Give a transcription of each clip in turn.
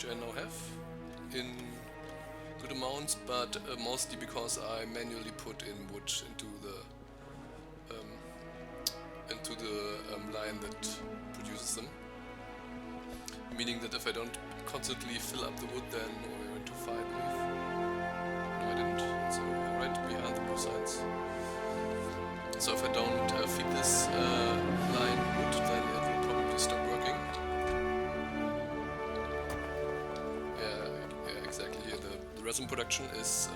which I now have in good amounts, but mostly because I manually put in wood into the line that produces them. Meaning that if I don't constantly fill up the wood, then we're into fire, I believe. No, I didn't. So right behind the blue signs. So if I don't feed this line wood, then it will probably stop working. Yeah, exactly. Here the resin production is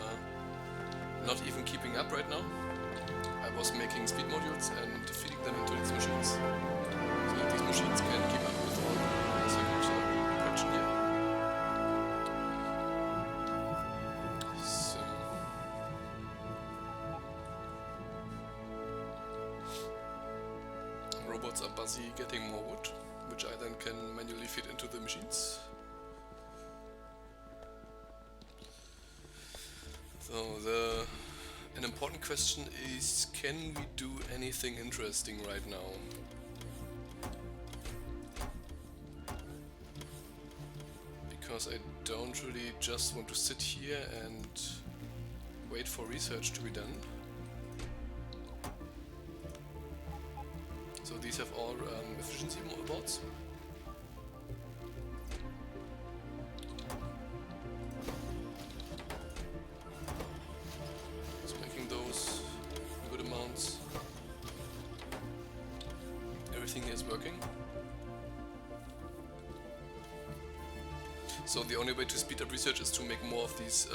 not even keeping up right now. I was making speed modules and feeding them into these machines, so that these machines can keep up with all the circuit production here. So robots are busy getting more wood, which I then can manually feed into the machines. So an important question is, can we do anything interesting right now? Because I don't really just want to sit here and wait for research to be done. So these have all efficiency boards. Working. So the only way to speed up research is to make more of these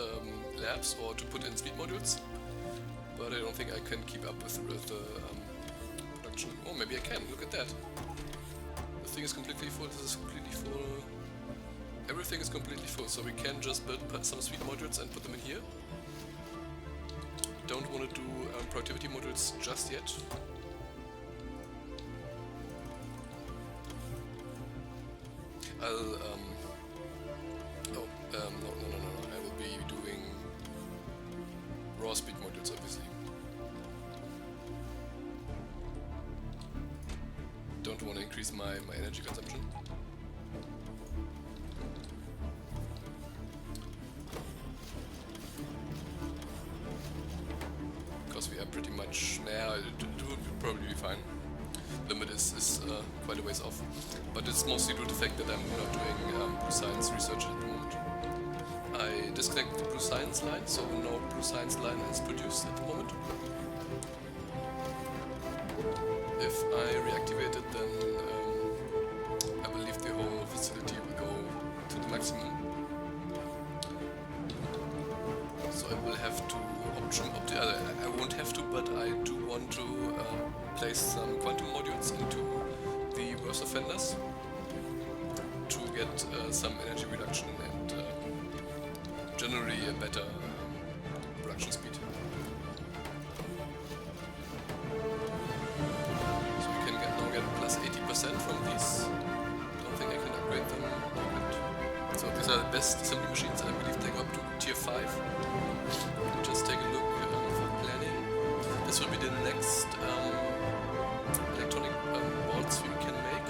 labs or to put in speed modules, but I don't think I can keep up with the production. Oh, maybe I can. Look at that. The thing is completely full. This is completely full. Everything is completely full, so we can just build some speed modules and put them in here. Don't want to do productivity modules just yet. No. I will be doing raw speed modules, obviously. Don't want to increase my energy consumption. Because we are pretty much... Nah, it would probably be fine. Limit is quite a ways off, but it's mostly due to the fact that I'm not doing blue science research at the moment. I disconnected the blue science line, so no blue science line is produced at the moment. If I reactivate it, then I believe the whole facility will go to the maximum. So I will have to I won't have to, but I do want to place some quantum modules into the worst offenders to get some energy reduction and generally a better production speed. So we can now get plus 80% from these. Don't think I can upgrade them. So these are the best assembly machines. I believe they go up to tier 5. Just take a look for planning. This will be the next electronic boards we can make.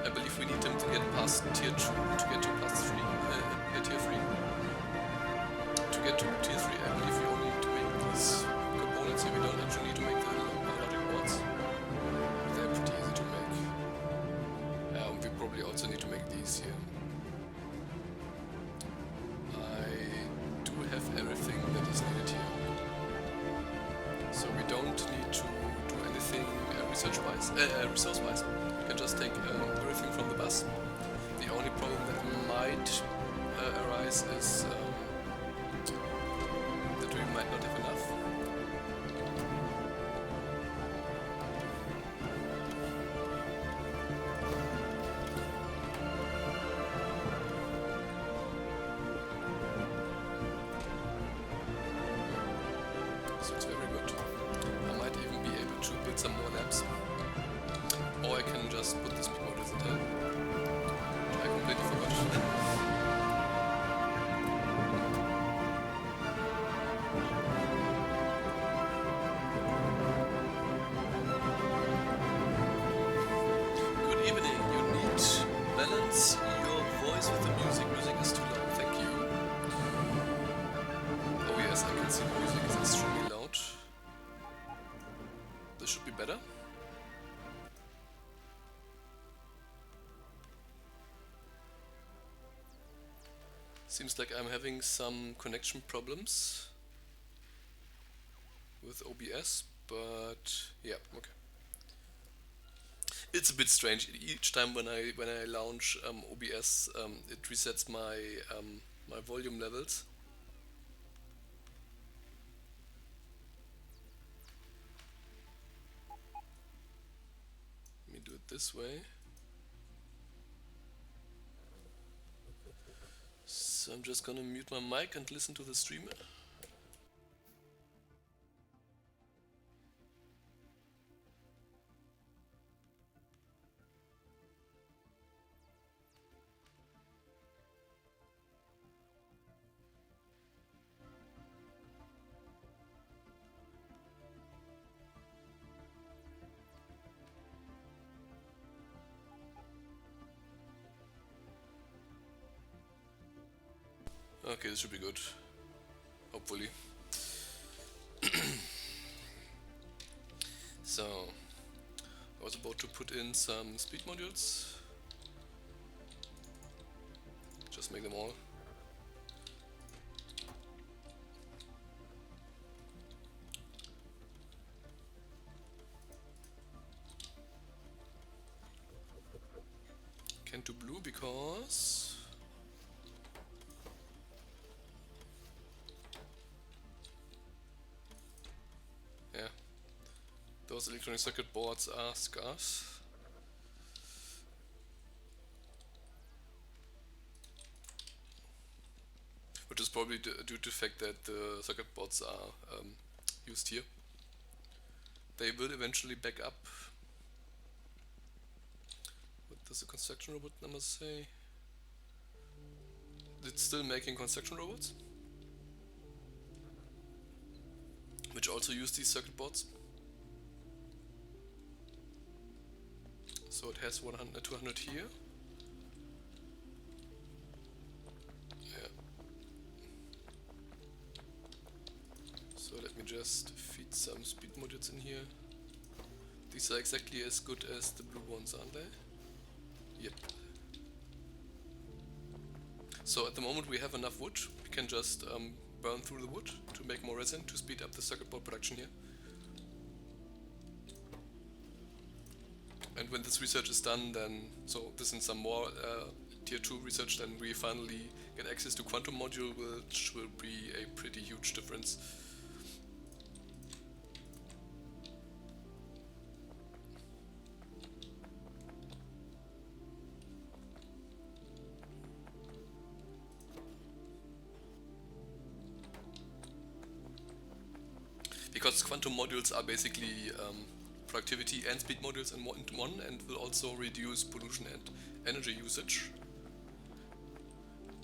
I believe we need them to get past tier 2 to get to plus 3, tier 3. To get to tier 3, I believe we only need to make these components here. We don't actually need to make the logic boards. They're pretty easy to make. We probably also need to make these here. Have everything that is needed here. So we don't need to do anything resource-wise. We can just take everything from the bus. The only problem that might arise is that we might not have enough. So it's very good. I might even be able to build some more labs. Or I can just put the speed modules in there. I completely forgot. Good evening. You need balance your voice with the music. Seems like I'm having some connection problems with OBS, but yeah, okay. It's a bit strange. Each time when I launch OBS, it resets my my volume levels. Let me do it this way. So I'm just gonna mute my mic and listen to the streamer. Okay, this should be good. Hopefully. So, I was about to put in some speed modules. Just make them all. Can't do blue because... yeah, those electronic circuit boards are scarce. Which is probably due to the fact that the circuit boards are used here. They will eventually back up. What does the construction robot number say? It's still making construction robots, which also use these circuit boards. So it has 100, 200 here. Yeah. So let me just feed some speed modules in here. These are exactly as good as the blue ones, aren't they? Yep. So at the moment we have enough wood. We can just burn through the wood to make more resin to speed up the circuit board production here. And when this research is done, then, so this and some more tier 2 research, then we finally get access to quantum module, which will be a pretty huge difference. Because quantum modules are basically productivity and speed modules in one, and will also reduce pollution and energy usage.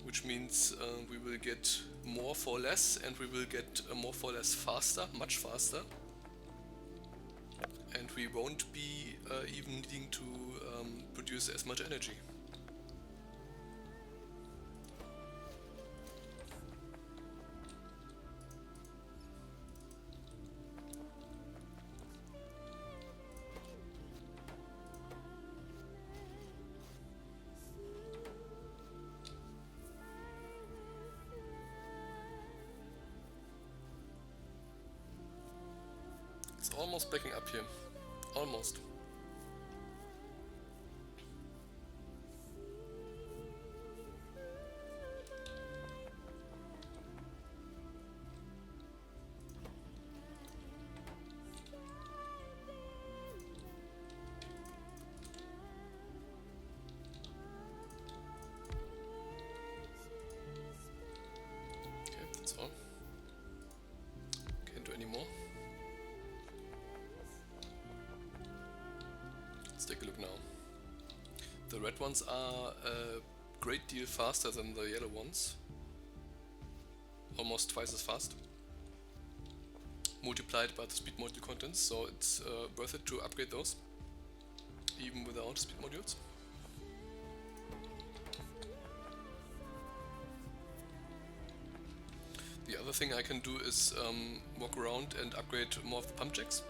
Which means we will get more for less, and we will get more for less faster, much faster. And we won't be even needing to produce as much energy. It's almost backing up here. Almost. Okay, that's all. Can't do any more. Let's take a look now. The red ones are a great deal faster than the yellow ones. Almost twice as fast. Multiplied by the speed module contents, so it's worth it to upgrade those, even without speed modules. The other thing I can do is walk around and upgrade more of the pump jacks.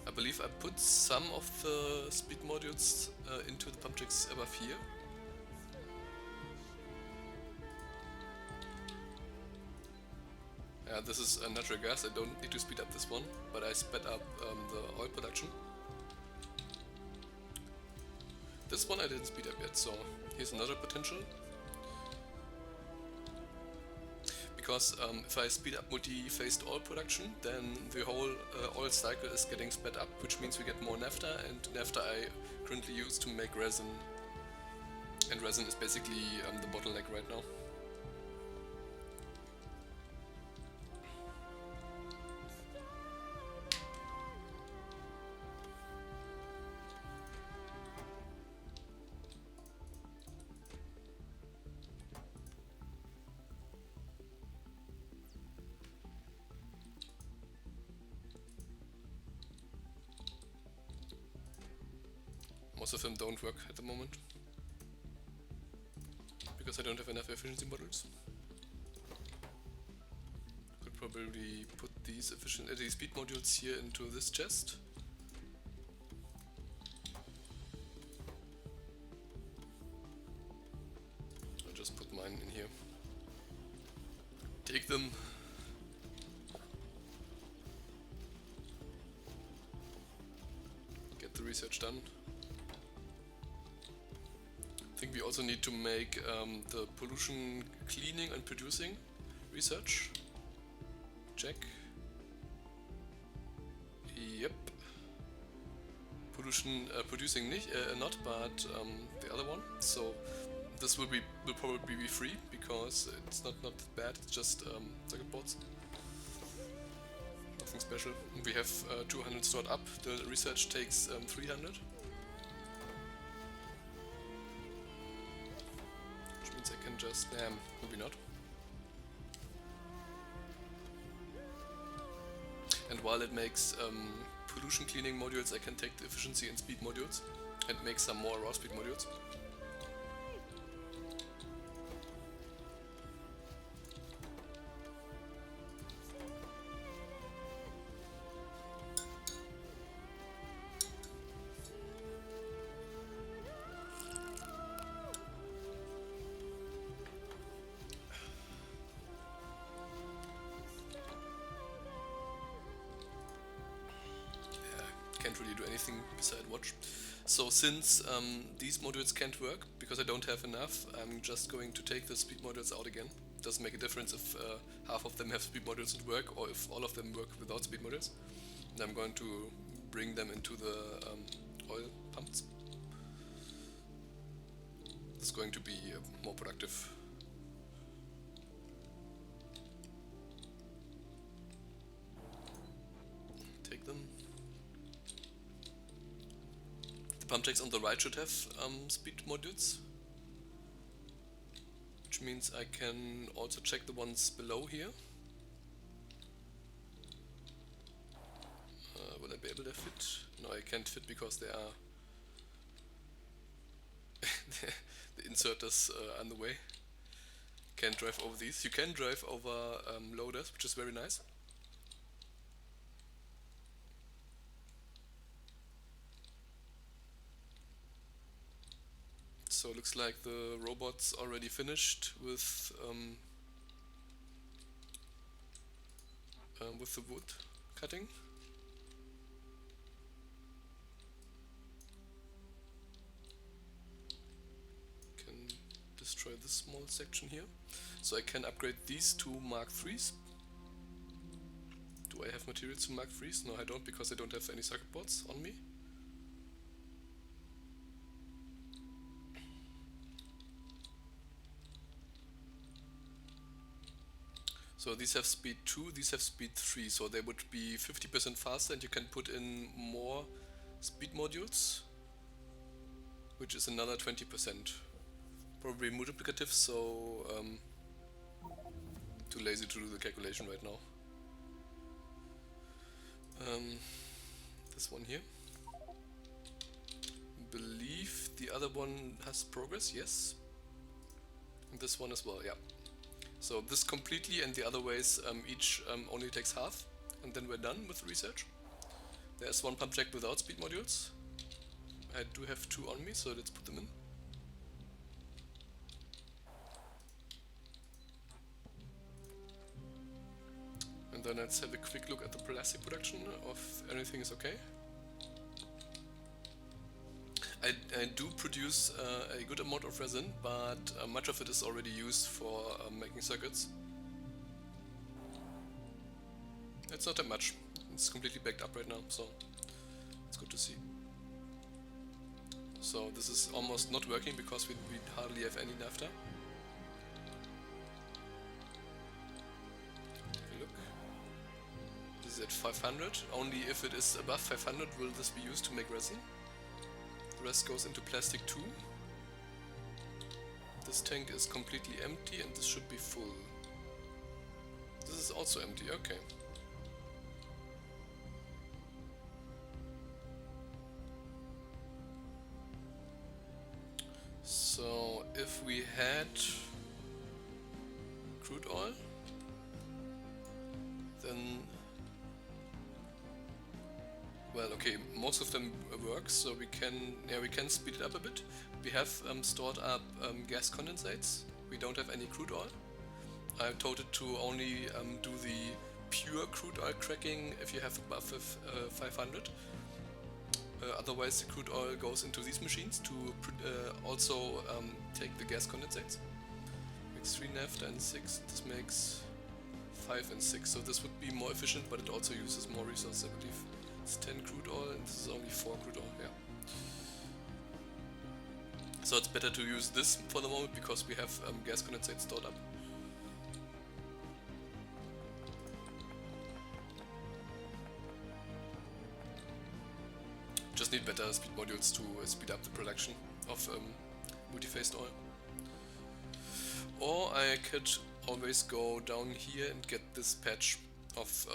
I believe I put some of the speed modules into the pump jacks above here. Yeah, this is natural gas. I don't need to speed up this one, but I sped up the oil production. This one I didn't speed up yet, so here's another potential. Because if I speed up multi-phased oil production, then the whole oil cycle is getting sped up, which means we get more naphtha, and naphtha I currently use to make resin. And resin is basically the bottleneck right now. Most of them don't work at the moment, because I don't have enough efficiency models. Could probably put these speed modules here into this chest. I'll just put mine in here. Take them. Get the research done. I think we also need to make the pollution cleaning and producing research. Check. Yep. Pollution producing not, but the other one. So this will probably be free because it's not bad. It's just circuit boards. Nothing special. We have 200 stored up. The research takes 300. I can just, maybe not. And while it makes pollution cleaning modules, I can take the efficiency and speed modules and make some more raw speed modules. Can't really do anything beside watch. So since these modules can't work because I don't have enough, I'm just going to take the speed modules out again. Doesn't make a difference if half of them have speed modules that work or if all of them work without speed modules. And I'm going to bring them into the oil pumps. It's going to be more productive. Take them. Pump jacks on the right should have speed modules, which means I can also check the ones below here. Will I be able to fit? No, I can't fit because they are the insert is on the way. Can't drive over these. You can drive over loaders, which is very nice. So it looks like the robot's already finished with the wood cutting. Can destroy this small section here. So I can upgrade these to Mark IIIs. Do I have materials to Mark IIIs? No, I don't, because I don't have any circuit boards on me. So these have speed 2, these have speed 3, so they would be 50% faster, and you can put in more speed modules, which is another 20%. Probably multiplicative, so too lazy to do the calculation right now. This one here. Believe the other one has progress, yes. And this one as well, yeah. So this completely, and the other ways each only takes half, and then we're done with research. There's one pump jack without speed modules. I do have 2 on me, so let's put them in. then let's have a quick look at the plastic production, if anything is okay. I do produce a good amount of resin, but much of it is already used for making circuits. It's not that much. It's completely backed up right now, so it's good to see. So this is almost not working because we hardly have any naphtha. Take a look. This is at 500. Only if it is above 500 will this be used to make resin. The rest goes into plastic too. This tank is completely empty and this should be full. This is also empty, okay. So if we had crude oil, then well, okay, most of them work, so we can speed it up a bit. We have stored up gas condensates. We don't have any crude oil. I told it to only do the pure crude oil cracking if you have above 500. Otherwise the crude oil goes into these machines to also take the gas condensates. Makes 3 naphtha and 6, this makes 5 and 6, so this would be more efficient, but it also uses more resources, I believe. It's 10 crude oil and this is only 4 crude oil, yeah. So it's better to use this for the moment because we have gas condensate stored up. Just need better speed modules to speed up the production of multi-phased oil. Or I could always go down here and get this patch of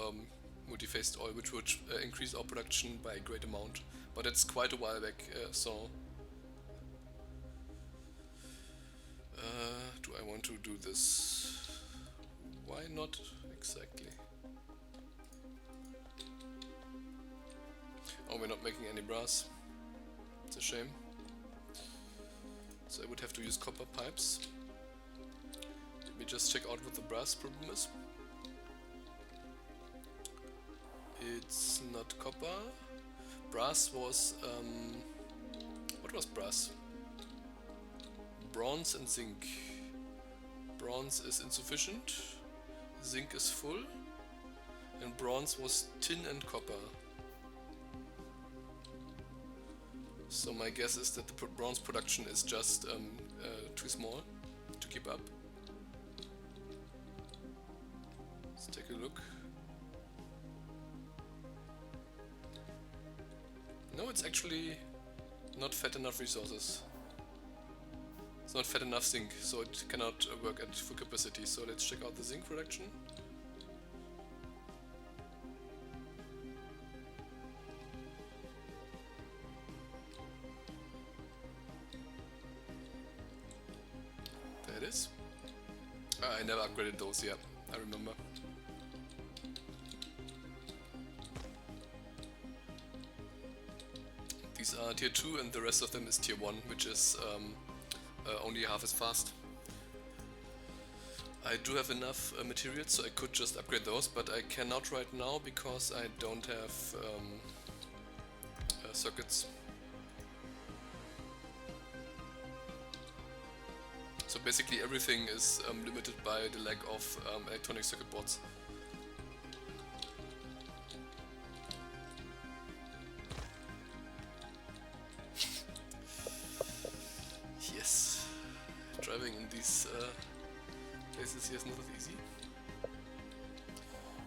multi-phased oil, which would increase our production by a great amount. But it's quite a while back, so... do I want to do this? Why not exactly? Oh, we're not making any brass. It's a shame. So I would have to use copper pipes. Let me just check out what the brass problem is. It's not copper. Brass was... what was brass? Bronze and zinc. Bronze is insufficient, zinc is full, and bronze was tin and copper. So my guess is that the bronze production is just too small to keep up. Let's take a look. No, it's actually not fat enough resources. It's not fat enough zinc, so it cannot work at full capacity. So let's check out the zinc production. There it is. I never upgraded those yet, I remember. These are tier 2 and the rest of them is tier 1, which is only half as fast. I do have enough materials, so I could just upgrade those, but I cannot right now because I don't have circuits. So basically everything is limited by the lack of electronic circuit boards. Yes, driving in these places here is not that easy.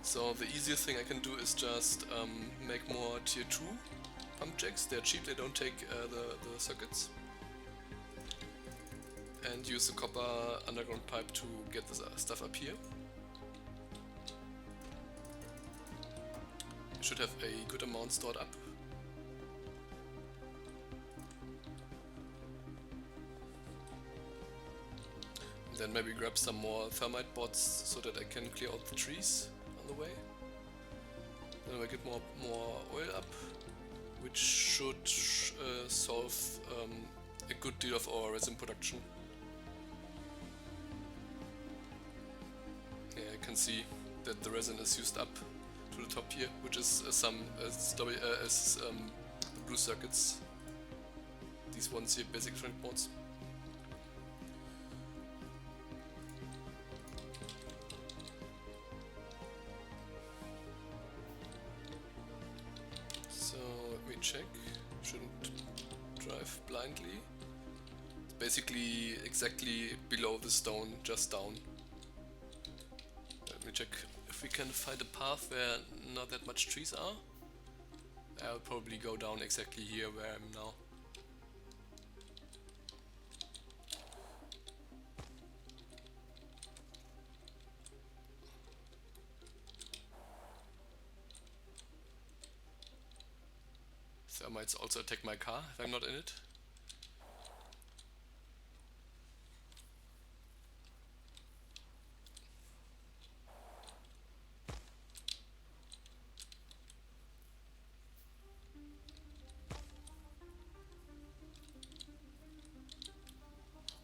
So the easiest thing I can do is just make more tier 2 pump jacks. They're cheap, they don't take the circuits. And use the copper underground pipe to get this stuff up here. Should have a good amount stored up. Then maybe grab some more thermite bots so that I can clear out the trees on the way. Then we get more oil up, which should solve a good deal of our resin production. Yeah, I can see that the resin is used up to the top here, which is some blue circuits. These ones here, basic electronic boards. So let me check. Shouldn't drive blindly. It's basically exactly below the stone, just down. Let me check if we can find a path where not that much trees are. I'll probably go down exactly here where I'm now. So I might also attack my car if I'm not in it.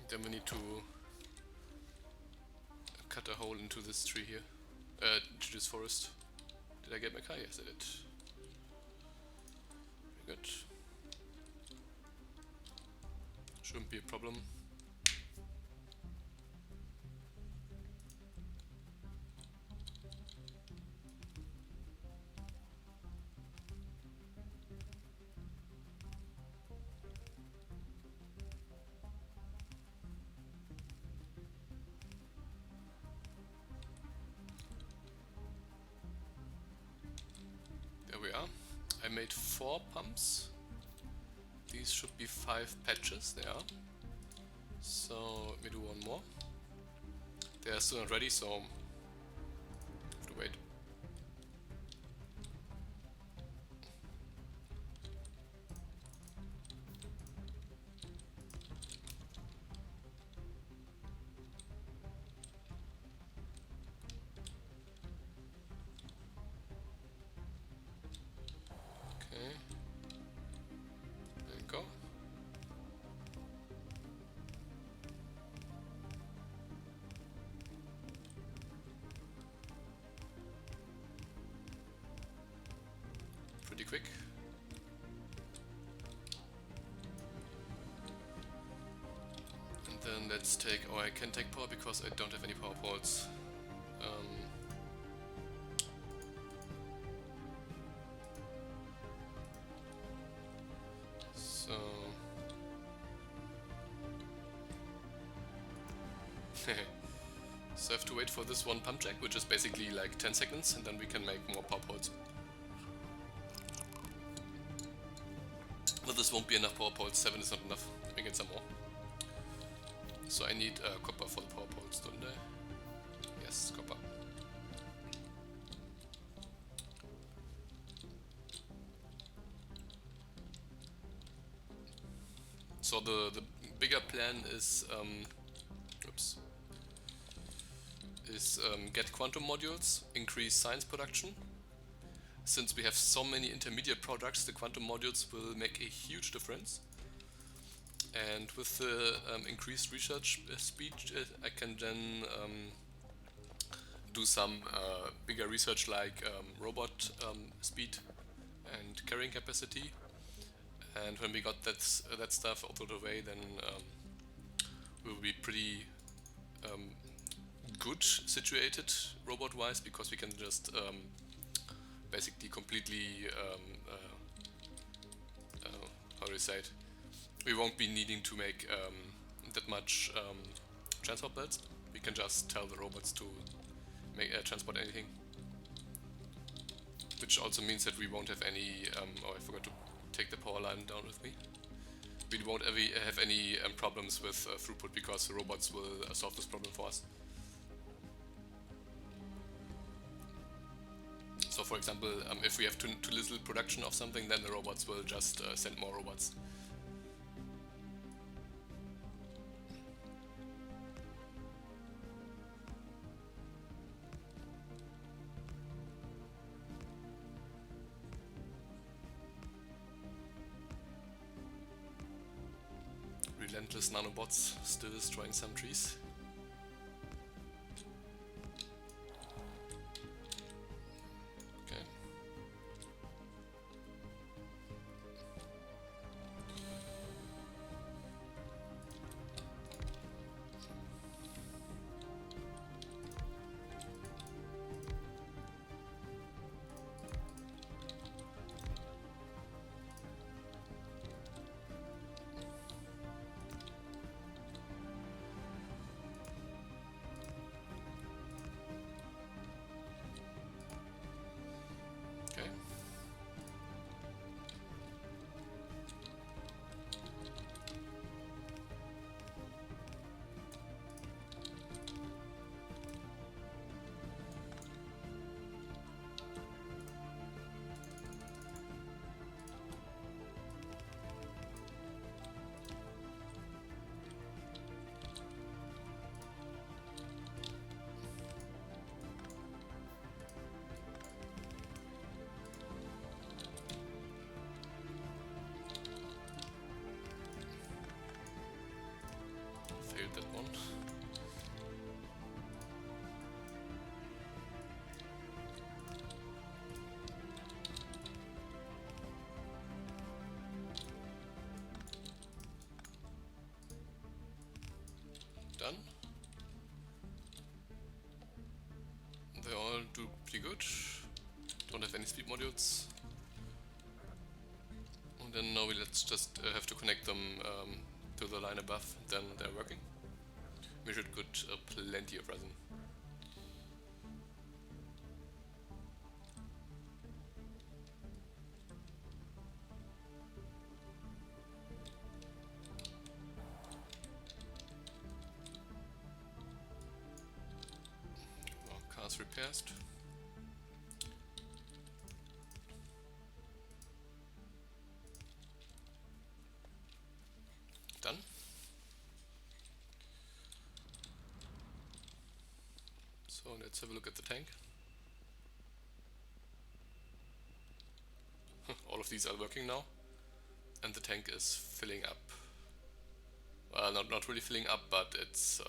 Then we need to cut a hole into this tree here, to this forest. Did I get my car? Yes, I did. Very good. Shouldn't be a problem. There we are. I made 4 pumps. These should be 5 patches, they are. So let me do one more. They are still not ready, so I have to wait. Okay. There you go. Pretty quick. And then let's take, oh, I can take power because I don't have any power poles. So so I have to wait for this one pump jack, which is basically like 10 seconds, and then we can make more power poles. But this won't be enough power poles, 7 is not enough. Let me get some more. So I need copper for the power poles, don't I? Yes, copper. So the bigger plan is get quantum modules, increase science production. Since we have so many intermediate products, the quantum modules will make a huge difference. And with the increased research speed, I can then do some bigger research like robot speed and carrying capacity. And when we got that stuff out of the way, then we'll be pretty good situated robot-wise, because we can just basically completely how do you say it? We won't be needing to make that much transport belts. We can just tell the robots to make transport anything, which also means that we won't have any. Oh, I forgot to take the power line down with me. We won't ever have any problems with throughput, because the robots will solve this problem for us. So, for example, if we have too little production of something, then the robots will just send more robots. Relentless nanobots still destroying some trees. good. Don't have any speed modules. And then now let's just have to connect them to the line above, then they're working. We should get plenty of resin. Cars repaired. Done. So let's have a look at the tank. All of these are working now, and the tank is filling up. Well, not really filling up, but it's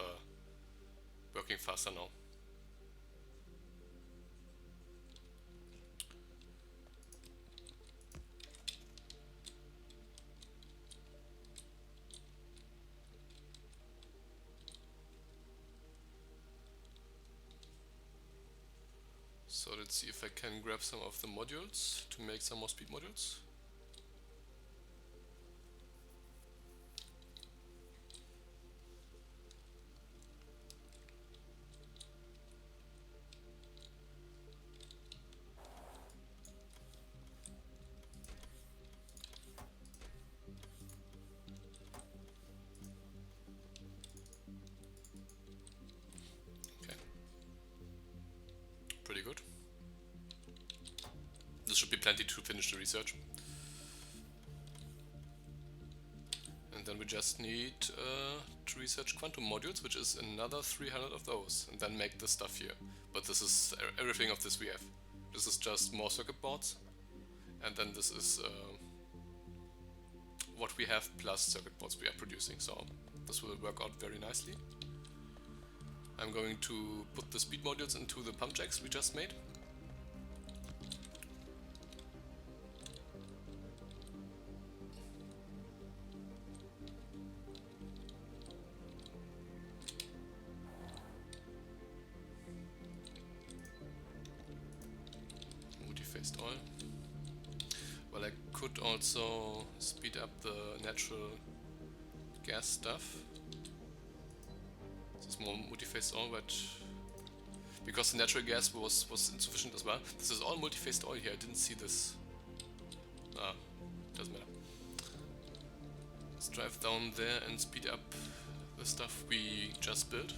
working faster now. So let's see if I can grab some of the modules to make some more speed modules. Okay. Pretty good. This should be plenty to finish the research. And then we just need to research quantum modules, which is another 300 of those, and then make the stuff here. But this is everything of this we have. This is just more circuit boards, and then this is what we have plus circuit boards we are producing. So this will work out very nicely. I'm going to put the speed modules into the pump jacks we just made. Multi-phased oil. Well, I could also speed up the natural gas stuff. This is more multi-phased oil, but because the natural gas was insufficient as well. This is all multi-phased oil here. I didn't see this. Doesn't matter. Let's drive down there and speed up the stuff we just built.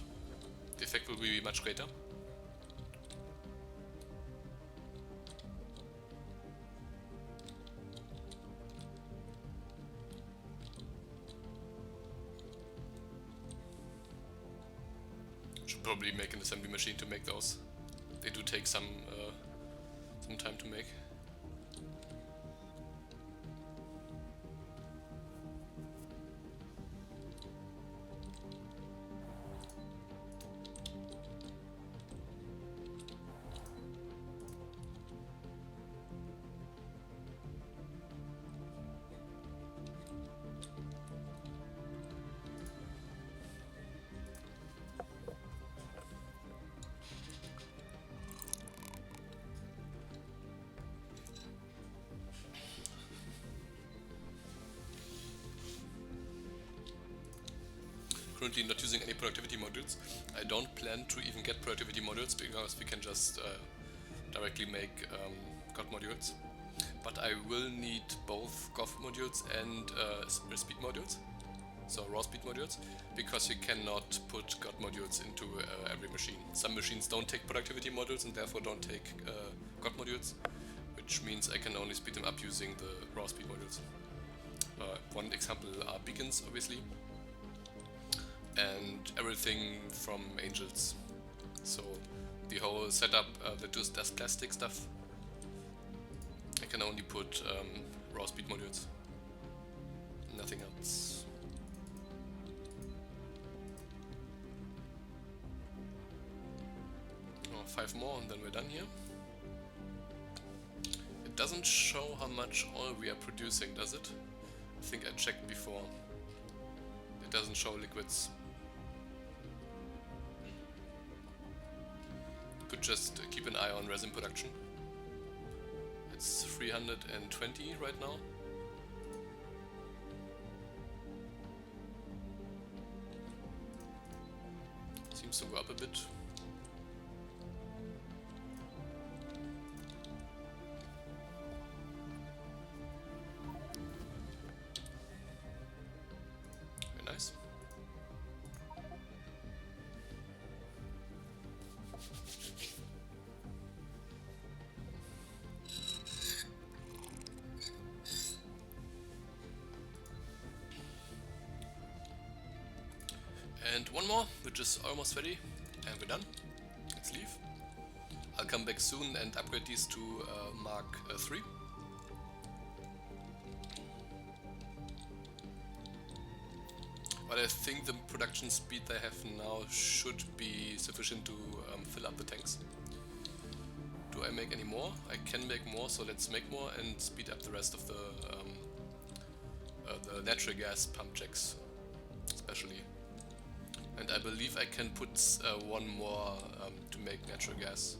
The effect will be much greater. Should probably make an assembly machine to make those. They do take some time to make. Currently not using any productivity modules. I don't plan to even get productivity modules because we can just directly make God modules. But I will need both GOF modules and speed modules, so raw speed modules, because you cannot put God modules into every machine. Some machines don't take productivity modules and therefore don't take God modules, which means I can only speed them up using the raw speed modules. One example are beacons, obviously, and everything from Angels. So the whole setup that does plastic stuff, I can only put raw speed modules, nothing else. Oh, 5 more and then we're done here. It doesn't show how much oil we are producing, does it? I think I checked before. It doesn't show liquids. Could just keep an eye on resin production. It's 320 right now. Seems to go up a bit. Very nice. And one more, which is almost ready, and we're done. Let's leave. I'll come back soon and upgrade these to Mark 3. But I think the production speed they have now should be sufficient to fill up the tanks. Do I make any more? I can make more, so let's make more and speed up the rest of the natural gas pump jacks, especially. And I believe I can put one more to make natural gas.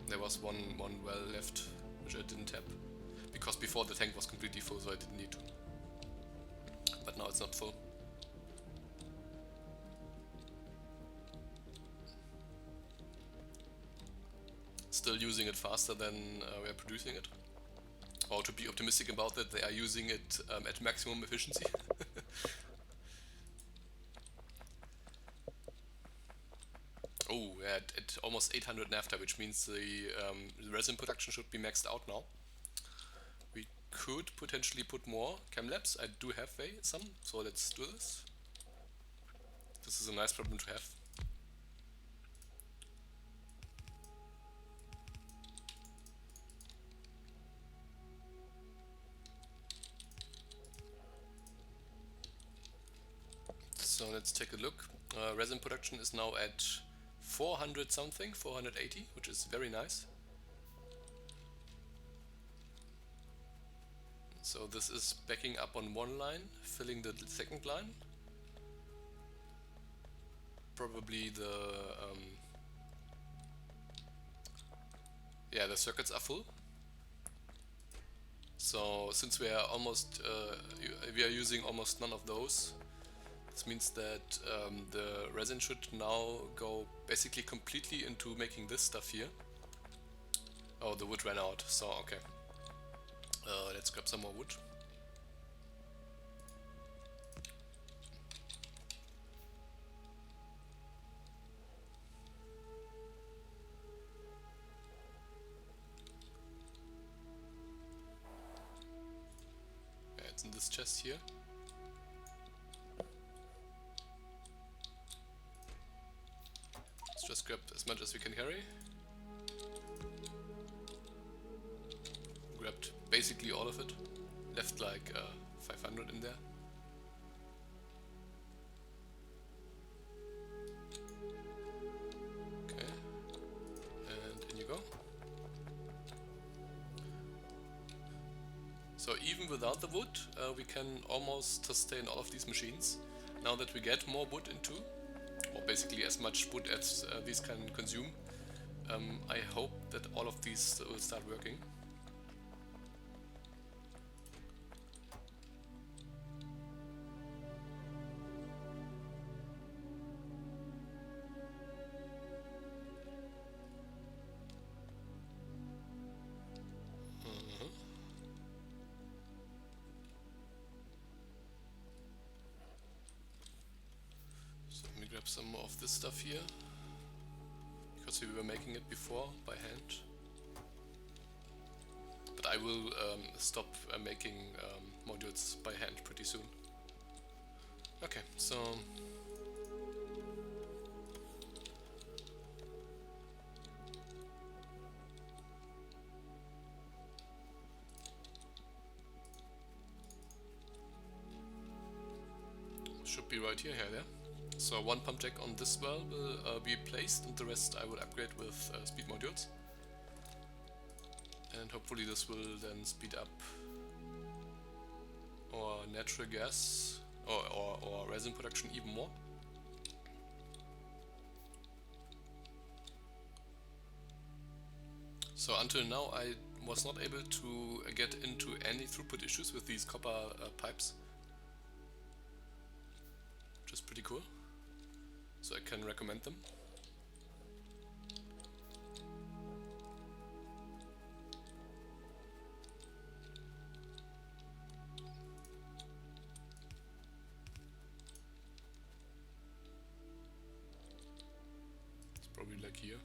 There was one well left, which I didn't tap, because before the tank was completely full, so I didn't need to. But now it's not full. Still using it faster than we're producing it. Or to be optimistic about that, they are using it at maximum efficiency. Oh, yeah, at almost 800 naphtha, which means the resin production should be maxed out now. We could potentially put more chem labs. I do have some, so let's do this. This is a nice problem to have. So let's take a look. Resin production is now at 400 something, 480, which is very nice. So this is backing up on one line, filling the second line. Probably the the circuits are full. So since we are almost we are using almost none of those, this means that the resin should now go basically completely into making this stuff here. Oh, the wood ran out, so okay. Let's grab some more wood. Yeah, it's in this chest here. Let's just grab as much as we can carry. Grabbed basically all of it. Left like 500 in there. Okay, and in you go. So even without the wood, we can almost sustain all of these machines. Now that we get more wood into, or basically as much wood as these can consume, I hope that all of these will start working. Grab some more of this stuff here, because we were making it before by hand. But I will stop making modules by hand pretty soon. Okay, so should be right here, yeah. So one pump jack on this well will be placed, and the rest I will upgrade with speed modules. And hopefully this will then speed up our natural gas or resin production even more. So until now I was not able to get into any throughput issues with these copper pipes, which is pretty cool, so I can recommend them. It's probably like here.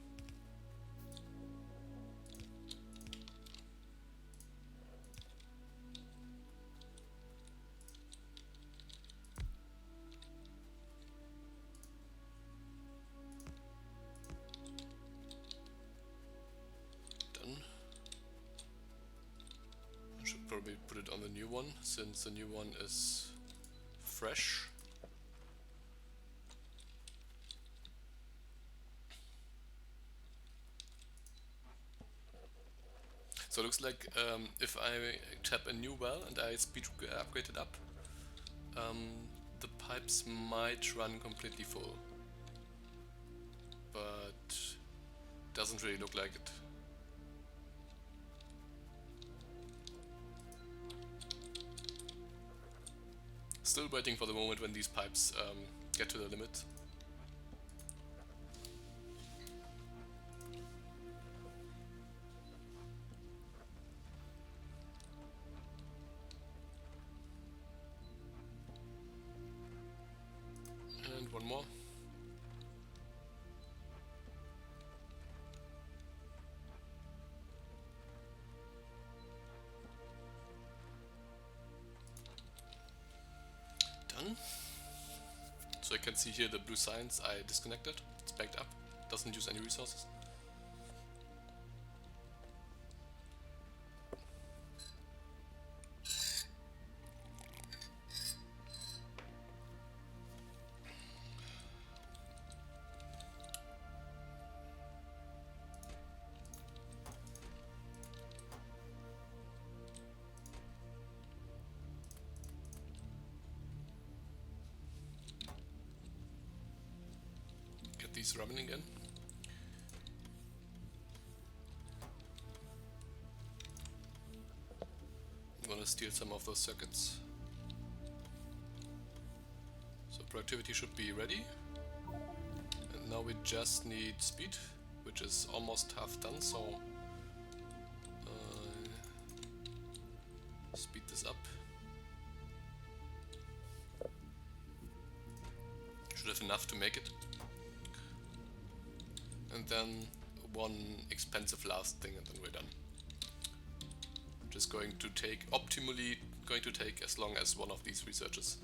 Probably put it on the new one, since the new one is fresh. So it looks like if I tap a new well and I speed upgrade it up, the pipes might run completely full, but doesn't really look like it. Still waiting for the moment when these pipes get to the limit. And one more. Done. So I can see here the blue signs I disconnected. It's backed up, doesn't use any resources. Get these running again. I'm gonna steal some of those circuits. So productivity should be ready. And now we just need speed, which is almost half done, so speed this up. Should have enough to make it. And then one expensive last thing and then we're done. Which is going to take, optimally going to take as long as one of these researches.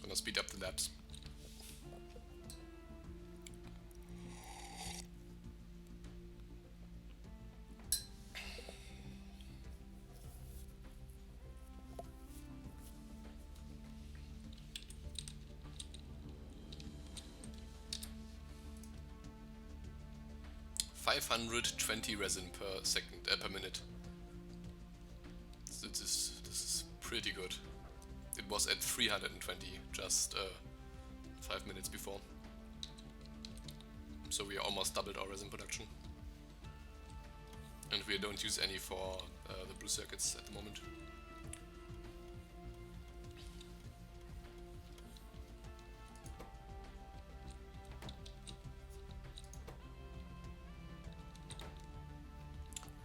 Gonna speed up the labs. $520 resin per second, per minute. This is pretty good. It was at 320 just 5 minutes before. So we almost doubled our resin production. And we don't use any for the blue circuits at the moment.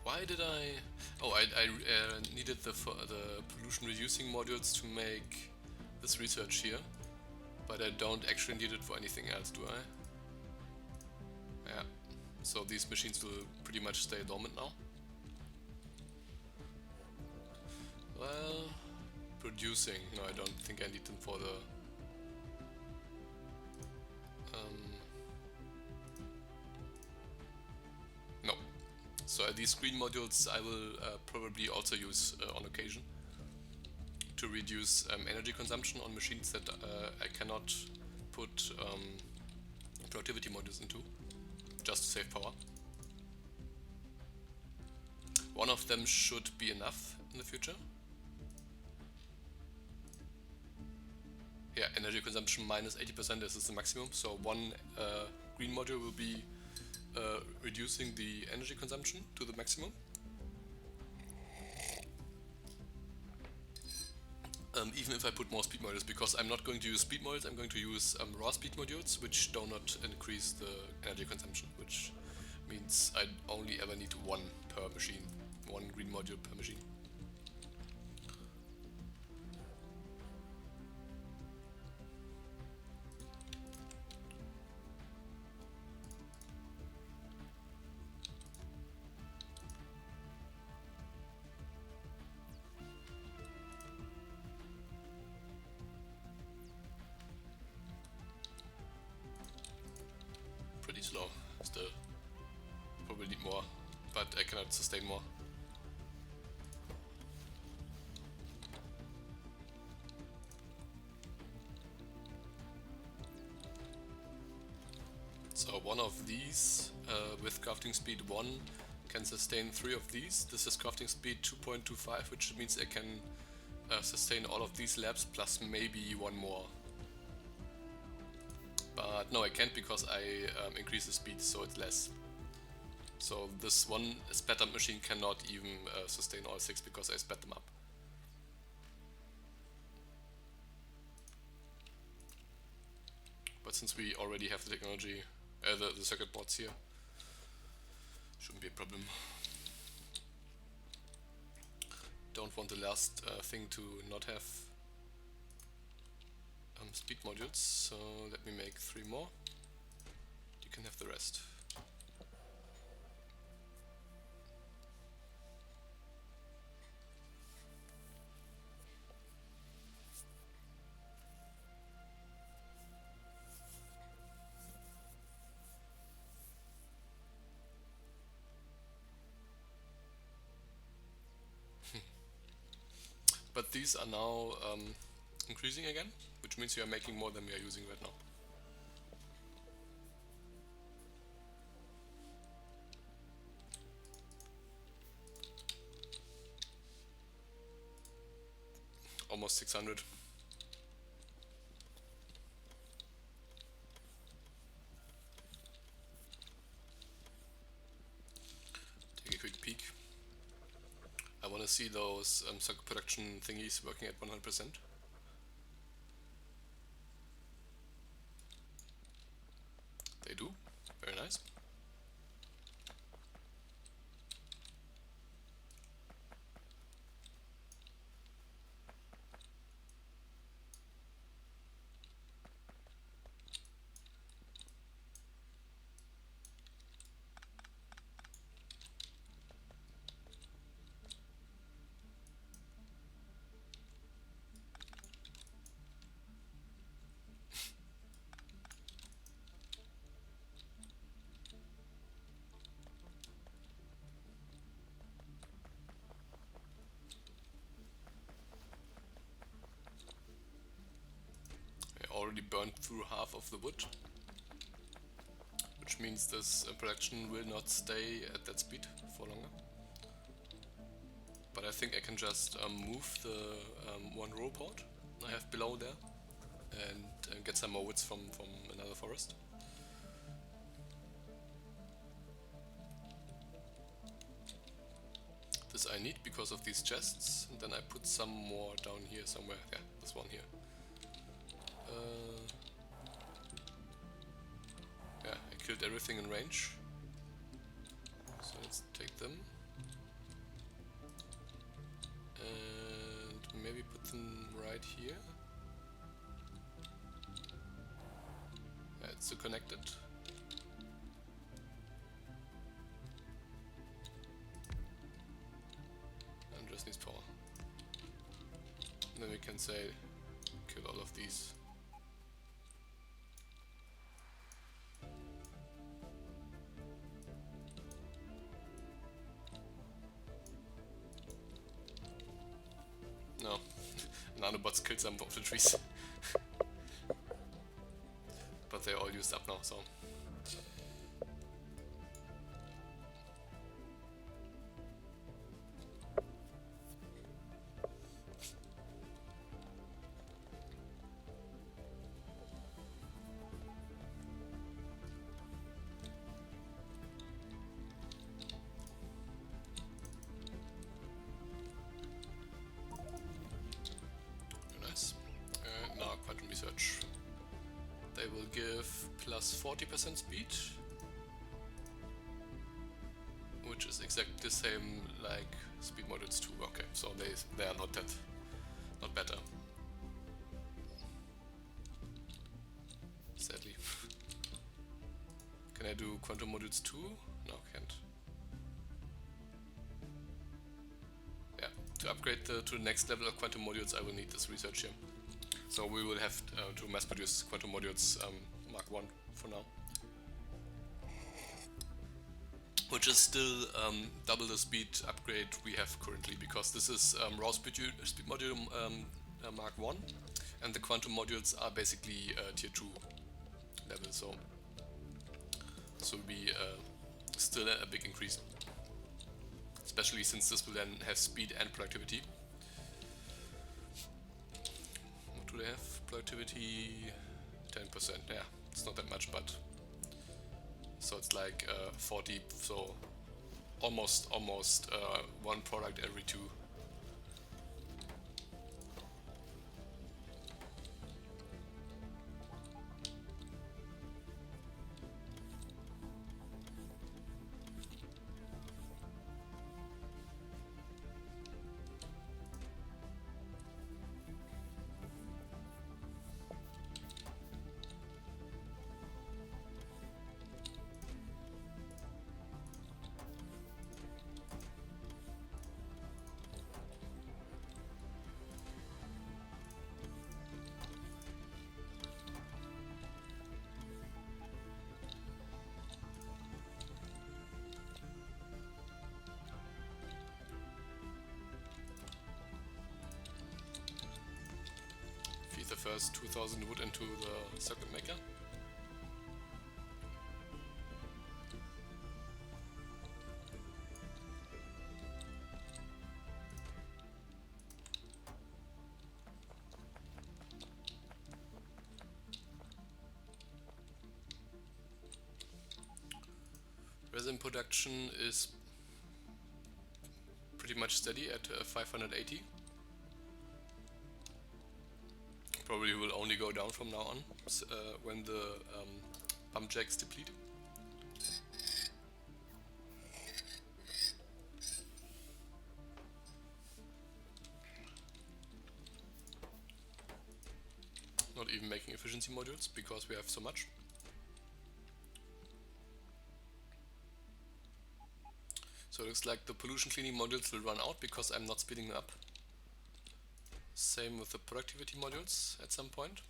Why did I... Oh, I needed the pollution reducing modules to make this research here, but I don't actually need it for anything else, do I? Yeah, so these machines will pretty much stay dormant now. Well, producing, no, I don't think I need them for the... no. So these green modules I will probably also use on occasion to reduce energy consumption on machines that I cannot put productivity modules into, just to save power. One of them should be enough in the future. yeah, energy consumption minus 80%. This is the maximum. So one green module will be reducing the energy consumption to the maximum. Even if I put more speed modules, because I'm not going to use speed modules, I'm going to use raw speed modules, which do not increase the energy consumption, which means I only ever need one per machine, one green module per machine. Pretty slow still. Probably need more, but I cannot sustain more. So one of these with crafting speed 1 can sustain 3 of these. This is crafting speed 2.25, which means I can sustain all of these labs plus maybe one more. But no, I can't, because I increase the speed, so it's less. So this one sped up machine cannot even sustain all 6 because I sped them up. But since we already have the technology, the circuit boards here, shouldn't be a problem. Don't want the last thing to not have speed modules, so let me make 3 more. You can have the rest. But these are now increasing again, which means you are making more than we are using right now. Almost 600. Take a quick peek. I want to see those circuit production thingies working at 100%. They do. Very nice. Already burned through half of the wood, which means this production will not stay at that speed for longer. But I think I can just move the one row port I have below there and get some more woods from another forest. This I need because of these chests, and then I put some more down here somewhere. Yeah, this one here. Yeah, I killed everything in range. So let's take them. And maybe put them right here. Yeah, it's still connected. And just needs power. And then we can say, kill all of these. No, Nanobots killed some of the trees. But they're all used up now, so. plus 40% speed, which is exactly the same like speed modules 2. Okay, so they are not better. Sadly. Can I do quantum modules 2? No, can't. Yeah, to upgrade to the next level of quantum modules, I will need this research here. So we will have to mass produce quantum modules Mark 1 for now. Which is still double the speed upgrade we have currently, because this is raw speed module Mark 1, and the quantum modules are basically tier 2 level, so will be still a big increase, especially since this will then have speed and productivity. What do they have? Productivity 10%, yeah, it's not that much, but so it's like 40, so almost one product every 2. The first 2000 wood into the circuit maker. Resin production is pretty much steady at 580. Probably will only go down from now on when the pump jacks deplete. Not even making efficiency modules because we have so much. So it looks like the pollution cleaning modules will run out because I'm not speeding them up. Same with the productivity modules at some point.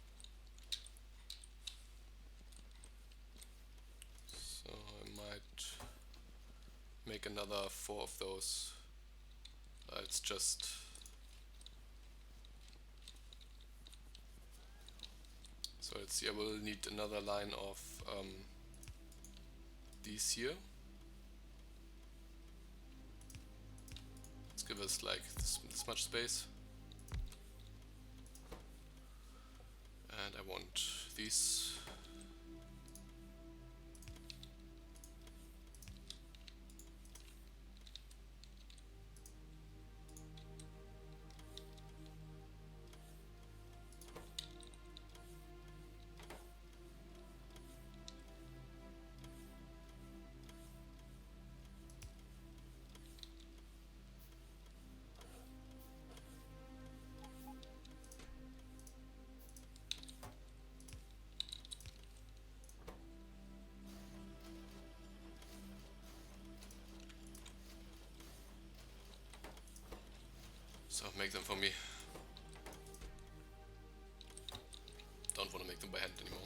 So I might make another 4 of those. It's just so let's see, I will need another line of these here. Let's give us like this much space. And I want these. So make them for me. Don't want to make them by hand anymore.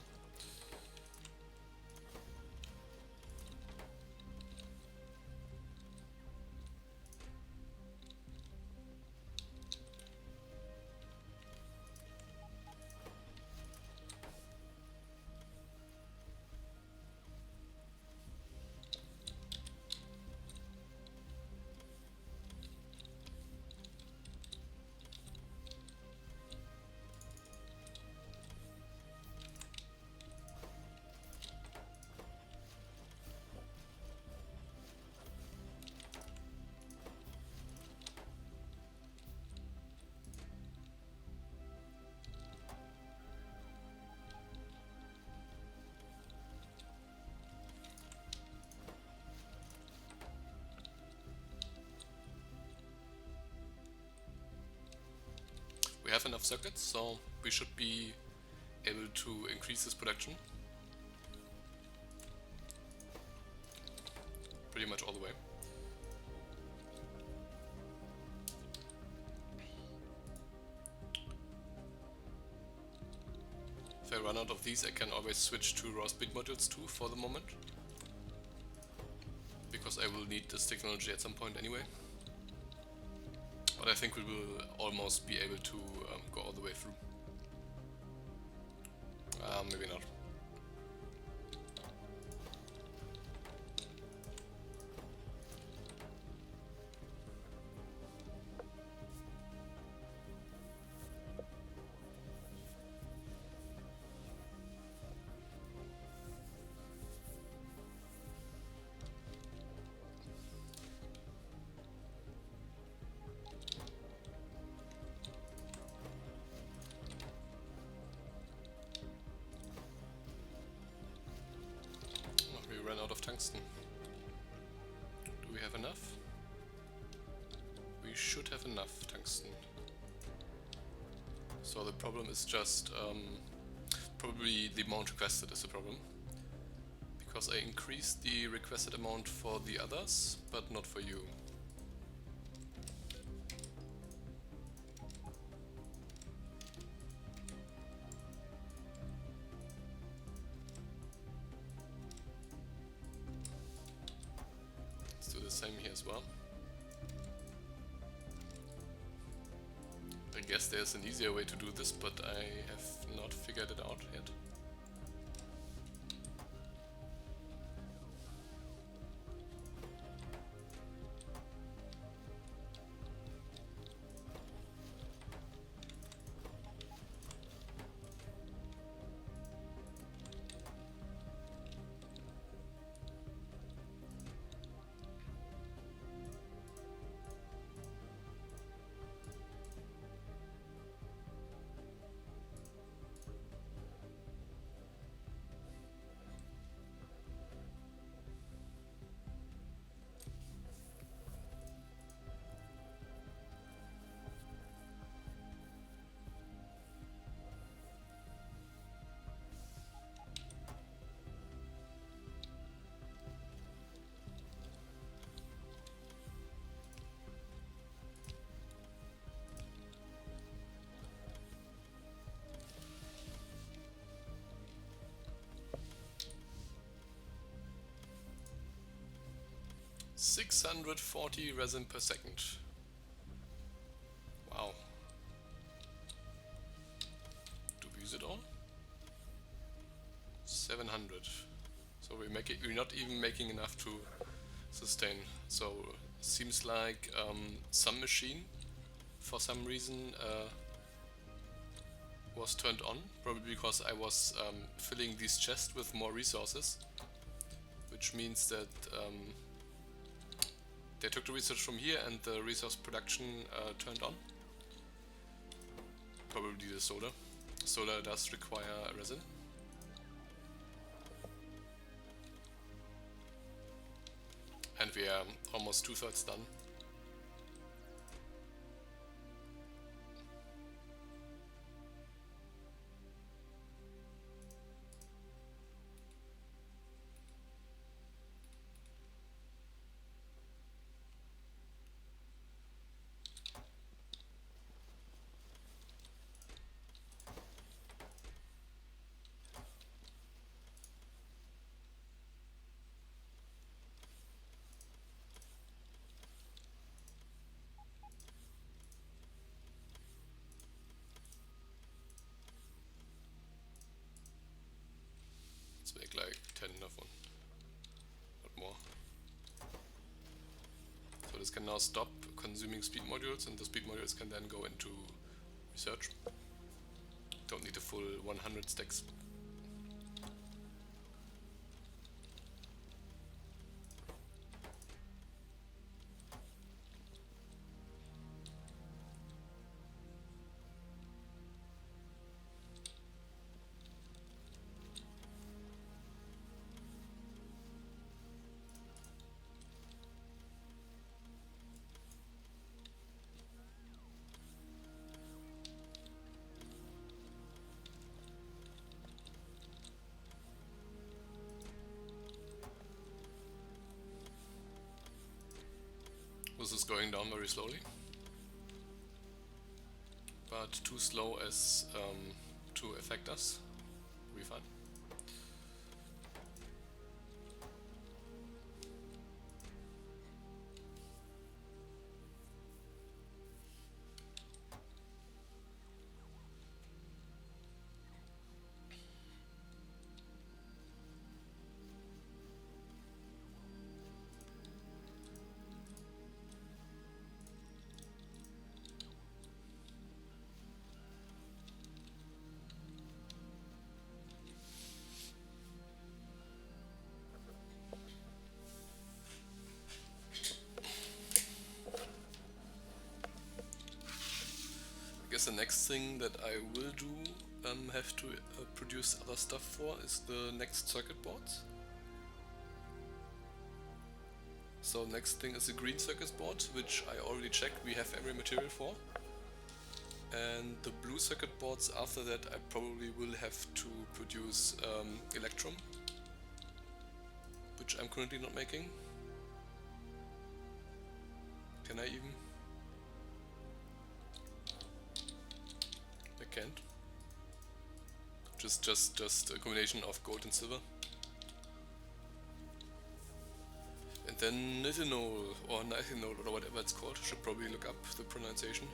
We have enough circuits, so we should be able to increase this production pretty much all the way. If I run out of these, I can always switch to raw speed modules too for the moment, because I will need this technology at some point anyway. But I think we will almost be able to go all the way through. Maybe not. Ran out of tungsten. Do we have enough? We should have enough tungsten. So the problem is just probably the amount requested is the problem, because I increased the requested amount for the others but not for you. Same here as well. I guess there's an easier way to do this, but I have not figured it out yet. $640 resin per second. Wow. Do we use it all? 700. So we're not even making enough to sustain. So seems like some machine for some reason was turned on, probably because I was filling these chests with more resources, which means that they took the research from here and the resource production turned on. Probably the solar. Solar does require resin. And we are almost 2/3 done. Let's make like 10 of one, not more. So this can now stop consuming speed modules, and the speed modules can then go into research. Don't need a full 100 stacks. This is going down very slowly, but too slow as to affect us. We'll be fine. I guess the next thing that I will do, have to produce other stuff for, is the next circuit boards. So next thing is the green circuit board, which I already checked we have every material for. And the blue circuit boards, after that I probably will have to produce electrum, which I'm currently not making. Can I even? I can't. Just a combination of gold and silver. And then nitinol or nithinol or whatever it's called. Should probably look up the pronunciation.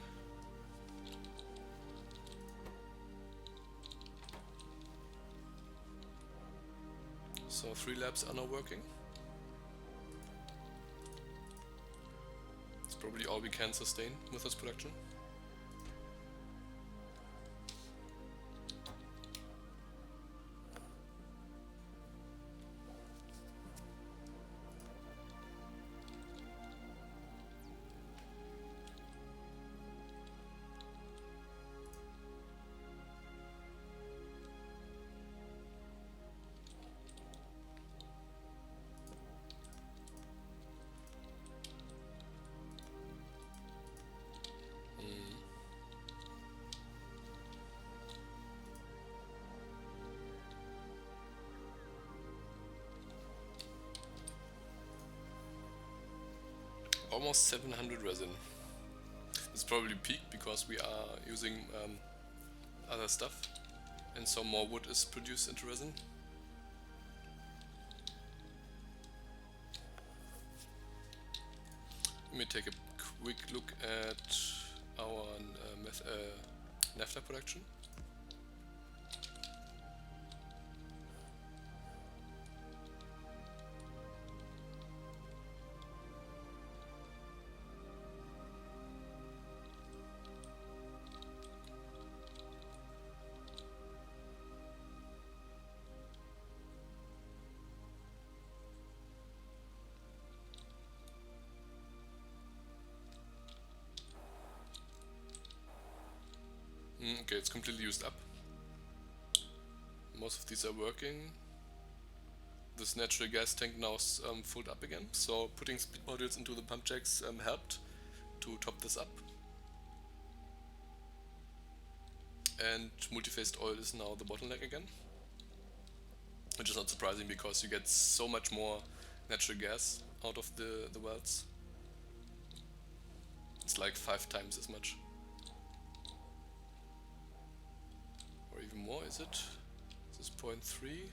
So 3 labs are now working. It's probably all we can sustain with this production. Almost 700 resin. It's probably peaked because we are using other stuff, and so more wood is produced into resin. Let me take a quick look at our naphtha production. Okay, it's completely used up. Most of these are working. This natural gas tank now is filled up again, so putting speed modules into the pump jacks helped to top this up. And multi-phased oil is now the bottleneck again, which is not surprising because you get so much more natural gas out of the wells. It's like 5 times as much. Or even more, is it? This is 0.3.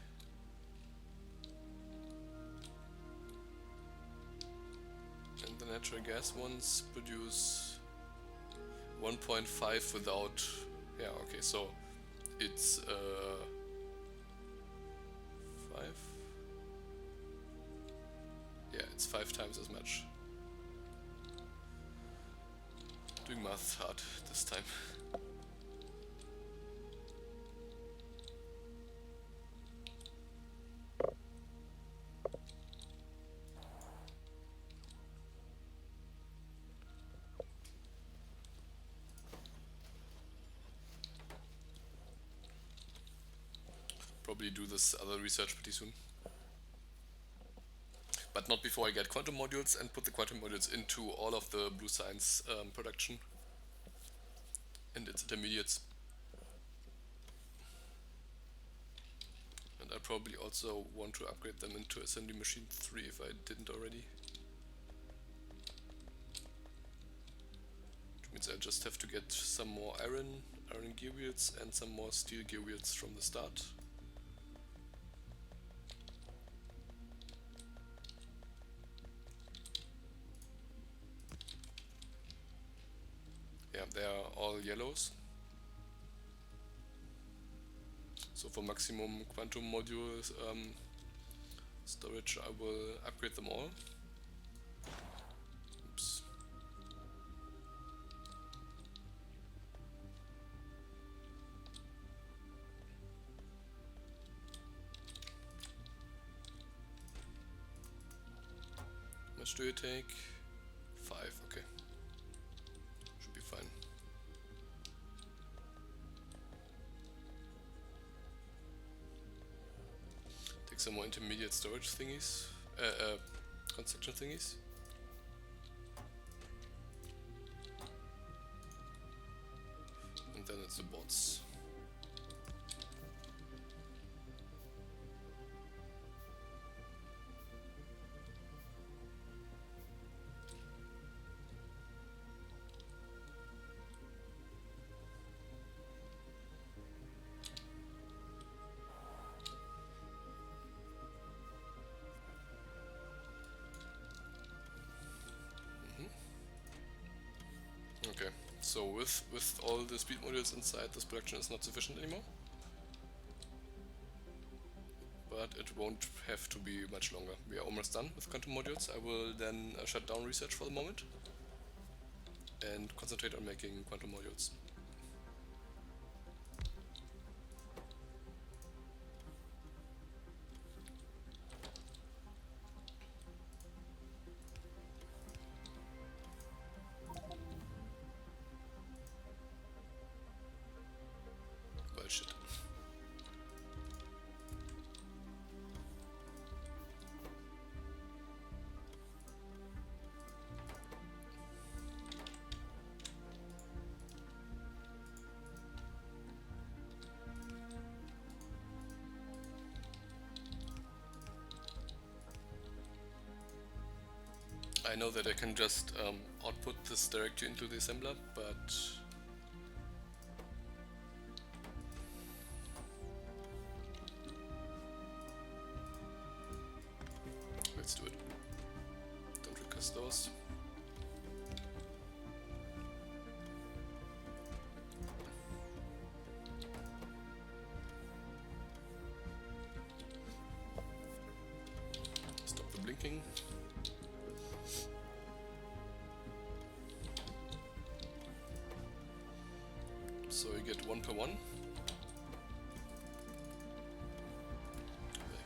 And the natural gas ones produce 1.5 without... Yeah, okay, so it's 5? Yeah, it's 5 times as much. Doing math hard this time. Probably do this other research pretty soon. But not before I get quantum modules and put the quantum modules into all of the blue science production and its intermediates. And I probably also want to upgrade them into Assembly Machine 3 if I didn't already. means I just have to get some more iron gear wheels and some more steel gear wheels from the start. Yeah, they are all yellows. So for maximum quantum module storage, I will upgrade them all. Oops. How much do you take? 5, okay. Should be fine. Take some more intermediate storage thingies, construction thingies. And then it's the bots. Okay, so with all the speed modules inside, this production is not sufficient anymore. But it won't have to be much longer. We are almost done with quantum modules. I will then shut down research for the moment and concentrate on making quantum modules. Well, shit. I know that I can just output this directly into the assembler, but let's do it. Don't request those. Stop the blinking. So you get 1 per 1. I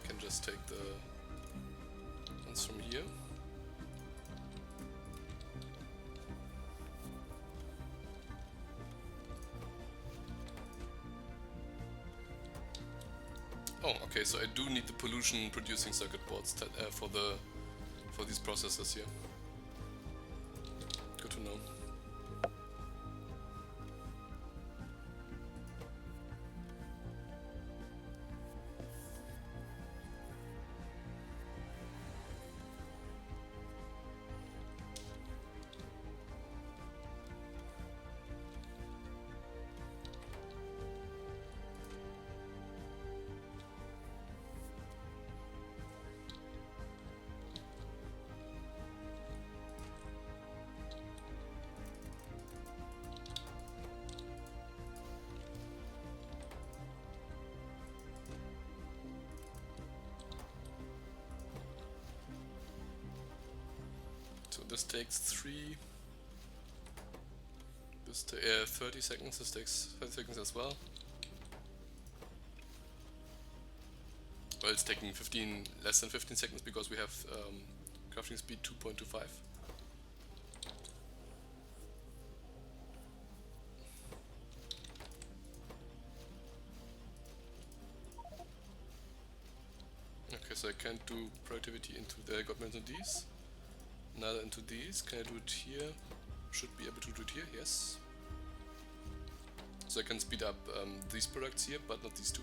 can just take the ones from here. Oh, okay, so I do need the pollution producing circuit boards for these processors here. Good to know. So this takes 30 seconds, this takes 30 seconds as well. Well, it's taking less than 15 seconds because we have crafting speed 2.25. Okay, so I can't do productivity into the government and these. Neither into these. Can I do it here? Should be able to do it here, yes. So I can speed up these products here, but not these two.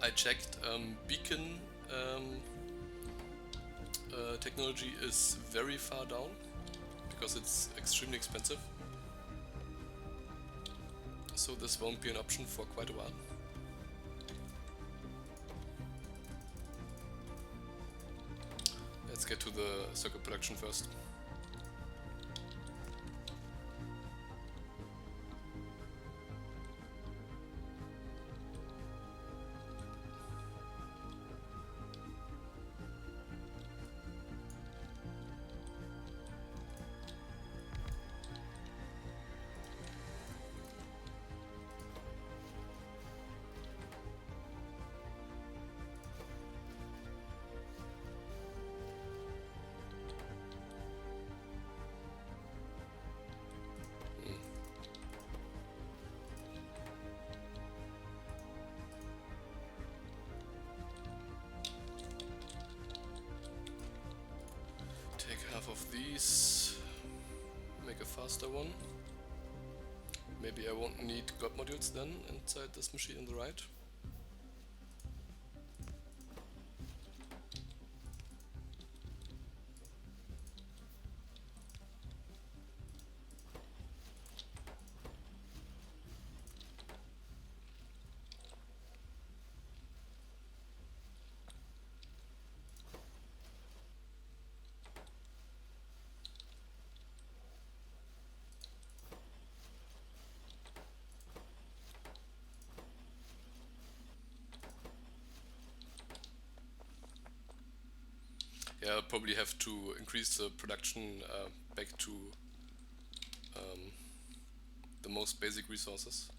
I checked, beacon technology is very far down because it's extremely expensive. So this won't be an option for quite a while. Let's get to the circuit production first. Half of these, make a faster one. Maybe I won't need God modules then inside this machine on the right. Yeah, I'll probably have to increase the production back to the most basic resources.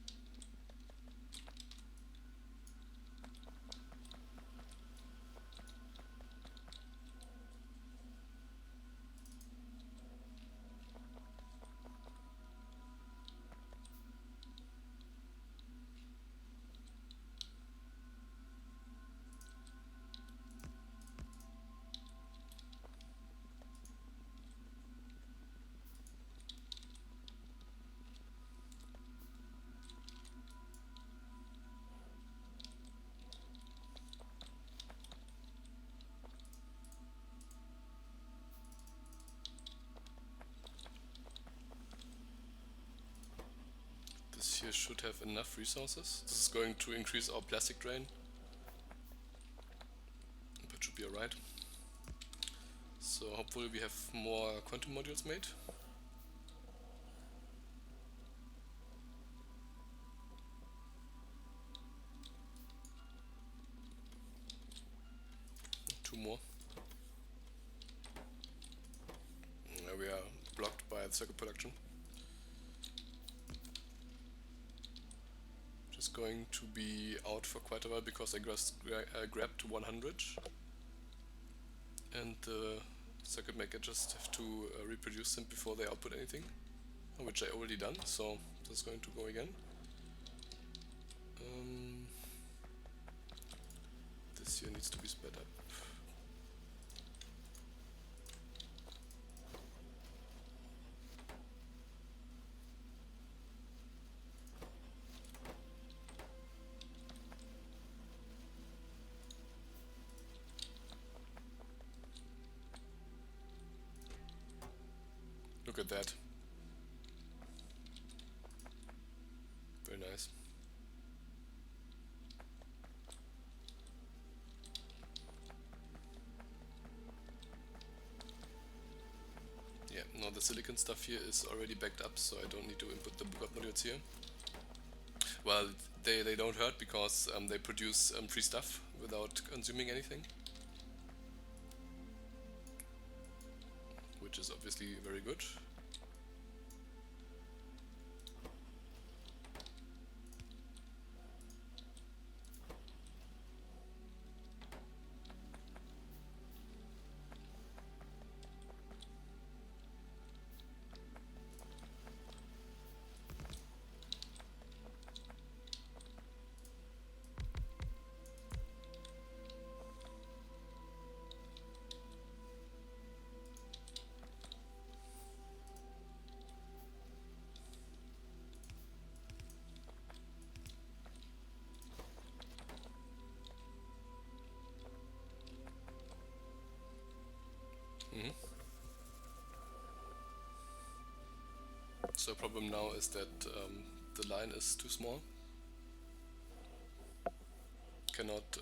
This here should have enough resources. This is going to increase our plastic drain, but should be alright. So hopefully we have more quantum modules made. Two more. We are blocked by the circuit production. Just going to be out for quite a while because I grabbed 100 and the circuit maker just have to reproduce them before they output anything, which I already done, so this is going to go again. This here needs to be sped up. Look at that. Very nice. Yeah, now the silicon stuff here is already backed up, so I don't need to input the God modules here. Well, they don't hurt because they produce free stuff without consuming anything, which is obviously very good. So the problem now is that the line is too small. Cannot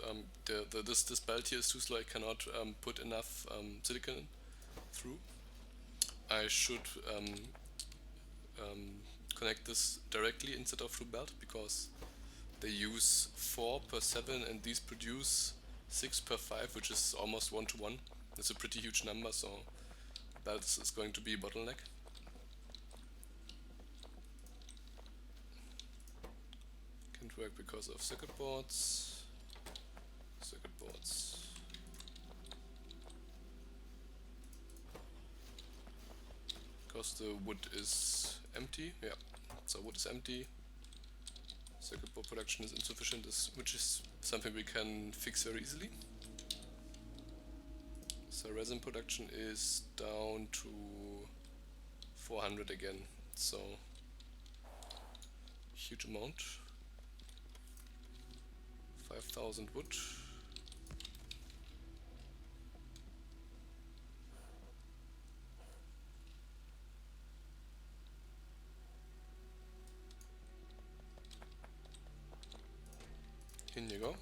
this belt here is too slow. I cannot put enough silicon through. I should connect this directly instead of through belt, because they use 4 per 7 and these produce 6 per 5, which is almost 1 to 1. It's a pretty huge number, so belt is going to be a bottleneck. Can't work because of circuit boards. Circuit boards. Because the wood is empty, yeah. So wood is empty. Circuit board production is insufficient, which is something we can fix very easily. So resin production is down to 400 again, so huge amount. 5,000 wood. In you go.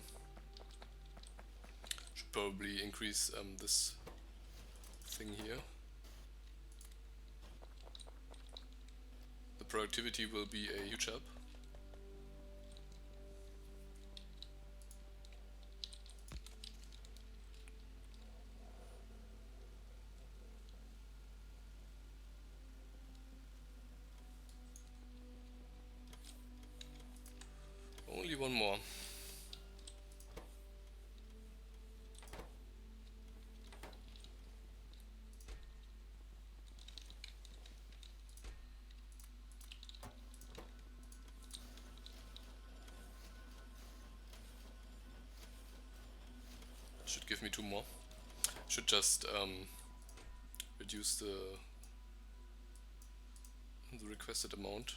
Should probably increase this thing here. The productivity will be a huge help. Only one more. Should give me 2 more. Should just reduce the requested amount.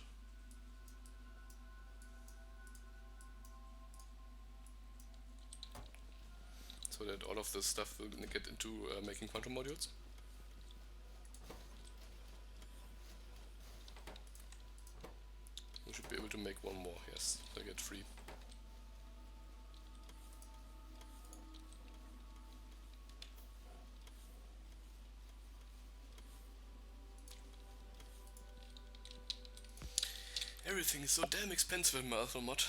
So that all of this stuff will get into making quantum modules. We should be able to make 1 more, yes, I get 3. Everything is so damn expensive in my alpha mod.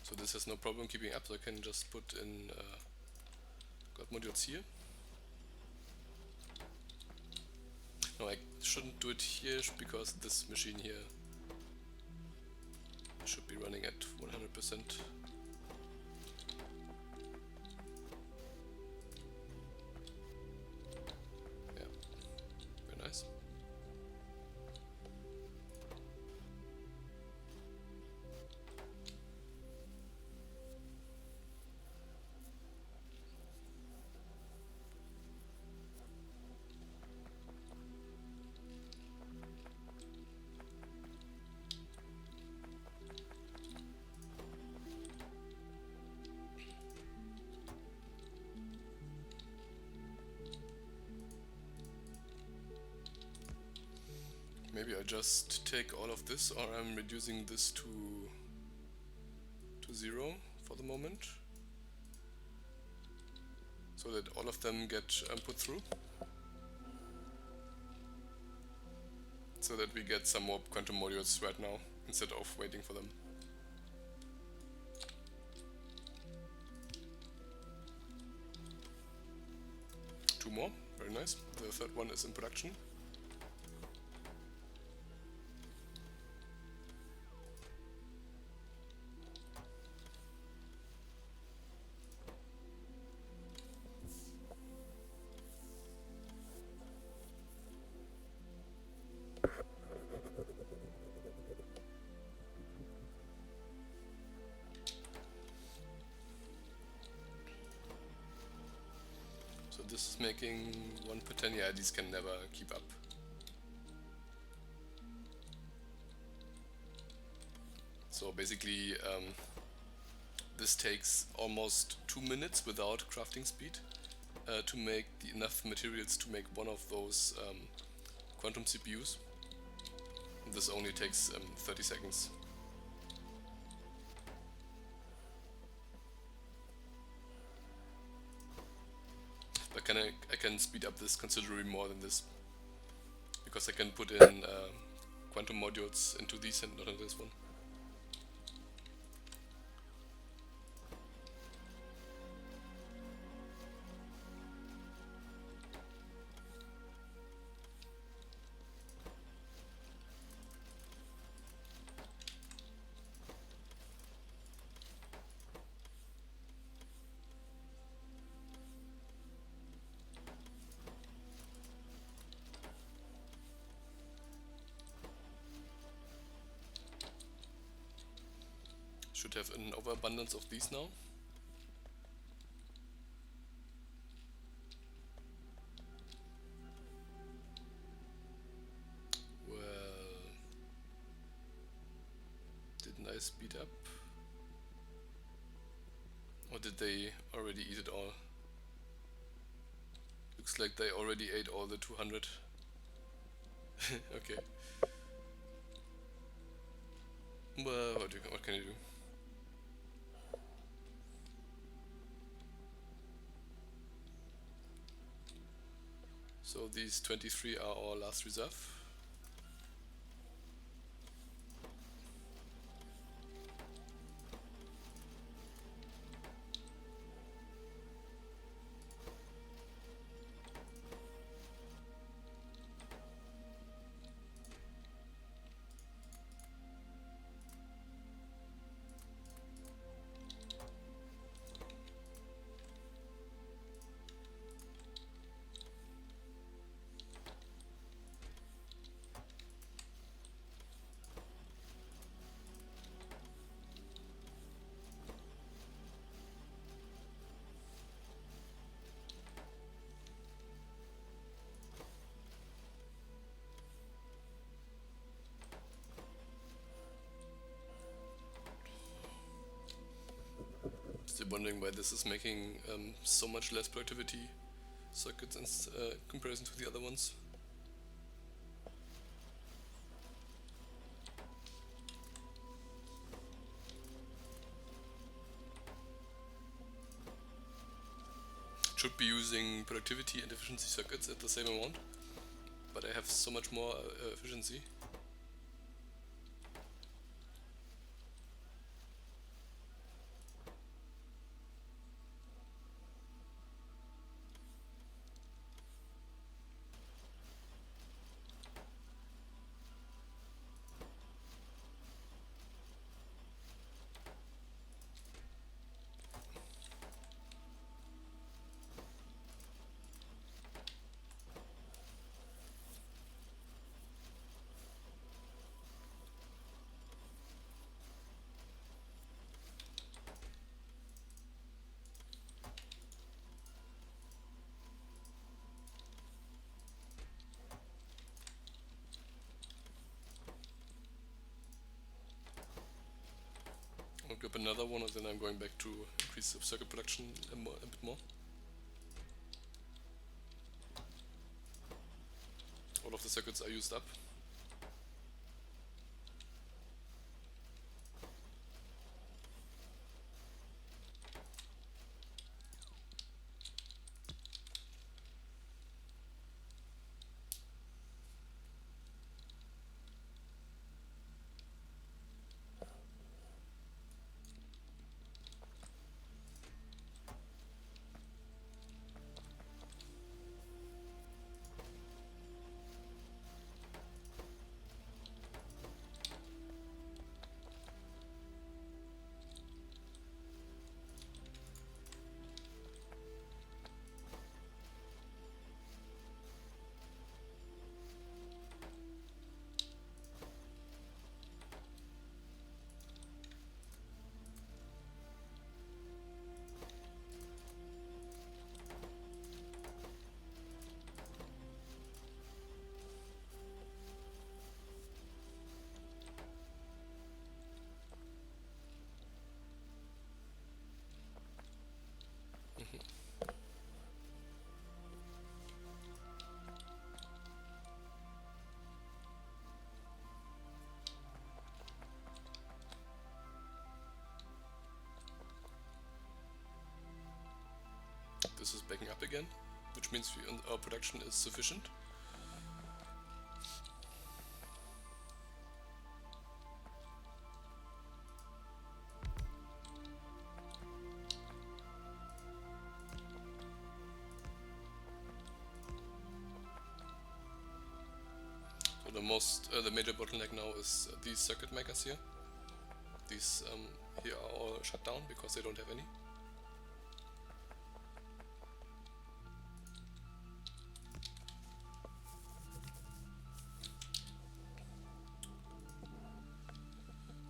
So this has no problem keeping up, so I can just put in God modules here. No, I shouldn't do it here because this machine here should be running at 100%. Yeah, very nice. Maybe I just take all of this, or I'm reducing this to 0 for the moment, so that all of them get put through, so that we get some more quantum modules right now instead of waiting for them. Two more, very nice. The third one is in production. So this is making 1 per 10, yeah, these can never keep up. So basically, this takes almost 2 minutes without crafting speed to make enough materials to make one of those quantum CPUs. This only takes 30 seconds. But I can speed up this considerably more than this, because I can put in quantum modules into these and not into this one. Should have an overabundance of these now. Well, didn't I speed up? Or did they already eat it all? Looks like they already ate all the 200. Okay. Well, what can I do? So these 23 are our last reserve. Still wondering why this is making so much less productivity circuits in comparison to the other ones. Should be using productivity and efficiency circuits at the same amount, but I have so much more efficiency. I'll grab another one and then I'm going back to increase the circuit production a bit more. All of the circuits are used up. this is backing up again, which means our production is sufficient. The major bottleneck now is these circuit makers here. These here are all shut down because they don't have any.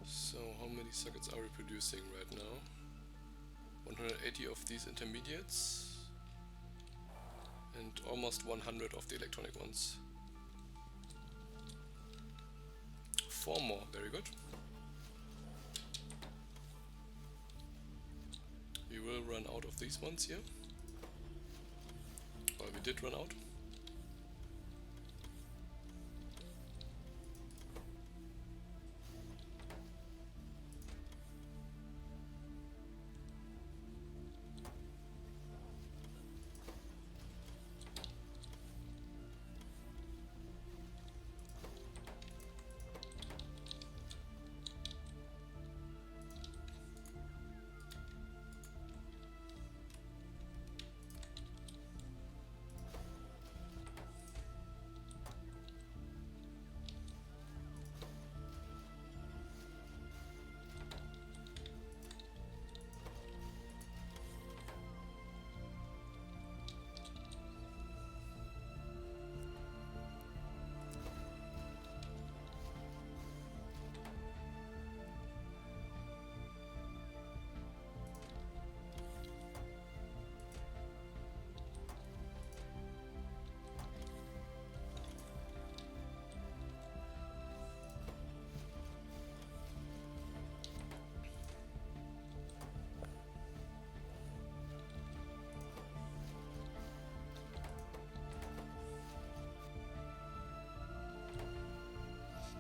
So how many circuits are we producing right now? 180 of these intermediates and almost 100 of the electronic ones. 4 more, very good. We will run out of these ones here. Well, we did run out.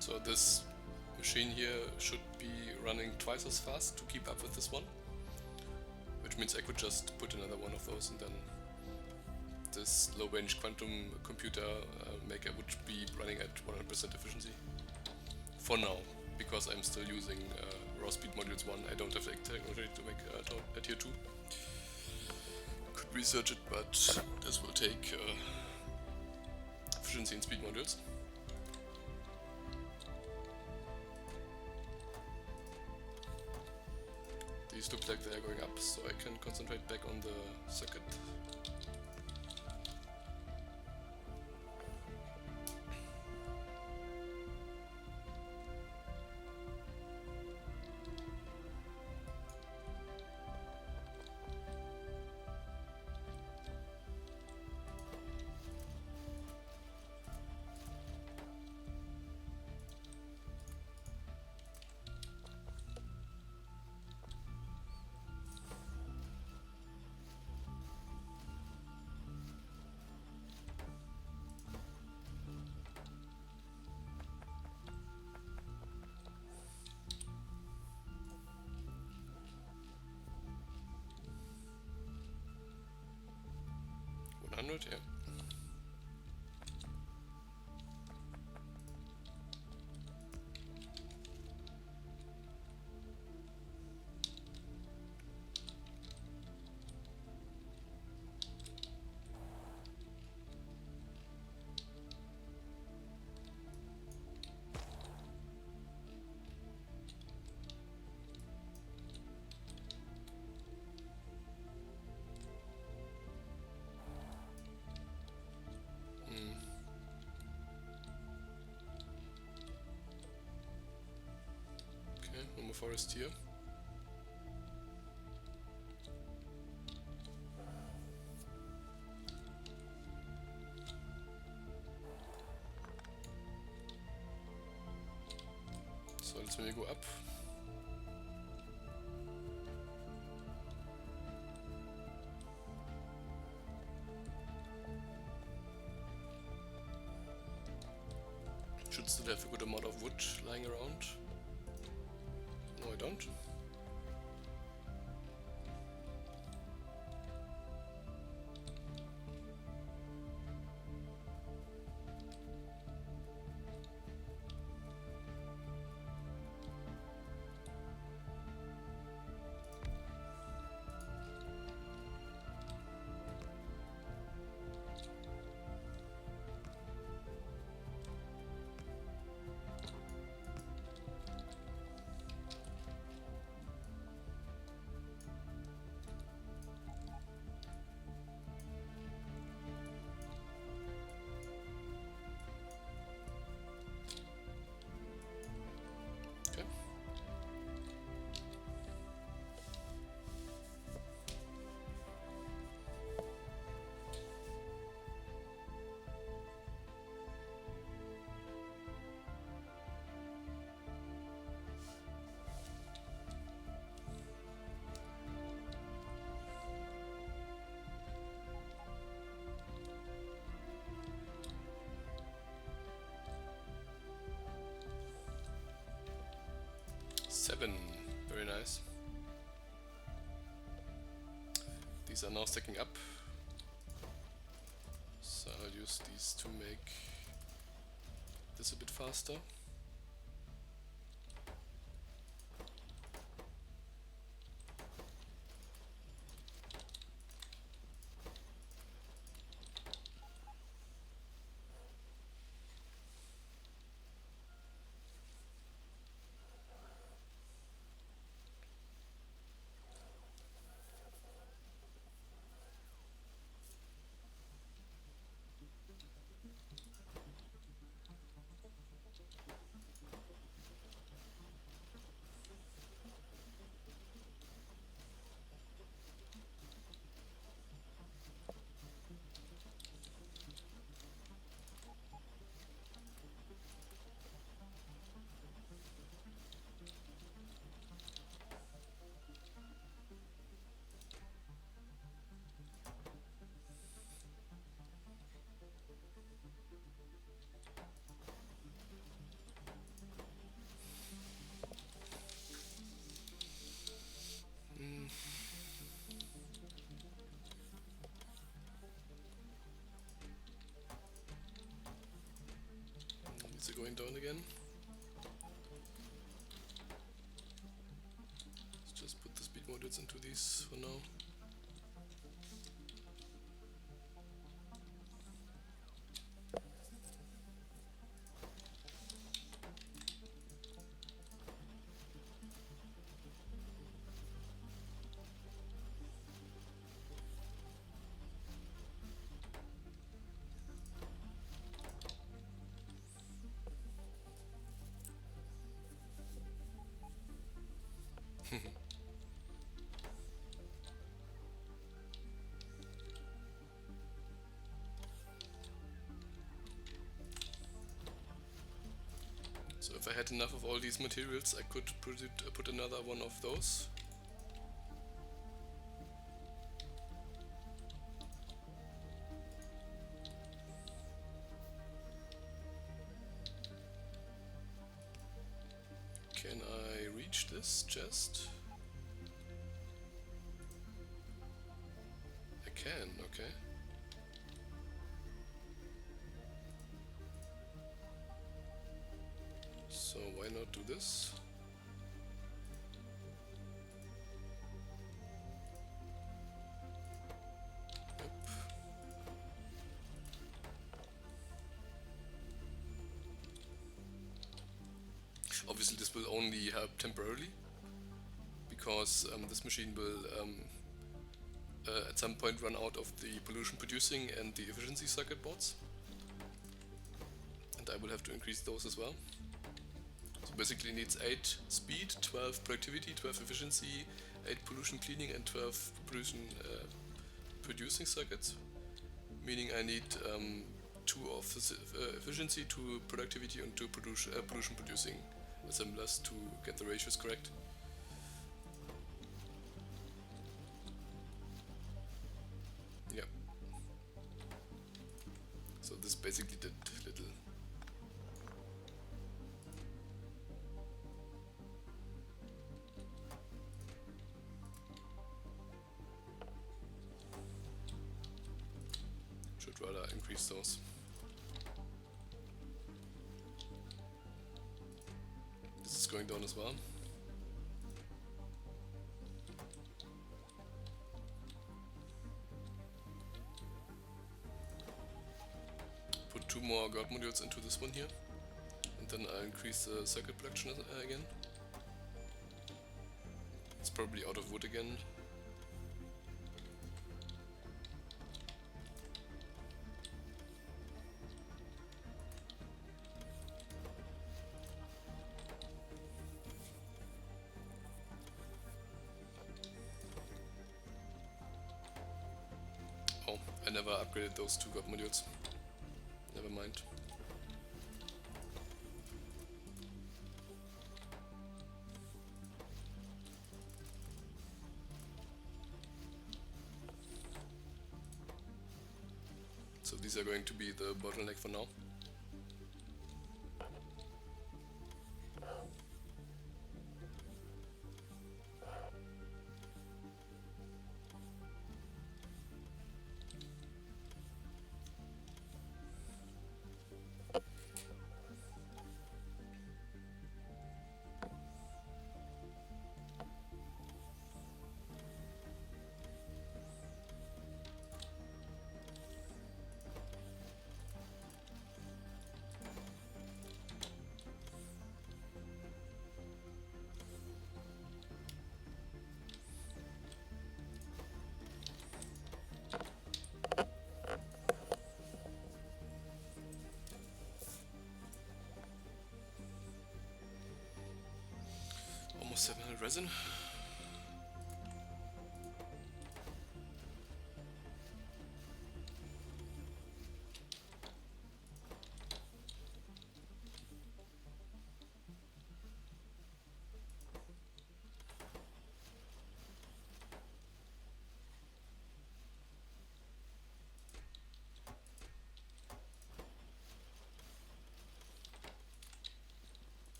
So this machine here should be running twice as fast to keep up with this one, which means I could just put another one of those and then this low-range quantum computer maker would be running at 100% efficiency. For now, because I'm still using raw speed modules 1, I don't have the technology to make a tier 2. Could research it, but this will take efficiency in speed modules. These look like they are going up, so I can concentrate back on the circuit. Yeah. Forest here. So let's maybe go up. Should still have a good amount of wood lying around. No, I don't. 7. Very nice. These are now stacking up. So I'll use these to make this a bit faster. Is it going down again? Let's just put the speed modules into these for now. So if I had enough of all these materials, I could put another one of those. Can I reach this chest? I can, okay. So why not do this? Yep. Obviously this will only help temporarily, because this machine will at some point run out of the pollution producing and the efficiency circuit boards, and I will have to increase those as well. So basically it needs 8 speed, 12 productivity, 12 efficiency, 8 pollution cleaning and 12 pollution producing circuits, meaning I need 2 of efficiency, 2 productivity and 2 pollution producing assemblers to get the ratios correct. Yeah. So this basically did little. Should rather increase those. This is going down as well. Put 2 more guard modules into this one here, and then I'll increase the circuit production again. It's probably out of wood again. Oh, I never upgraded those 2 guard modules. Never mind. So these are going to be the bottleneck for now. 700 resin.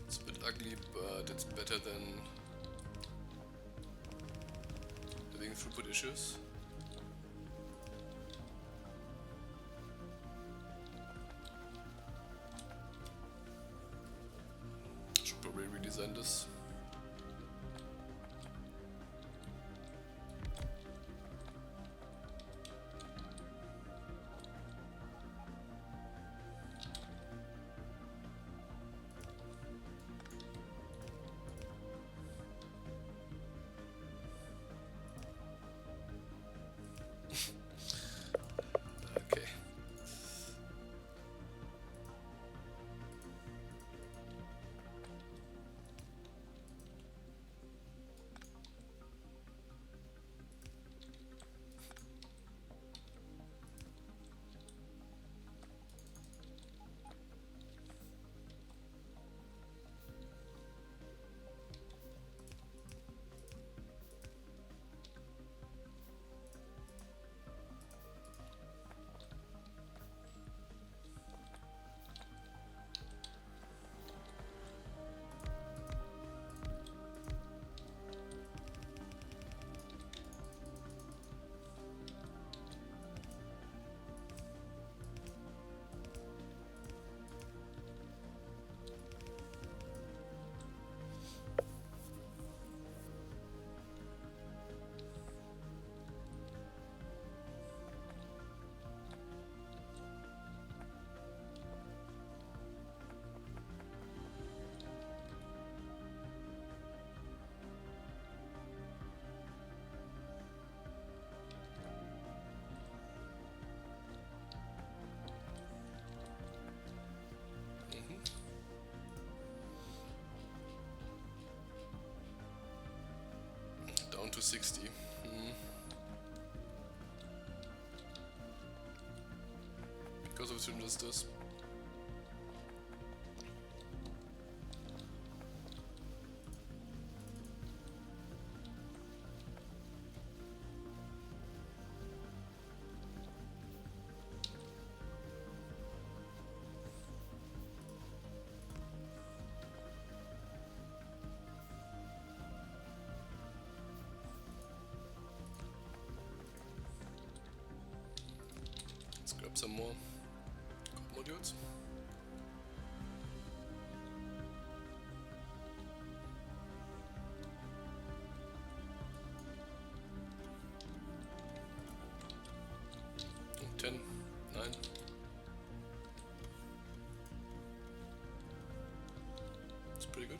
It's a bit ugly, but it's better than having throughput issues. Should probably redesign this. Okay. Down to 60. Because of transistors. Let's grab some more modules. Oh, 10, 9. It's pretty good.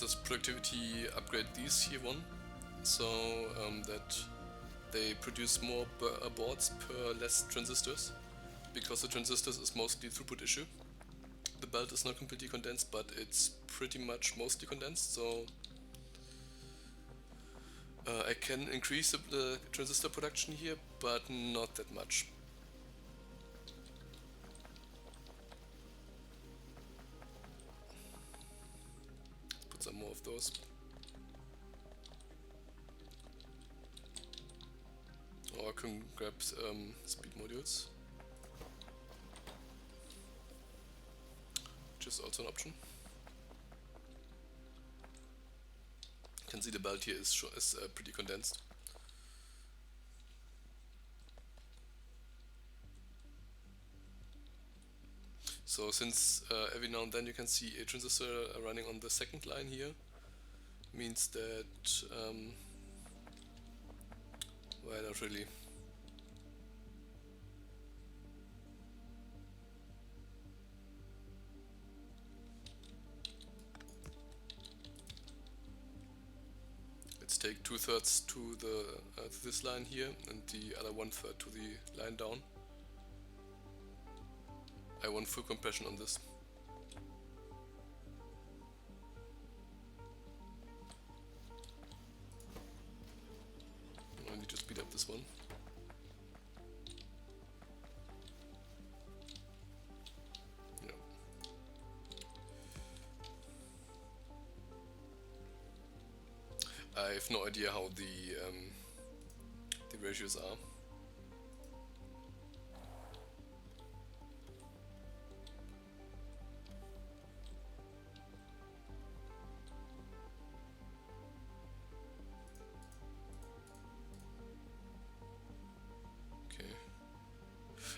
let's productivity upgrade these here one, so that they produce more boards per less transistors, because the transistors is mostly a throughput issue. The belt is not completely condensed, but it's pretty much mostly condensed, so I can increase the transistor production here, but not that much. Let's put some more of those. Or I can grab speed modules, which is also an option. You can see the belt here is pretty condensed. So since every now and then you can see a transistor running on the second line here, means that, well, not really. Let's take 2/3 to this line here and the other 1/3 to the line down. I want full compression on this. I need to speed up this one. Yeah. I have no idea how the ratios are.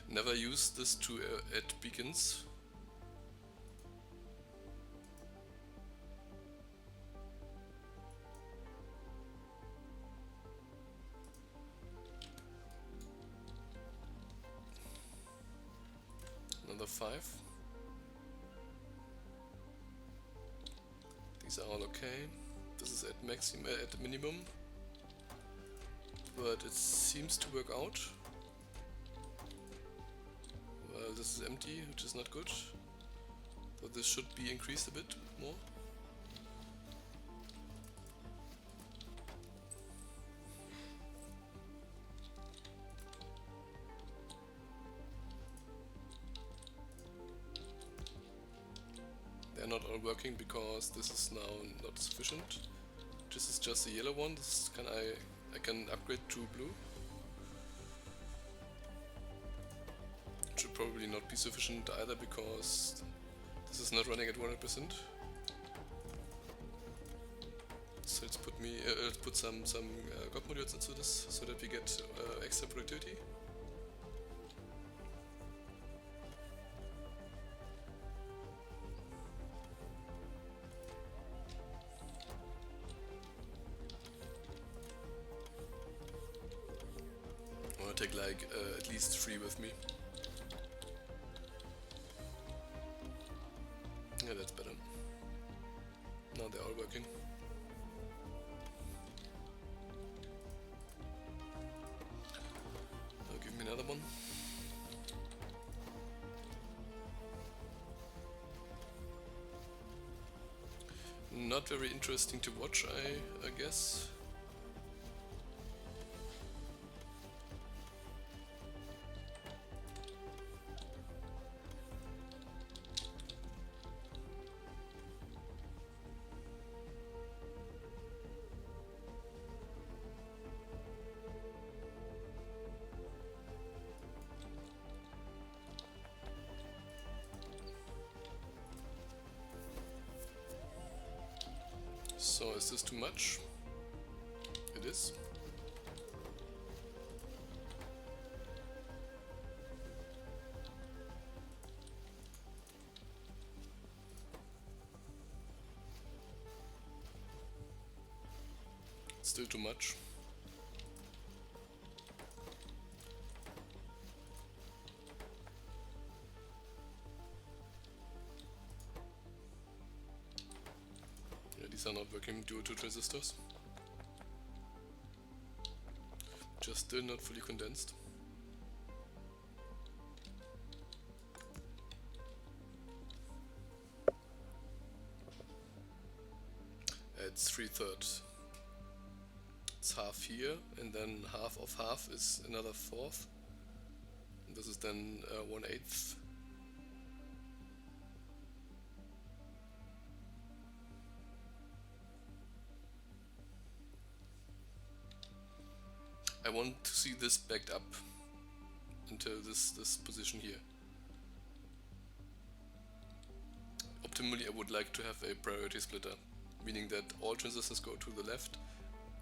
Never use this to add beacons. Another 5. These are all okay. This is at maximum, at minimum, but it seems to work out. Well, this is empty, which is not good. So this should be increased a bit more. They're not all working because this is now not sufficient. This is just a yellow one. This I can upgrade to blue. Should probably not be sufficient either because this is not running at 100%. So let's put some God modules into this so that we get extra productivity. I want to take like at least 3 with me. Yeah, that's better. Now they're all working. Now give me another one. Not very interesting to watch, I guess. So is this too much? It is. Still too much. these are not working due to transistors. Just still not fully condensed. It's 3/3. It's half here, and then half of half is another fourth. And this is then 1/8. I want to see this backed up until this position here. Optimally, I would like to have a priority splitter, meaning that all transistors go to the left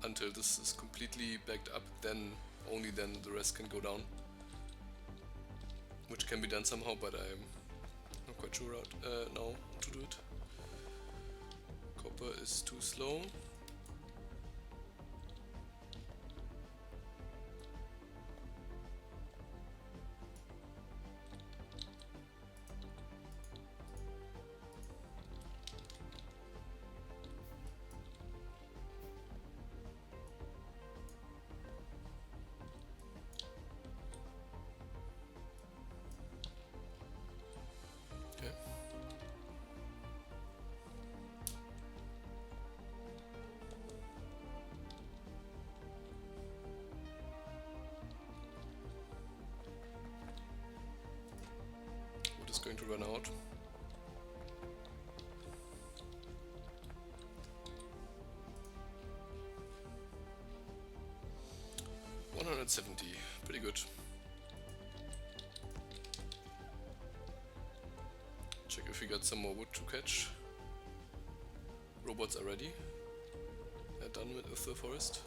until this is completely backed up, then only then the rest can go down. Which can be done somehow, but I'm not quite sure now how to do it. Copper is too slow. Going to run out. $170, pretty good. Check if we got some more wood to catch. Robots are ready. They're done with the forest.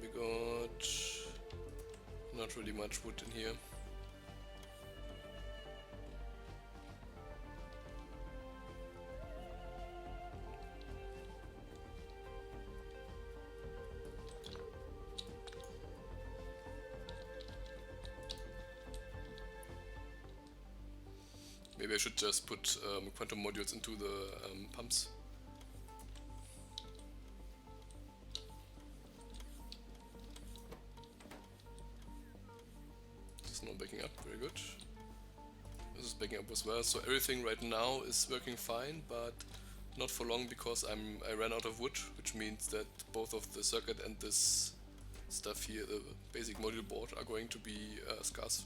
We got not really much wood in here. Maybe I should just put quantum modules into the pumps. This is not backing up, very good. This is backing up as well, so everything right now is working fine, but not for long because I ran out of wood, which means that both of the circuit and this stuff here, the basic module board, are going to be scarce.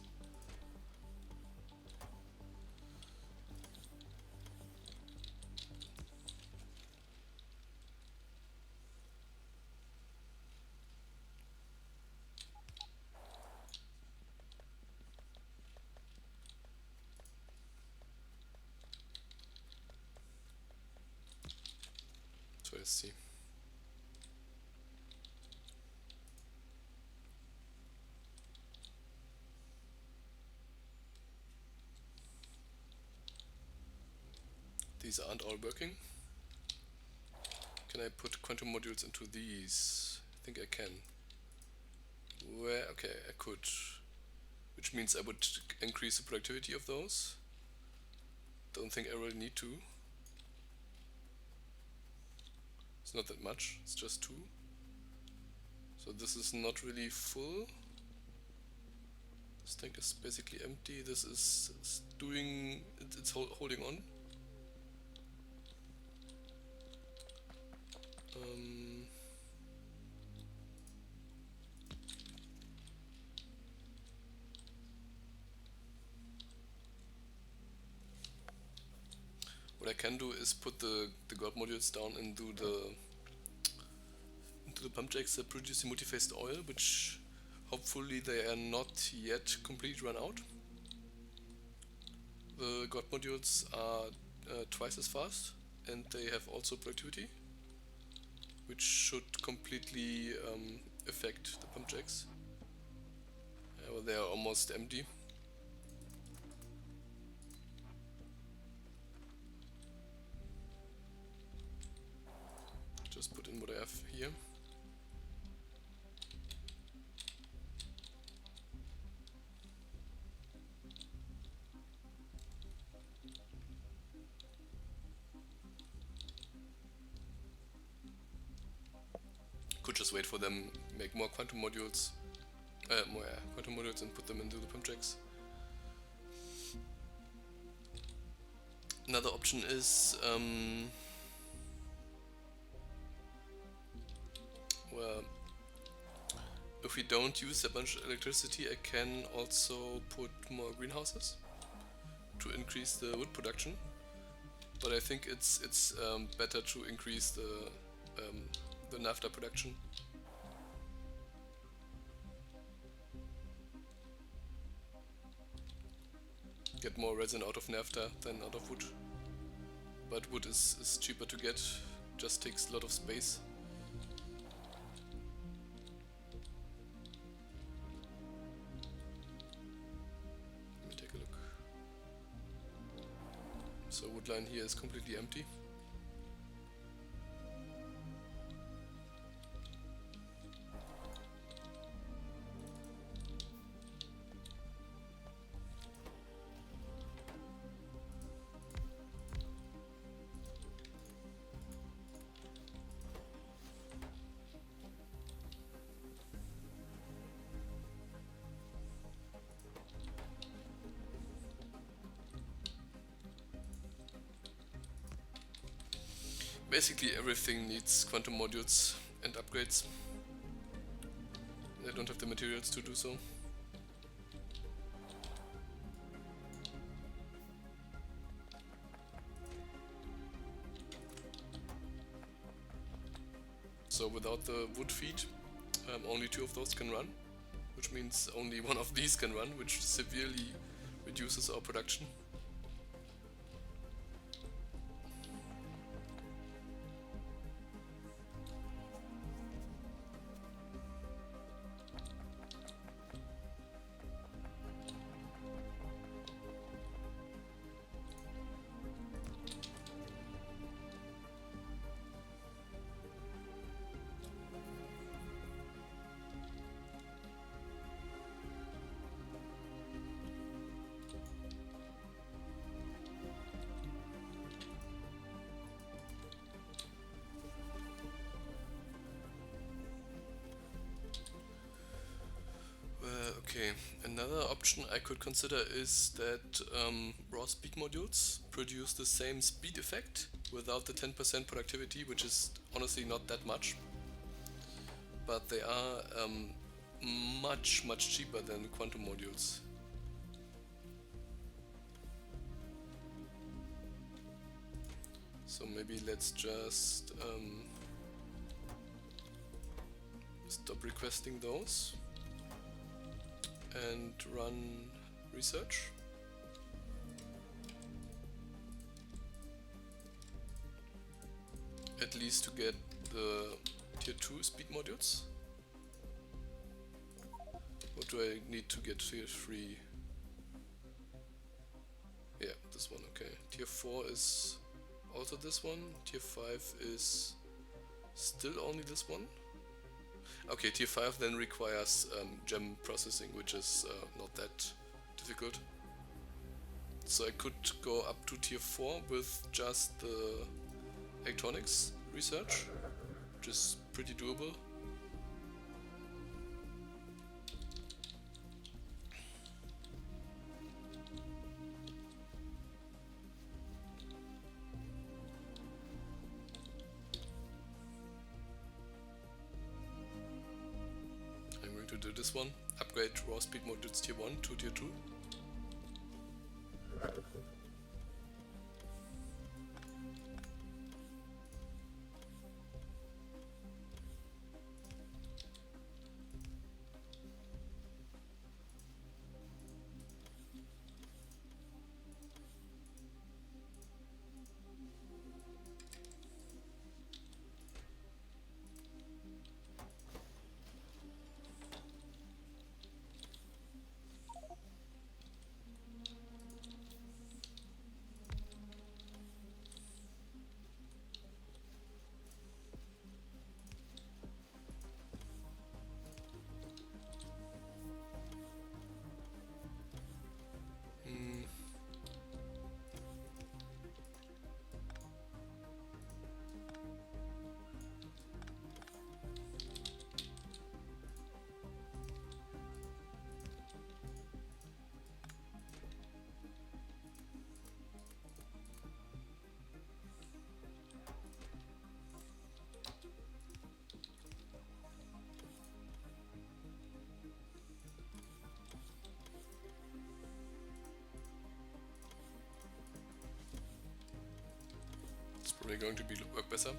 Let's see. These aren't all working. Can I put quantum modules into these? I think I can. Where? Okay, I could. Which means I would increase the productivity of those. Don't think I really need to. It's not that much, it's just 2. So this is not really full. This tank is basically empty. This is doing, it's holding on. What I can do is put the god modules down into the pump jacks that produce the multi-phased oil, which hopefully they are not yet completely run out. The god modules are twice as fast, and they have also productivity, which should completely affect the pump jacks. Well, they are almost empty. Just put in what I have here. wait for them, make more quantum modules, quantum modules, and put them into the pump jacks. Another option is, well, if we don't use that much electricity, I can also put more greenhouses to increase the wood production. But I think it's better to increase the naphtha production. Get more resin out of naphtha than out of wood. But wood is cheaper to get, just takes a lot of space. Let me take a look. So wood line here is completely empty. Basically everything needs quantum modules and upgrades. I don't have the materials to do so. So without the wood feed, only 2 of those can run, which means only 1 of these can run, which severely reduces our production. Okay, another option I could consider is that raw speed modules produce the same speed effect without the 10% productivity, which is honestly not that much. But they are much cheaper than quantum modules. So maybe let's just stop requesting those and run research. At least to get the tier 2 speed modules. What do I need to get tier 3? Yeah, this one, okay. Tier 4 is also this one. Tier 5 is still only this one. Okay, tier 5 then requires gem processing, which is not that difficult. So I could go up to tier 4 with just the electronics research, which is pretty doable. To do this one, upgrade raw speed modules tier 1 to tier 2. probably going to work better.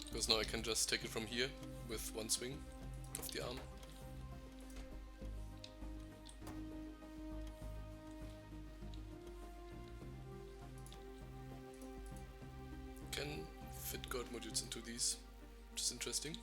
Because now I can just take it from here with one swing of the arm. Can fit god modules into these, which is interesting.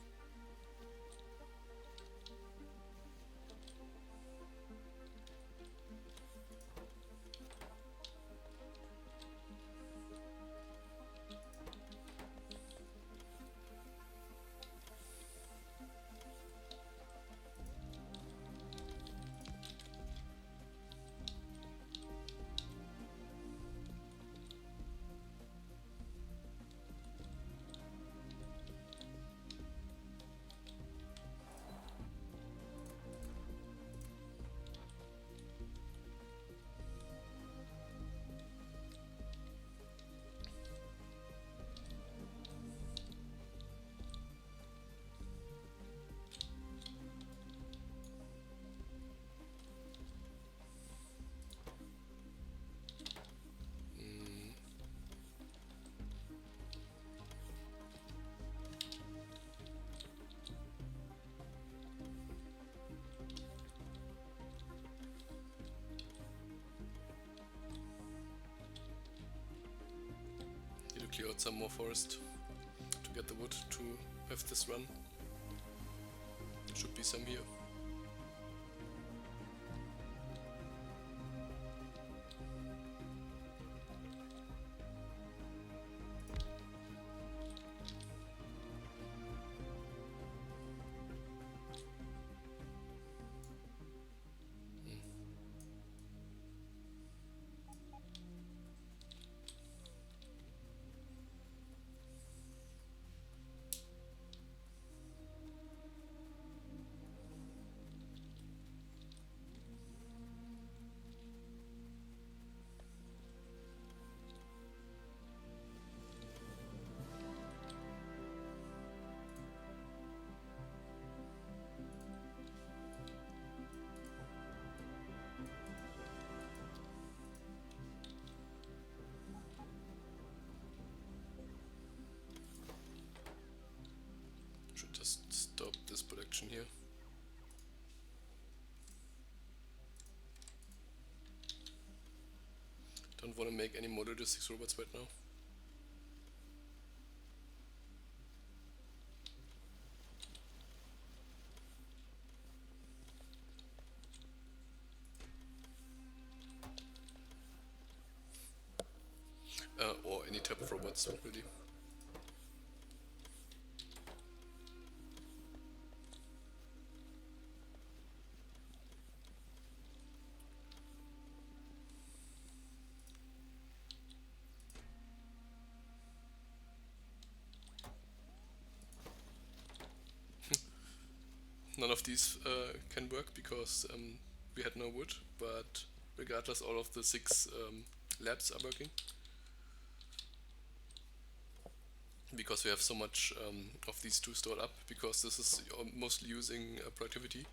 Clear out some more forest to get the wood to have this run. Should be some here. Should just stop this production here. Don't want to make any more logistics robots right now. Or any type of robots, really. None of these can work because we had no wood, but regardless, all of the 6 labs are working. Because we have so much of these 2 stored up, because this is mostly using productivity.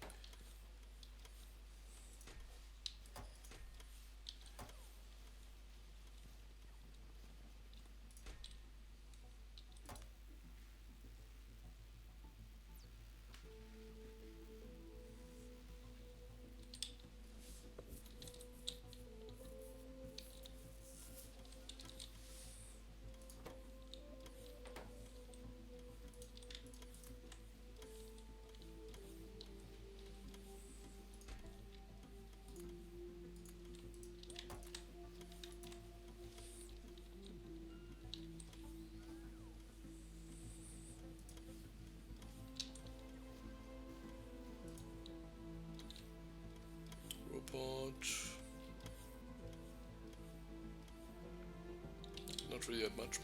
Not really that much.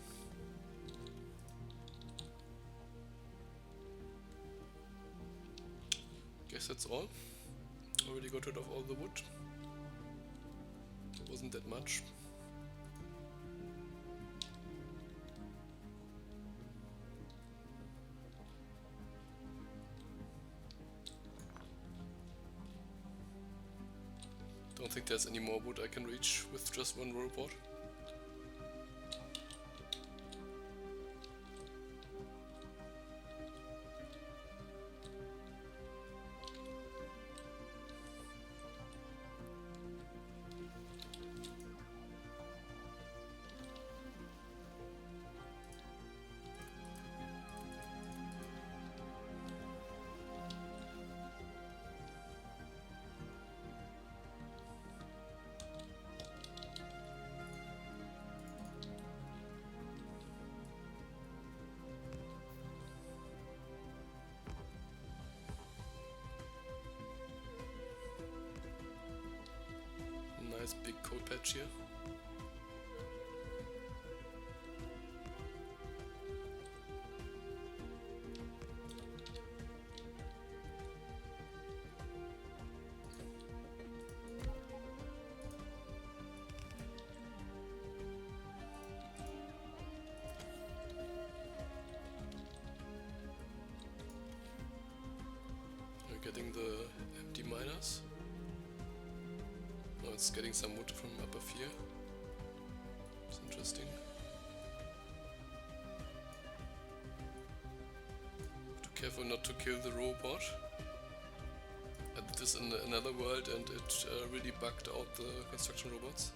Guess that's all. Already got rid of all the wood. Wasn't that much. Don't think there's any more wood I can reach with just one robot. this big cold patch here. Getting the empty miners. Now it's getting some wood from above here. It's interesting. Have to be careful not to kill the robot. I did this in another world and it really bugged out the construction robots.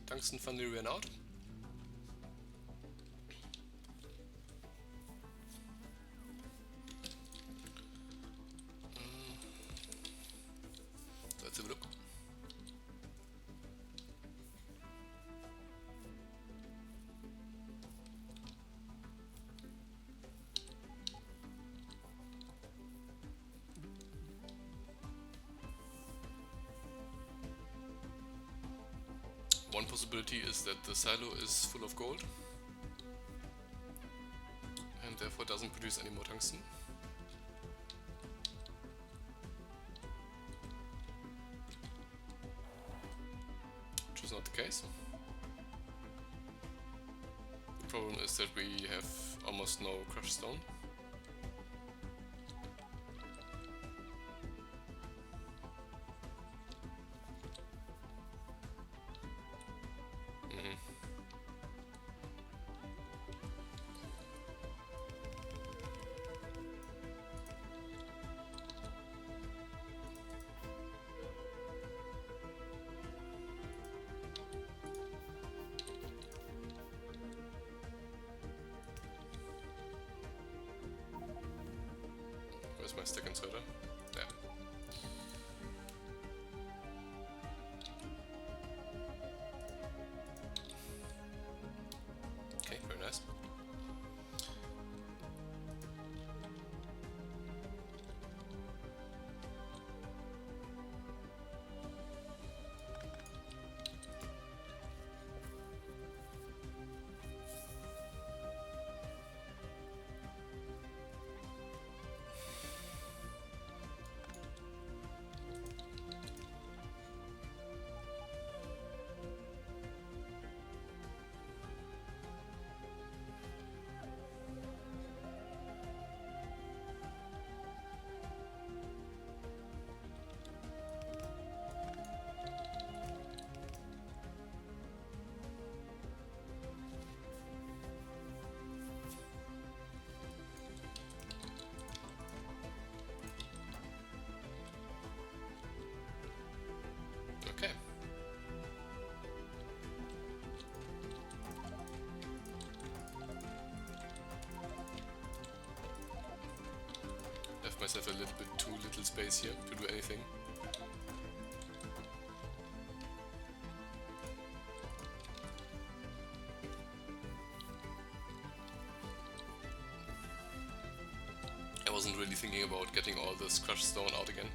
Tungsten finally ran out. Let's have a look. One possibility is that the silo is full of gold and therefore doesn't produce any more tungsten. Which is not the case. The problem is that we have almost no crushed stone. Where's my stick inserter? There. Okay, very nice. Okay. Left myself a little bit too little space here to do anything. I wasn't really thinking about getting all this crushed stone out again.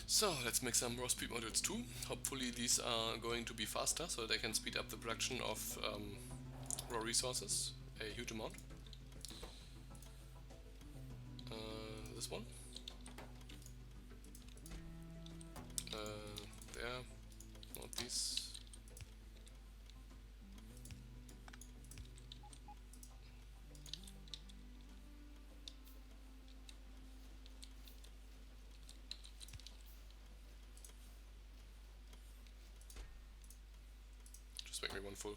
So let's make some raw speed modules too. Hopefully these are going to be faster, so they can speed up the production of raw resources a huge amount. This one. There. Not these. Just make me one full.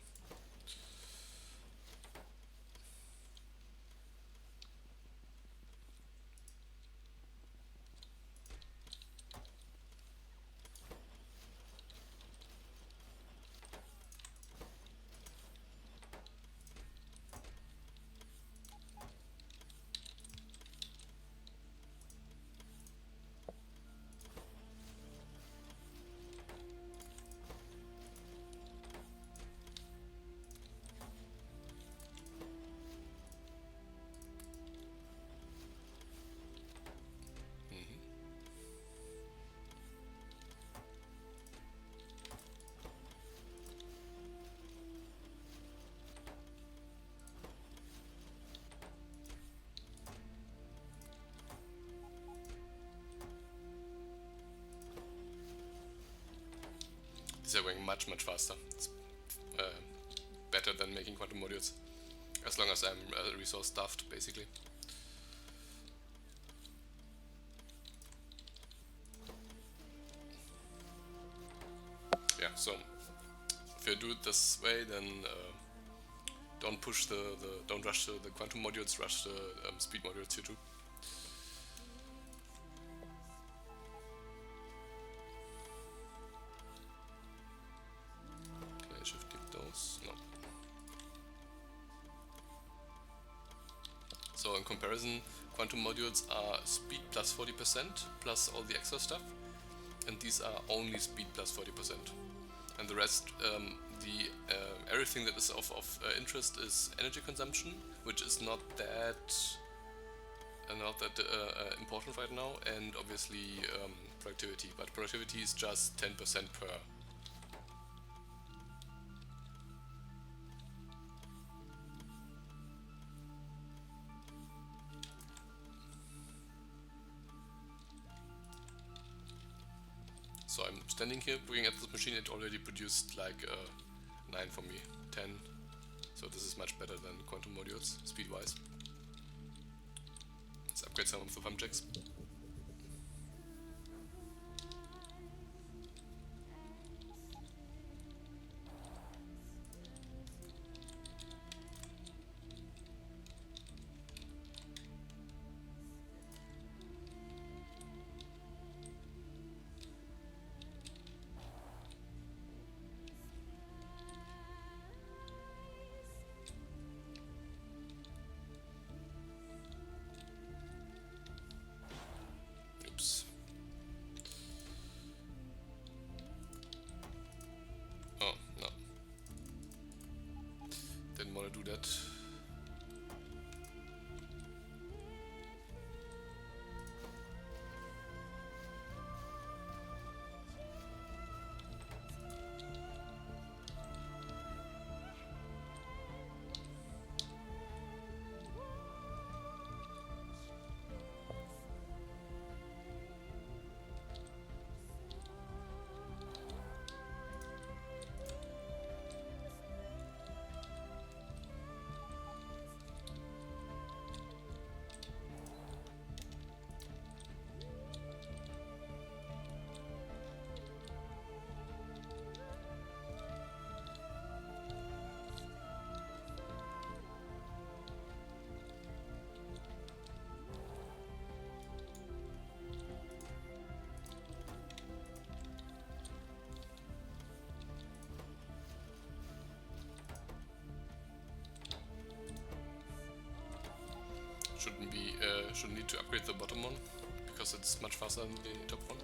These are going much faster. It's better than making quantum modules, as long as I'm resource stuffed, basically. Yeah, so if you do it this way, then don't push don't rush the quantum modules, rush the speed modules here too. Can I shift click those? No. So in comparison, quantum modules are speed plus 40% plus all the extra stuff, and these are only speed plus 40%. And the rest, everything that is of interest is energy consumption, which is not that important right now, and obviously productivity. But productivity is just 10% per. So I'm standing here looking at this machine. It already produced like 9 for me, 10. So this is much better than quantum modules, speed-wise. Let's upgrade some of the pump jacks. Oh, no. Didn't want to do that. Shouldn't need to upgrade the bottom one, because it's much faster than the top one.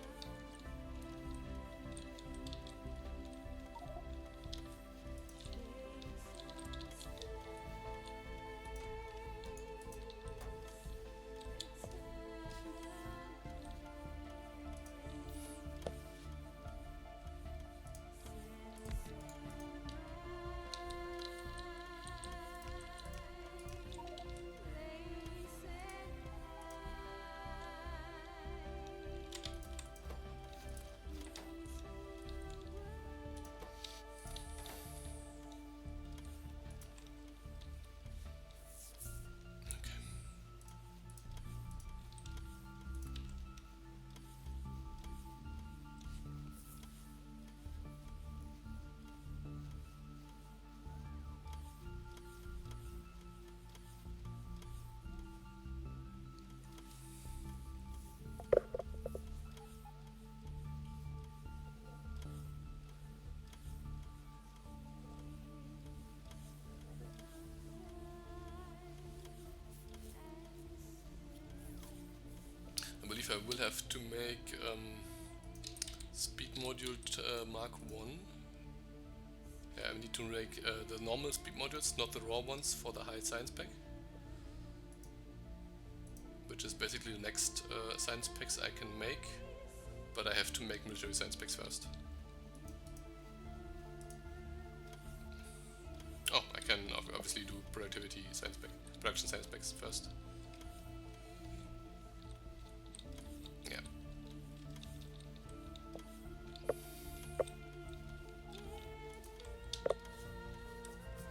I will have to make speed module Mark 1. Yeah, I need to make the normal speed modules, not the raw ones for the high science pack. Which is basically the next science packs I can make. But I have to make military science packs first. Oh, I can obviously do productivity science pack, production science packs first. Yeah.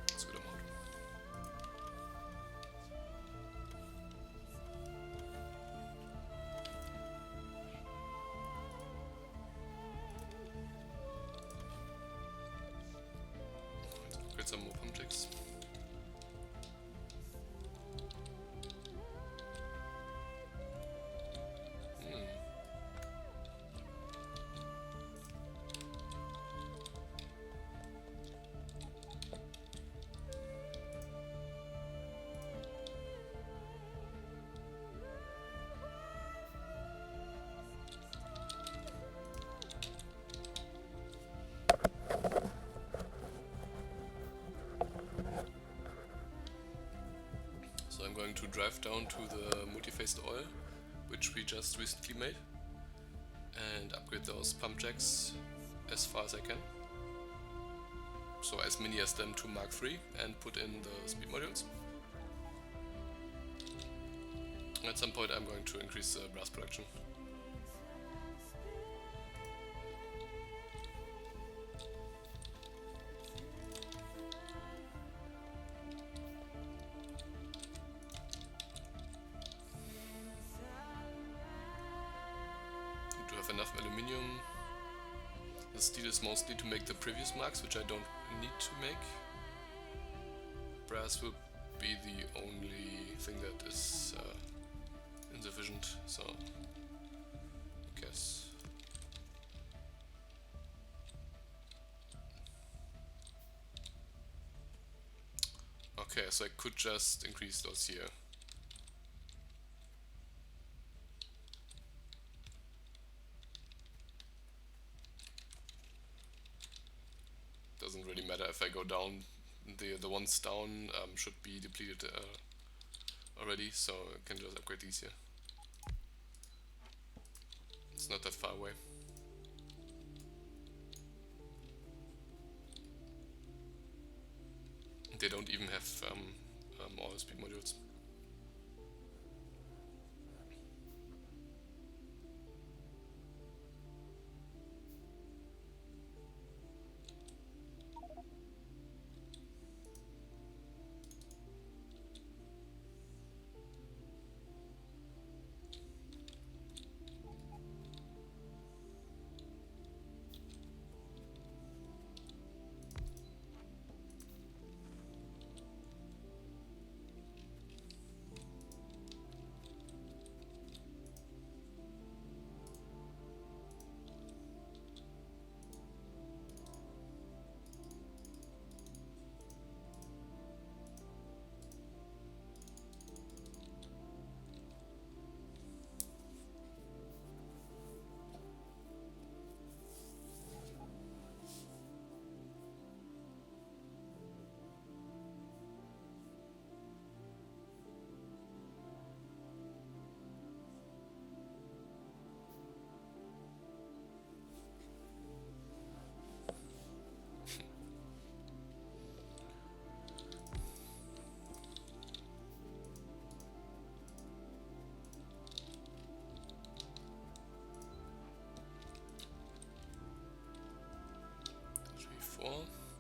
That's a good amount. Let's upgrade some more pump checks. So I'm going to drive down to the multi-phased oil, which we just recently made, and upgrade those pump jacks as far as I can. So as many as them to Mark III, and put in the speed modules. At some point I'm going to increase the brass production. To have enough aluminium. The steel is mostly to make the previous marks, which I don't need to make. Brass will be the only thing that is insufficient, so I guess. Okay, so I could just increase those here. Doesn't really matter if I go down. The ones down should be depleted already, so I can just upgrade these here. It's not that far away. They don't even have all the speed modules.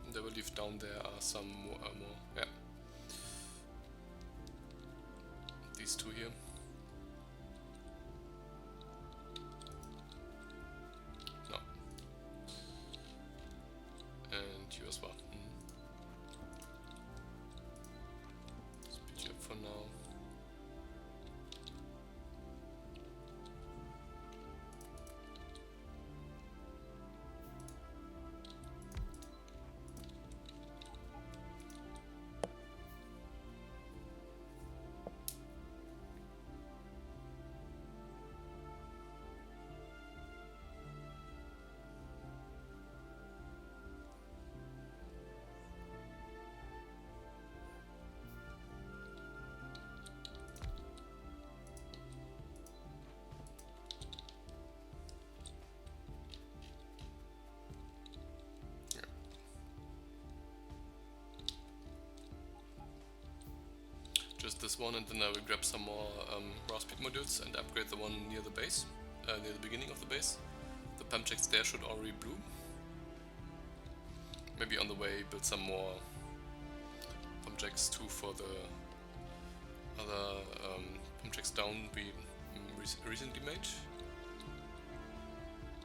And I believe down there are some more, yeah. These two here. No. And you as well. Speed you up for now. this one, and then I will grab some more raw speed modules and upgrade the one near the base, near the beginning of the base. The pump jacks there should already bloom. Maybe on the way build some more pump jacks too for the other pump jacks down we recently made.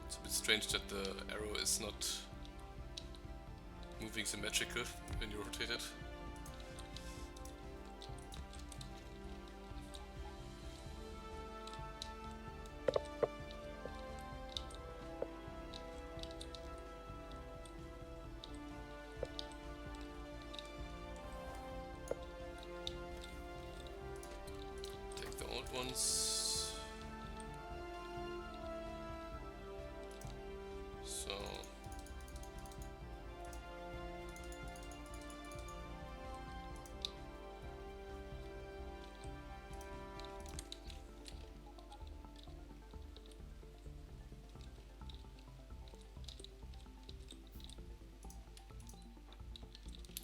It's a bit strange that the arrow is not moving symmetrical when you rotate it. Take the old ones. So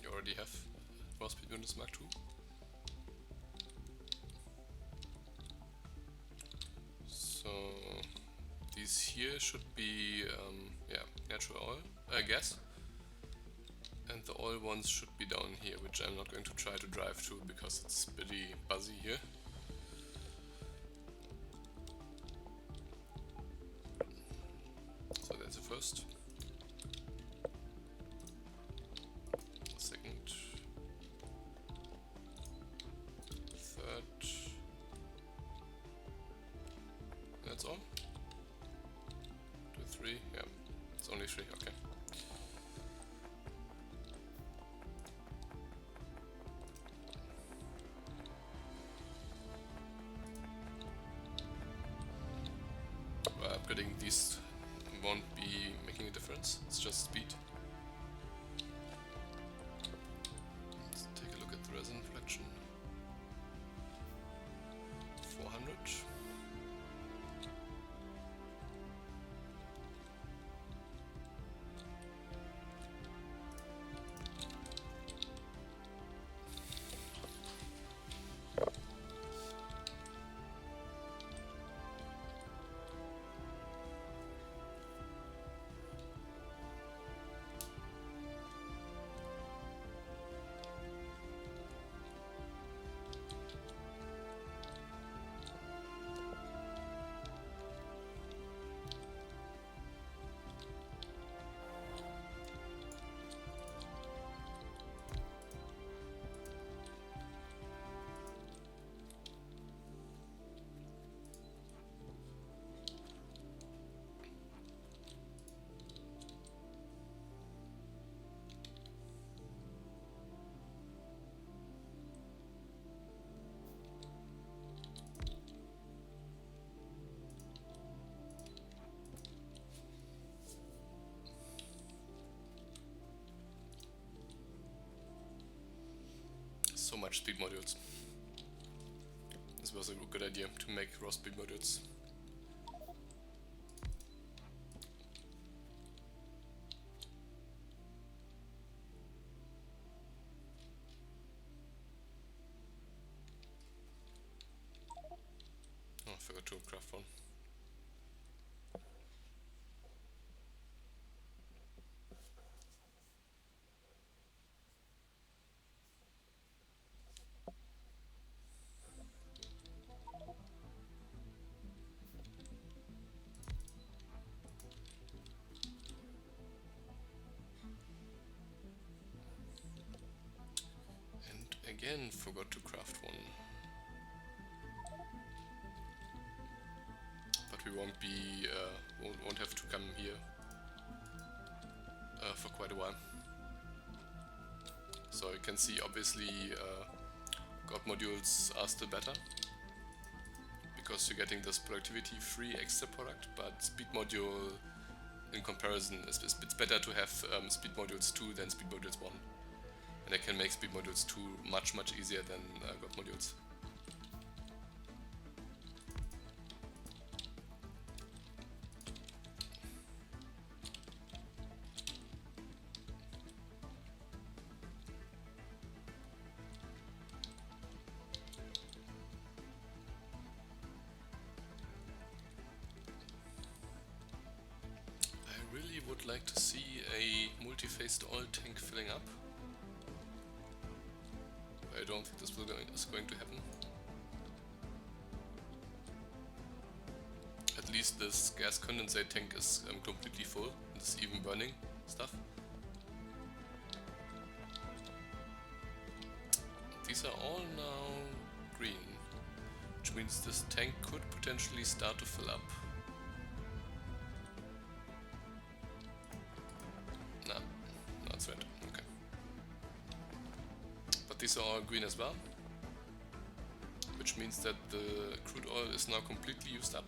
you already have raw speed units Mark II. So these here should be yeah, natural oil, gas, and the oil ones should be down here, which I'm not going to try to drive to because it's pretty buzzy here. So that's the first. Second. Third. That's all. 2, 3, yeah, it's only 3, okay. Upgrading these won't be making a difference, it's just speed. Let's take a look at the resin fraction. 400. So much speed modules. This was a good idea to make raw speed modules. Oh, I forgot to craft one. Again, forgot to craft one. But we won't be, won't have to come here for quite a while. So you can see, obviously, God modules are still better because you're getting this productivity free extra product, but speed module in comparison it's better to have speed modules 2 than speed modules 1. And I can make speed modules 2 much easier than God modules. would like to see a multi-phased oil tank filling up. I don't think this is going to happen. At least this gas condensate tank is completely full. It's even burning stuff. These are all now green, which means this tank could potentially start to fill up. No, it's red. Okay. But these are all green as well, which means that the crude oil is now completely used up.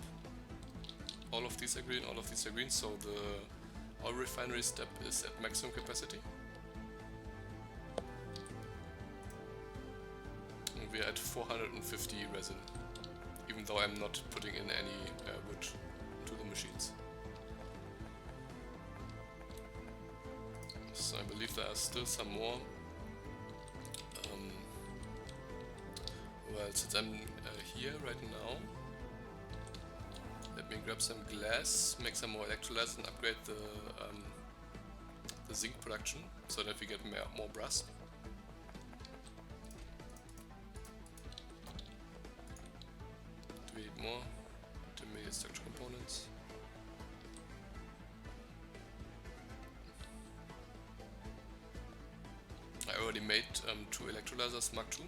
All of these are green, all of these are green, so the oil refinery step is at maximum capacity. And we are at 450 resin, even though I'm not putting in any wood to the machines. So I believe there are still some more. Well, since I'm here right now, let me grab some glass, make some more electrolyzers and upgrade the zinc production so that we get more brass. Do we need more intermediate structure components? I already made 2 electrolyzers Mark II,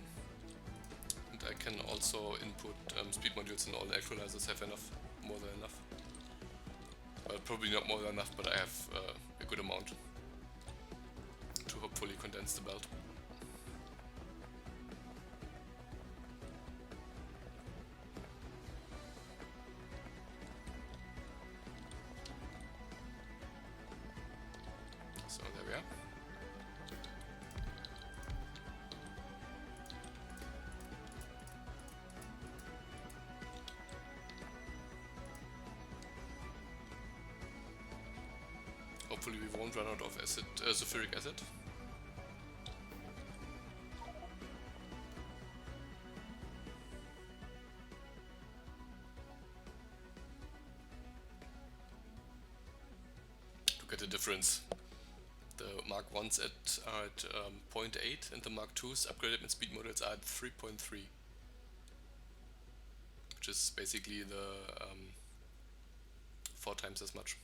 and I can also input speed modules, and all the electrolyzers have enough. More than enough. Well, probably not more than enough, but I have a good amount to hopefully condense the belt. So there we are. Hopefully we won't run out of acid, sulfuric acid. Look at the difference. The Mark 1s are at 0.8 and the Mark 2s upgraded in speed modules are at 3.3. Which is basically the 4 times as much.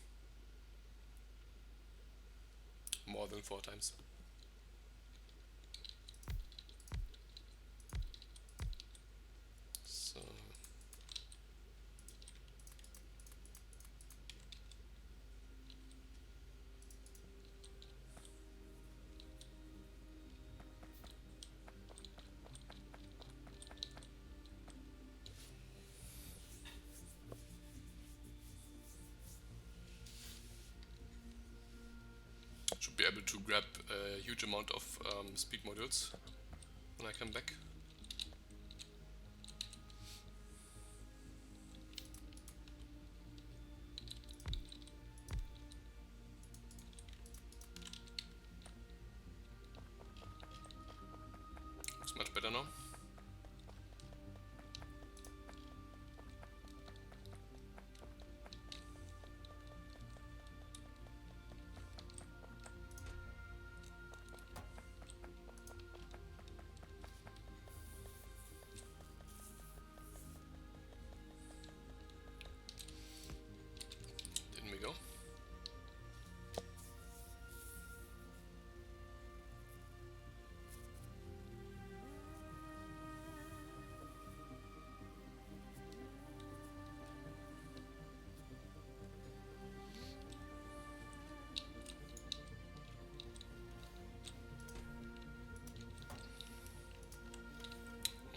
More than 4 times. So should be able to grab a huge amount of speed modules when I come back. Looks much better now. Go.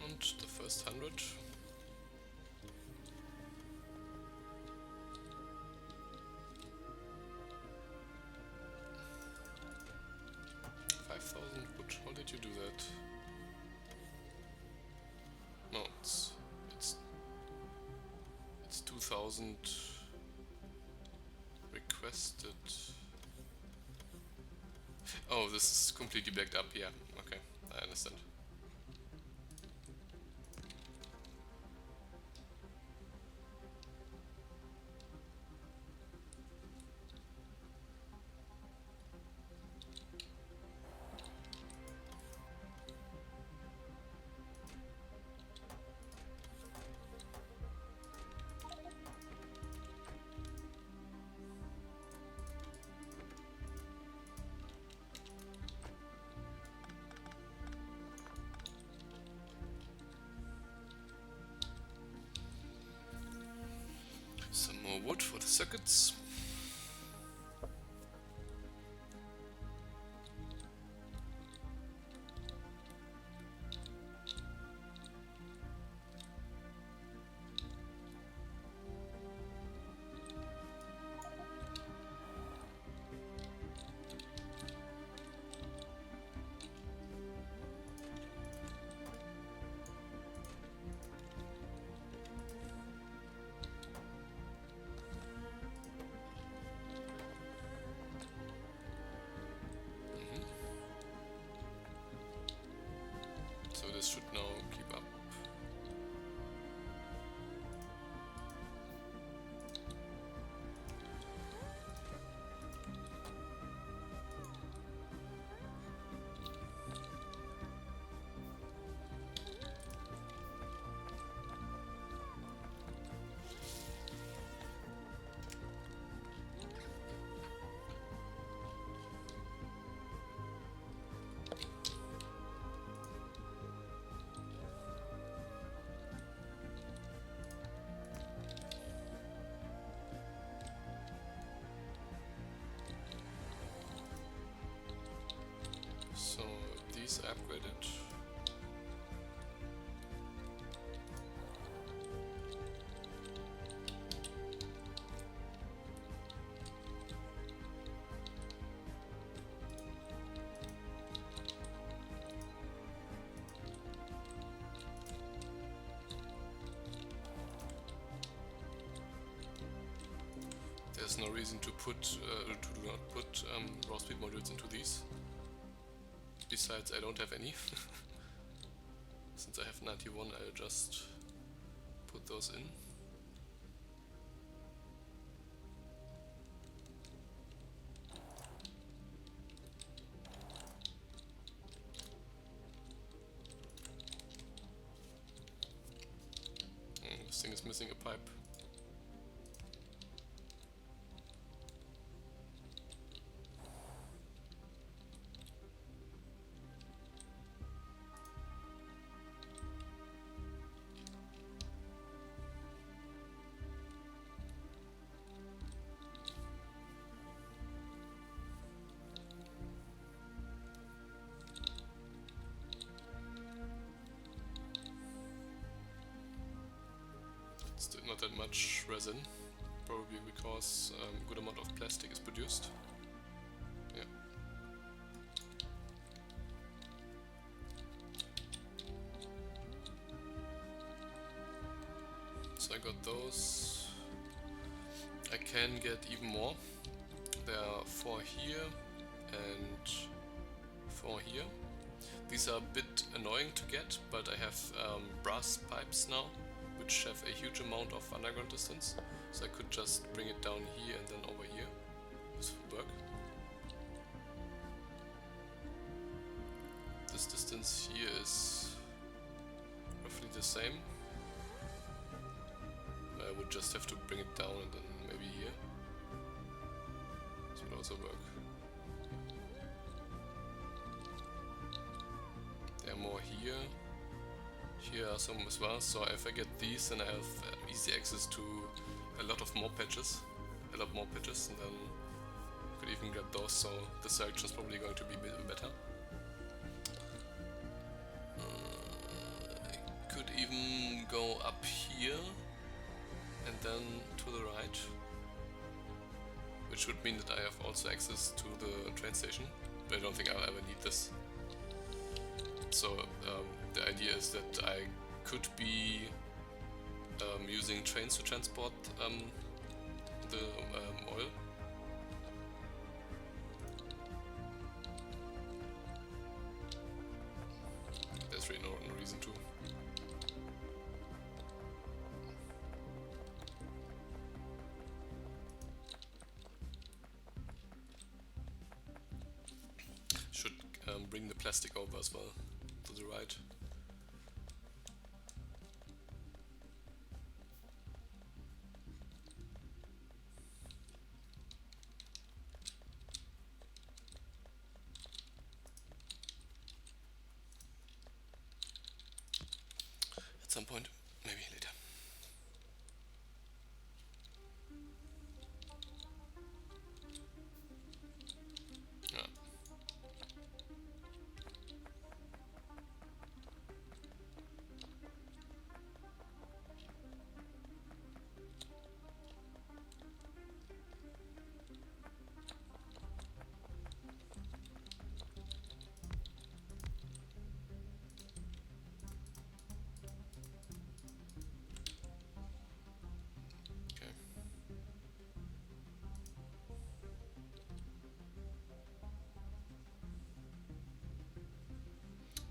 And the first 100. How did you do that? No, it's 2000 requested. Oh, this is completely backed up. Yeah, okay, I understand. Some more wood for the circuits. So this should now keep up. So these are upgraded. There's no reason to do not put raw speed modules into these. Besides, I don't have any. Since I have 91, I'll just put those in. This thing is missing a pipe. Still not that much resin, probably because a good amount of plastic is produced. Yeah. So I got those. I can get even more. There are 4 here and 4 here. These are a bit annoying to get, but I have brass pipes now, which have a huge amount of underground distance, so I could just bring it down here and then over here. This would work. This distance here is roughly the same. I would just have to bring it down and then maybe here. This would also work. There are more here. Here are some as well, so if I get these, then I have easy access to a lot of more patches. A lot more patches, and then I could even grab those, so the section is probably going to be a bit better. I could even go up here and then to the right, which would mean that I have also access to the train station, but I don't think I'll ever need this. So the idea is that I could be using trains to transport the oil. There's really no reason to. Should bring the plastic over as well, to the right. At some point, maybe later.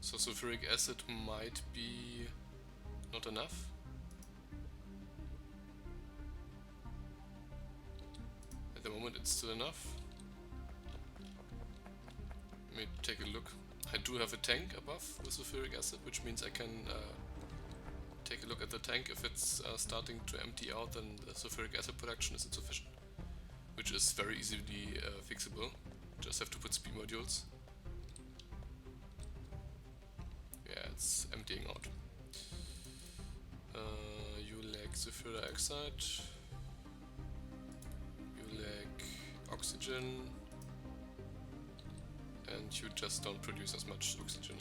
So sulfuric acid might be not enough. At the moment it's still enough. Let me take a look. I do have a tank above with sulfuric acid, which means I can take a look at the tank. If it's starting to empty out, then the sulfuric acid production is insufficient, which is very easily fixable. Just have to put SPI modules. Yeah, it's emptying out. You lack sulfur dioxide. You lack oxygen. And you just don't produce as much oxygen.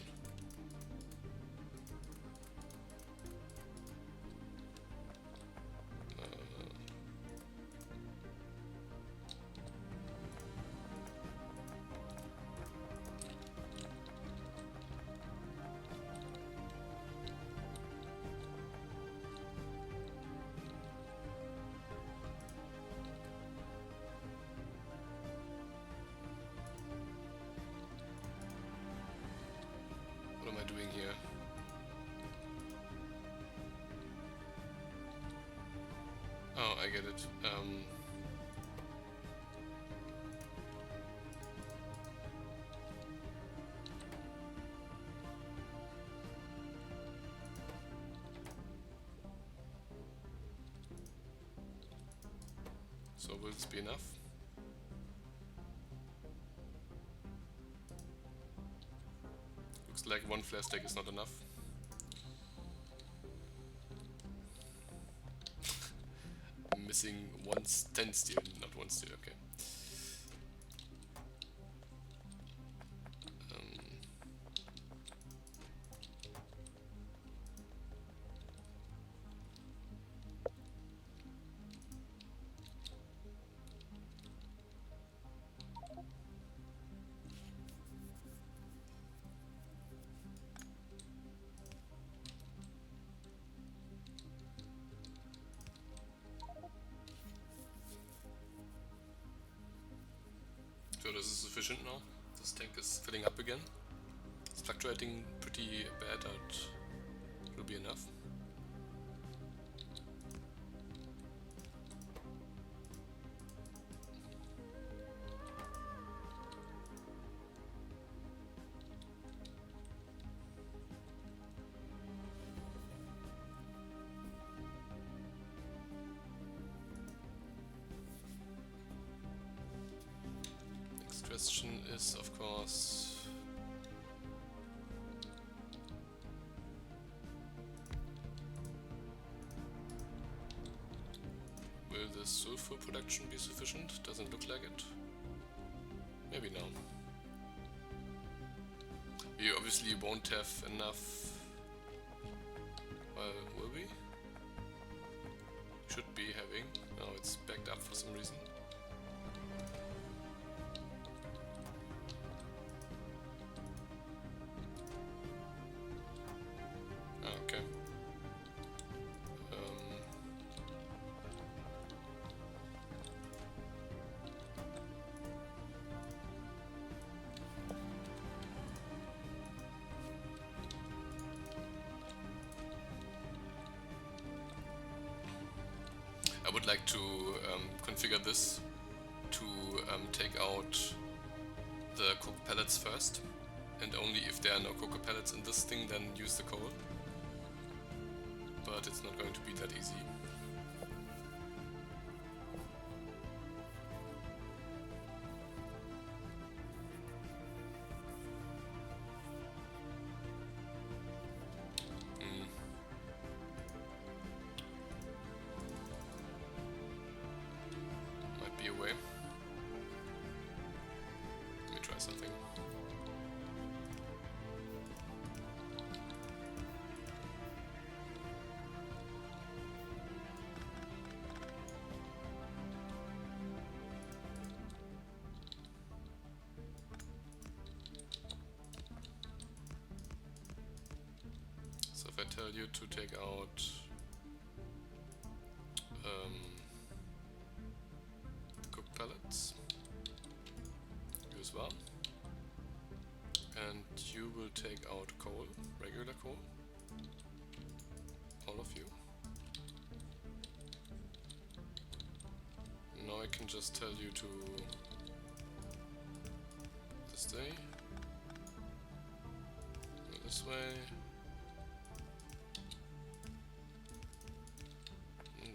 What am I doing here? Oh, I get it. So will this be enough? Looks like one flare stack is not enough. Missing one 10 steel, not one steel, okay. So this is sufficient now. This tank is filling up again. It's fluctuating pretty bad, but it will be enough. Question is, of course, will the sulfur production be sufficient? Doesn't look like it. Maybe now. We obviously won't have enough. Well, will we? Should be having. Now it's backed up for some reason. Okay. I would like to configure this to take out the coke pellets first, and only if there are no coke pellets in this thing then use the coal. But it's not going to be that easy. Might be a way. Let me try something. If I tell you to take out cook pellets, you as well, And you will take out coal, regular coal. All of you. Now I can just tell you to this way, go this way.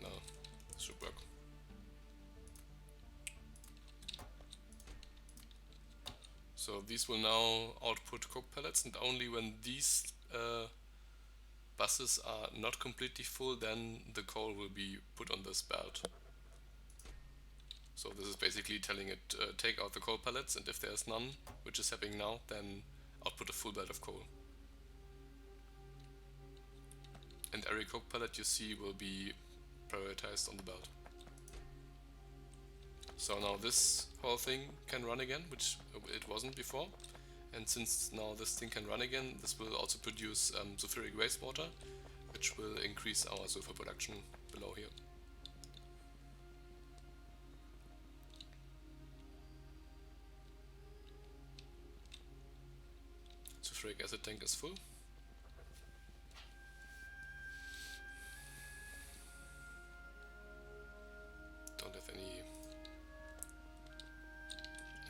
No, this should work. So these will now output coke pellets, and only when these buses are not completely full, then the coal will be put on this belt. So this is basically telling it take out the coal pellets, and if there's none, which is happening now, then output a full belt of coal. And every coke pellet you see will be prioritized on the belt. So now this whole thing can run again, which it wasn't before. And since now this thing can run again, this will also produce sulfuric wastewater, which will increase our sulfur production below here. Sulfuric acid tank is full.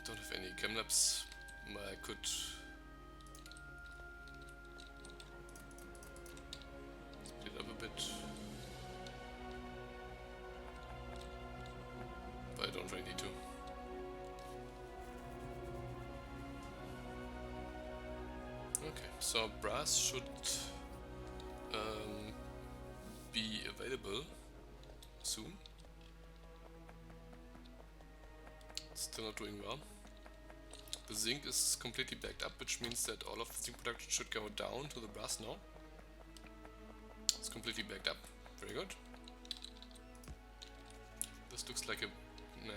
Don't have any chem labs. I could speed up a bit, but I don't really need to. Okay, so brass should be available soon. Still not doing well. The zinc is completely backed up, which means that all of the zinc production should go down to the brass now. It's completely backed up. Very good. This looks like a...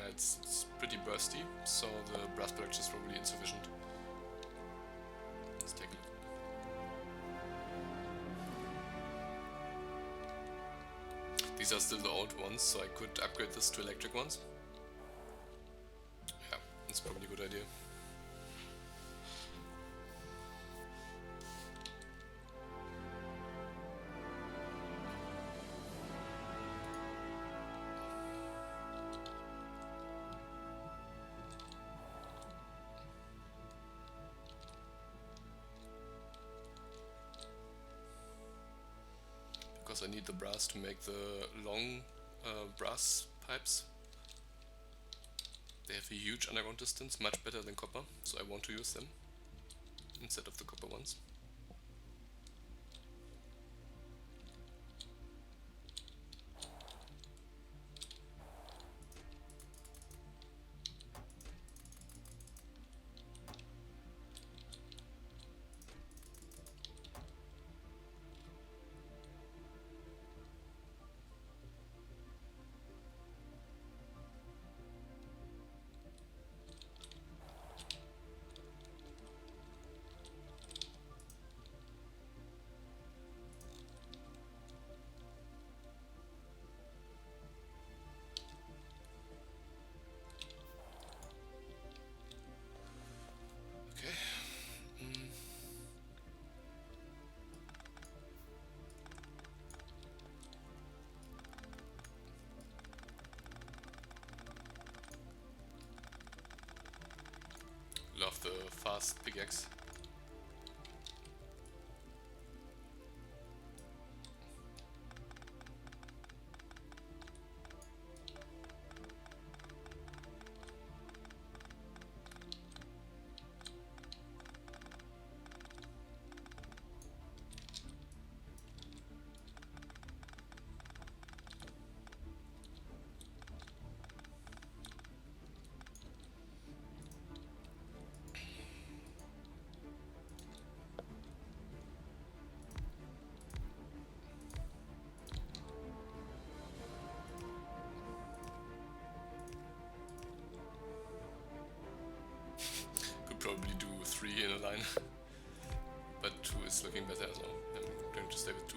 it's pretty bursty, so the brass production is probably insufficient. Let's take a look. These are still the old ones, so I could upgrade this to electric ones. Yeah, that's probably a good idea. Because I need the brass to make the long brass pipes. They have a huge underground distance, much better than copper, so I want to use them instead of the copper ones. Love the fast pickaxe. Probably do 3 in a line, but 2 is looking better as well. I'm going to stay with 2.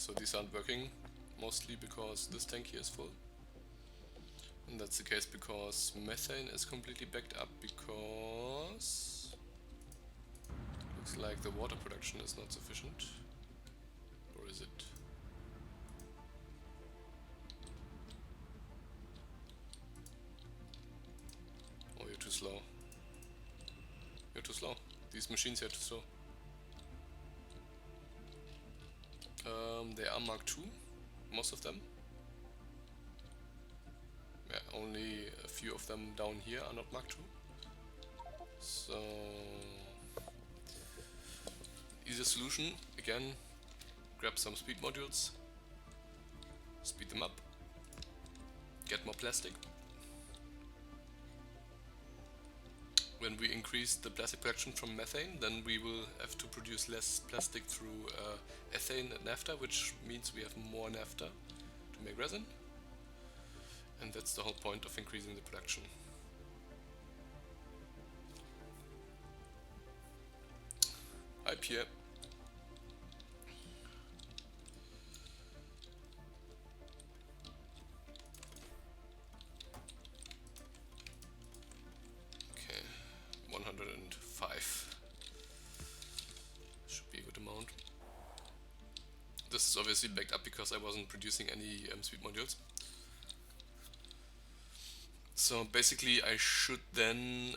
so these aren't working, mostly because this tank here is full. And that's the case because methane is completely backed up, because looks like the water production is not sufficient. Or is it? Oh, you're too slow. You're too slow. These machines are too slow. They are Mark II, most of them. Yeah, only a few of them down here are not Mark II. So, easy solution, again, grab some speed modules, speed them up, get more plastic. When we increase the plastic production from methane, then we will have to produce less plastic through ethane and naphtha, which means we have more naphtha to make resin. And that's the whole point of increasing the production. Hi Pierre. Okay, 105. Should be a good amount. This is obviously backed up because I wasn't producing any speed modules. So basically I should then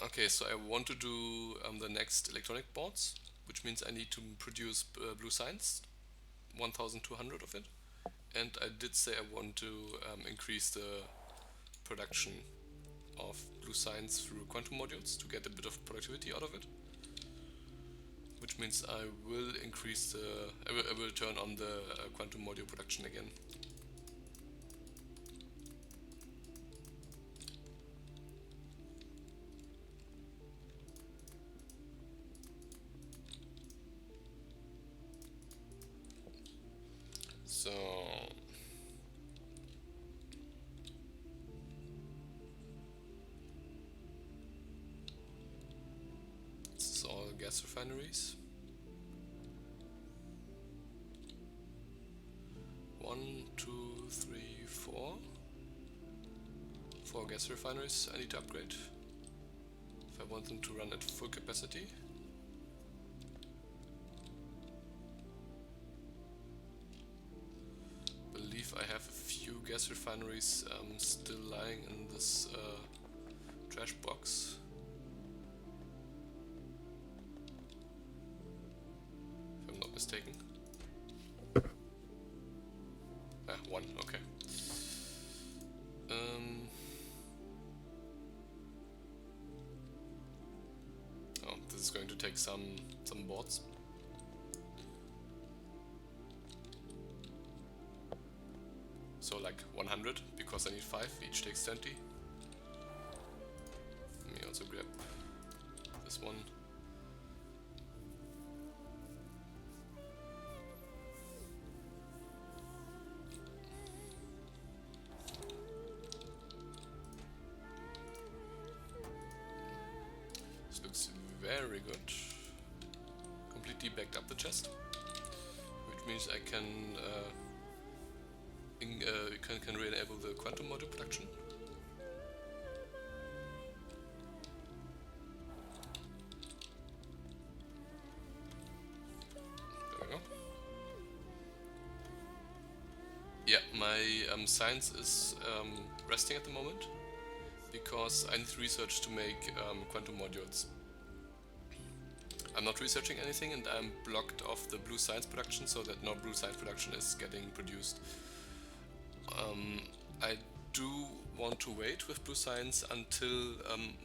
okay, so I want to do the next electronic boards, which means I need to produce blue science, 1200 of it, and I did say I want to increase the production of blue science through quantum modules to get a bit of productivity out of it, which means I will increase the, I will turn on the quantum module production again. So this is all gas refineries. 1, 2, 3, 4. 4 gas refineries I need to upgrade if I want them to run at full capacity. I have a few gas refineries still lying in this trash box. If I'm not mistaken. Ah, 1, okay. Oh, this is going to take some boards. So like 100, because I need 5, each takes 20. Let me also grab this one. This looks very good. Completely backed up the chest, which means I can can re-enable the quantum module production. There we go. Yeah, my science is resting at the moment because I need research to make quantum modules. I'm not researching anything and I'm blocked off the blue science production so that no blue science production is getting produced. I do want to wait with blue science until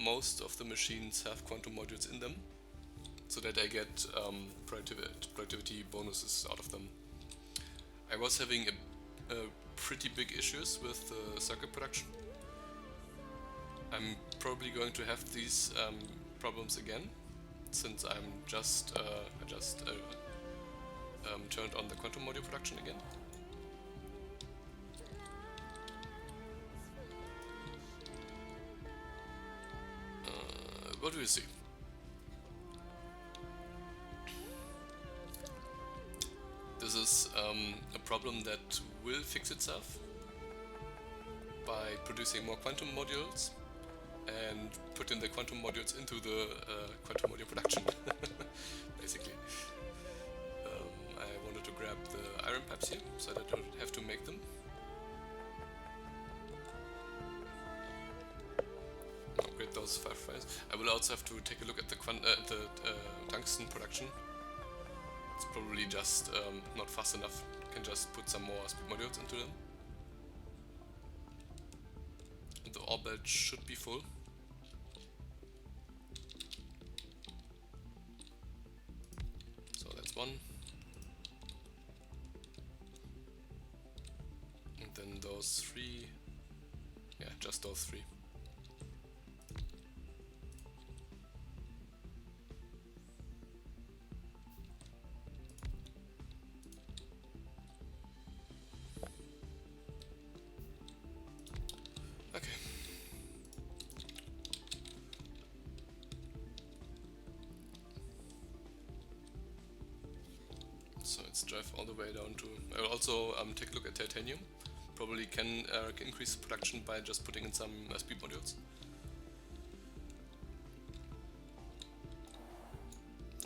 most of the machines have quantum modules in them, so that I get productivity bonuses out of them. I was having a pretty big issues with the circuit production. I'm probably going to have these problems again, since I'm I just turned on the quantum module production again. What do you see? a problem that will fix itself by producing more quantum modules and putting the quantum modules into the quantum module production, basically. I wanted to grab the iron pipes here, so that I don't have to make them. Upgrade those 5 files. I will also have to take a look at the tungsten production. It's probably just not fast enough. Can just put some more speed modules into them. The ore belt should be full. So that's one. And then those 3. Yeah, just those 3. So let's drive all the way down to... I will also take a look at titanium. Probably can increase production by just putting in some speed modules.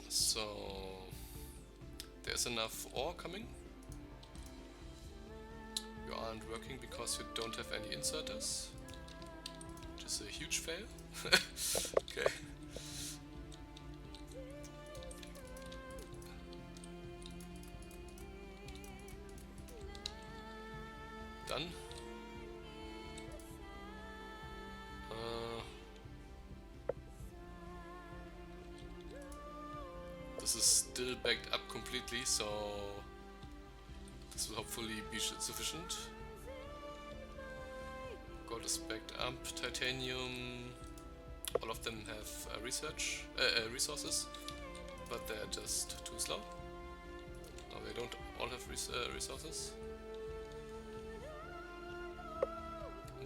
So there's enough ore coming. You aren't working because you don't have any inserters, which is a huge fail. Okay. Done. This is still backed up completely, so this will hopefully be sufficient. Gold is backed up, titanium, all of them have resources, but they're just too slow. No, they don't all have resources.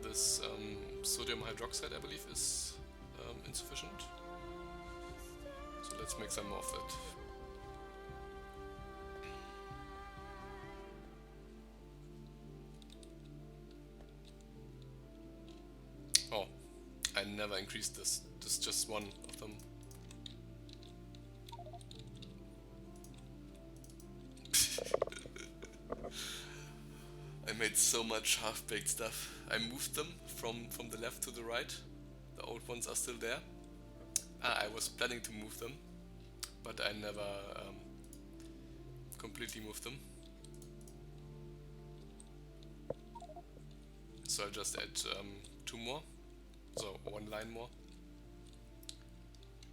This sodium hydroxide, I believe, is insufficient. So let's make some more of that. Oh, I never increased this. This is just one of them. I made so much half-baked stuff. I moved them from the left to the right. The old ones are still there. I was planning to move them, but I never completely moved them. So I'll just add 2 more, so 1 line more.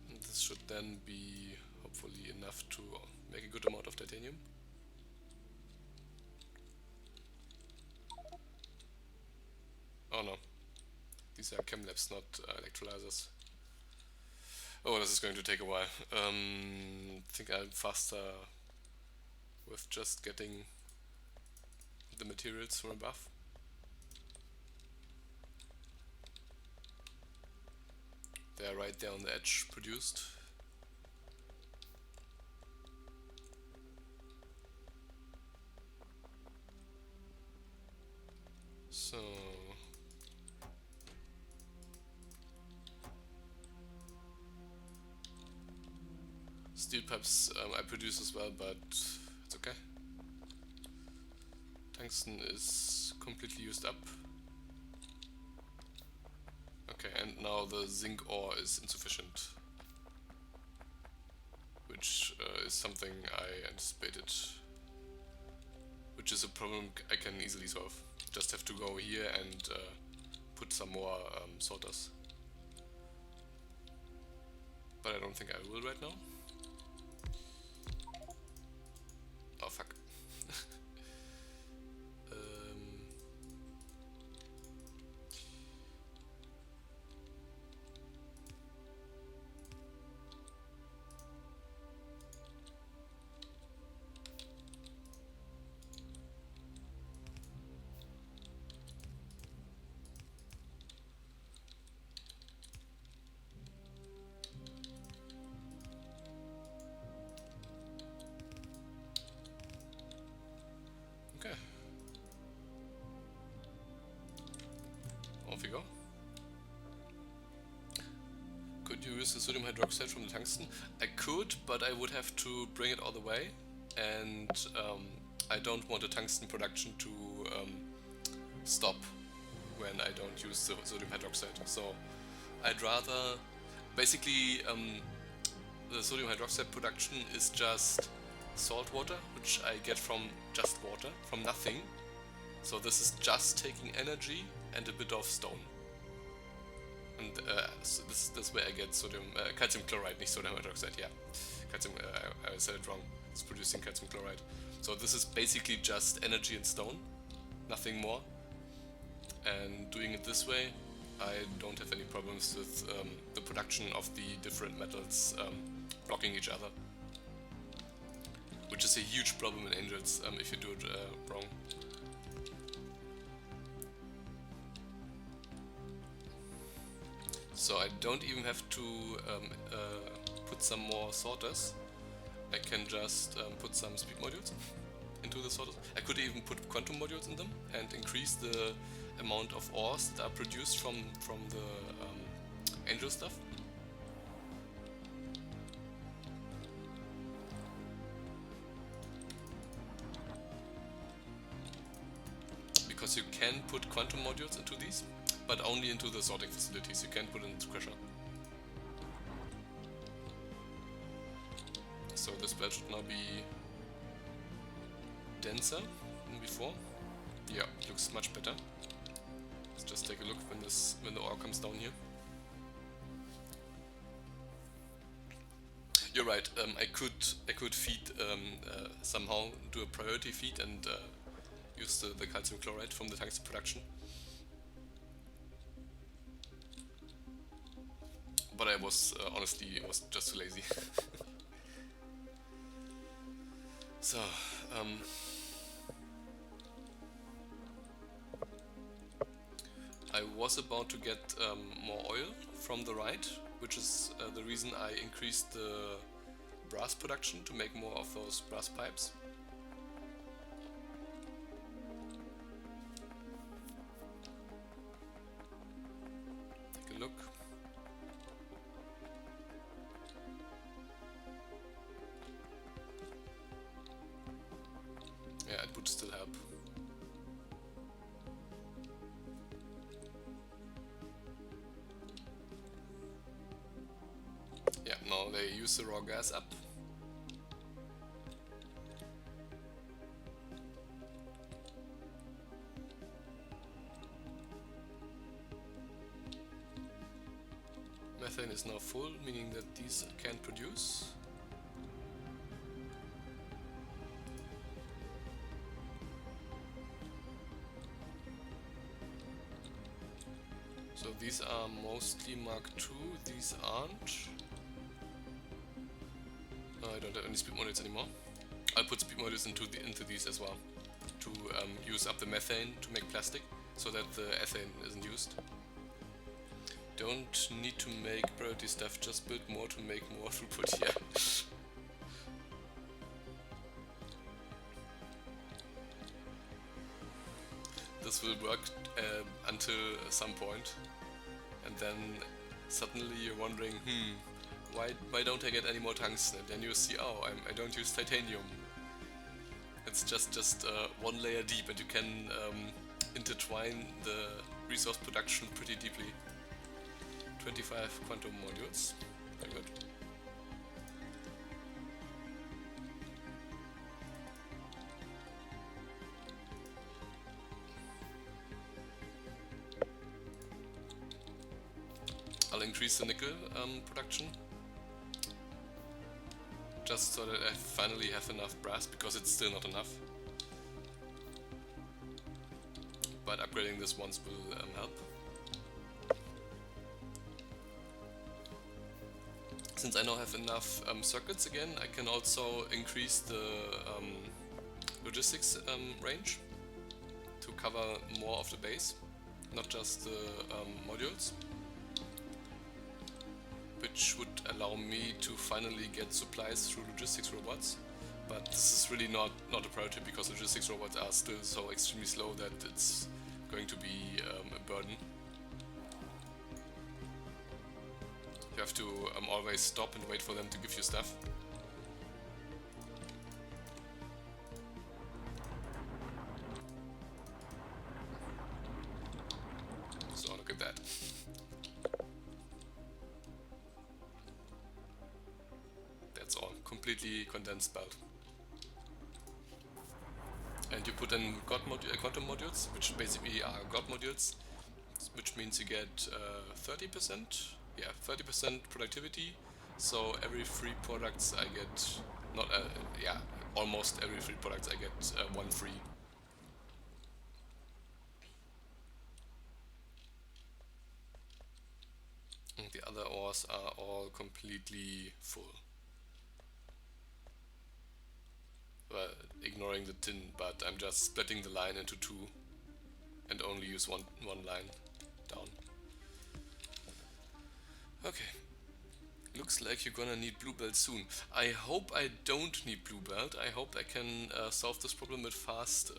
And this should then be hopefully enough to make a good amount of titanium. Oh no, these are chem labs, not electrolyzers. Oh, this is going to take a while. I think I'm faster with just getting the materials from above. They are right there on the edge produced. So steel pipes I produce as well, but it's okay. Tungsten is completely used up. Okay, and now the zinc ore is insufficient, which is something I anticipated, which is a problem I can easily solve. Just have to go here and put some more sorters. But I don't think I will right now. Oh fuck. off we go. Could you use the sodium hydroxide from the tungsten? I could, but I would have to bring it all the way, and I don't want the tungsten production to stop when I don't use the sodium hydroxide. So I'd rather, basically the sodium hydroxide production is just salt water, which I get from just water, from nothing. So this is just taking energy and a bit of stone. And so this way I get sodium, calcium chloride, not sodium hydroxide, yeah. Calcium, I said it wrong, it's producing calcium chloride. So this is basically just energy and stone, nothing more. And doing it this way, I don't have any problems with the production of the different metals blocking each other. Which is a huge problem in Angels if you do it wrong. So I don't even have to put some more sorters. I can just put some speed modules into the sorters. I could even put quantum modules in them and increase the amount of ores that are produced from the Angel stuff. Because you can put quantum modules into these, but only into the sorting facilities. You can't put it into Crusher. So this belt should now be denser than before. Yeah, looks much better. Let's just take a look when the ore comes down here. You're right. I could feed somehow do a priority feed and use the calcium chloride from the tungsten production. But I was honestly just too lazy. So I was about to get more oil from the right, which is the reason I increased the brass production to make more of those brass pipes. Take a look. Yeah, it would still help. Yeah, now they use the raw gas up. Methane is now full, meaning that these can produce. So these are mostly Mark II, these aren't. I don't have any speed modules anymore. I'll put speed modules into these as well, to use up the methane to make plastic, so that the ethane isn't used. Don't need to make priority stuff, just build more to make more throughput, yeah. This will work until some point, and then suddenly you're wondering, why don't I get any more tungsten? And then you see, oh, I don't use titanium. It's just one layer deep, and you can intertwine the resource production pretty deeply. 25 quantum modules, very good. I'll increase the nickel production, just so that I finally have enough brass, because it's still not enough. But upgrading this once will help. Since I now have enough circuits again, I can also increase the logistics range to cover more of the base, not just the modules, which would allow me to finally get supplies through logistics robots. But this is really not a priority, because logistics robots are still so extremely slow that it's going to be a burden. You have to always stop and wait for them to give you stuff. So look at that. That's all. Completely condensed belt. And you put in quantum modules, which basically are God modules, which means you get 30%. Yeah, 30% productivity. So every 3 products I get, not yeah, almost every 3 products I get 1 free. And the other ores are all completely full. Well, ignoring the tin, but I'm just splitting the line into 2 and only use one line down. Okay. Looks like you're gonna need blue belt soon. I hope I don't need blue belt. I hope I can solve this problem with fast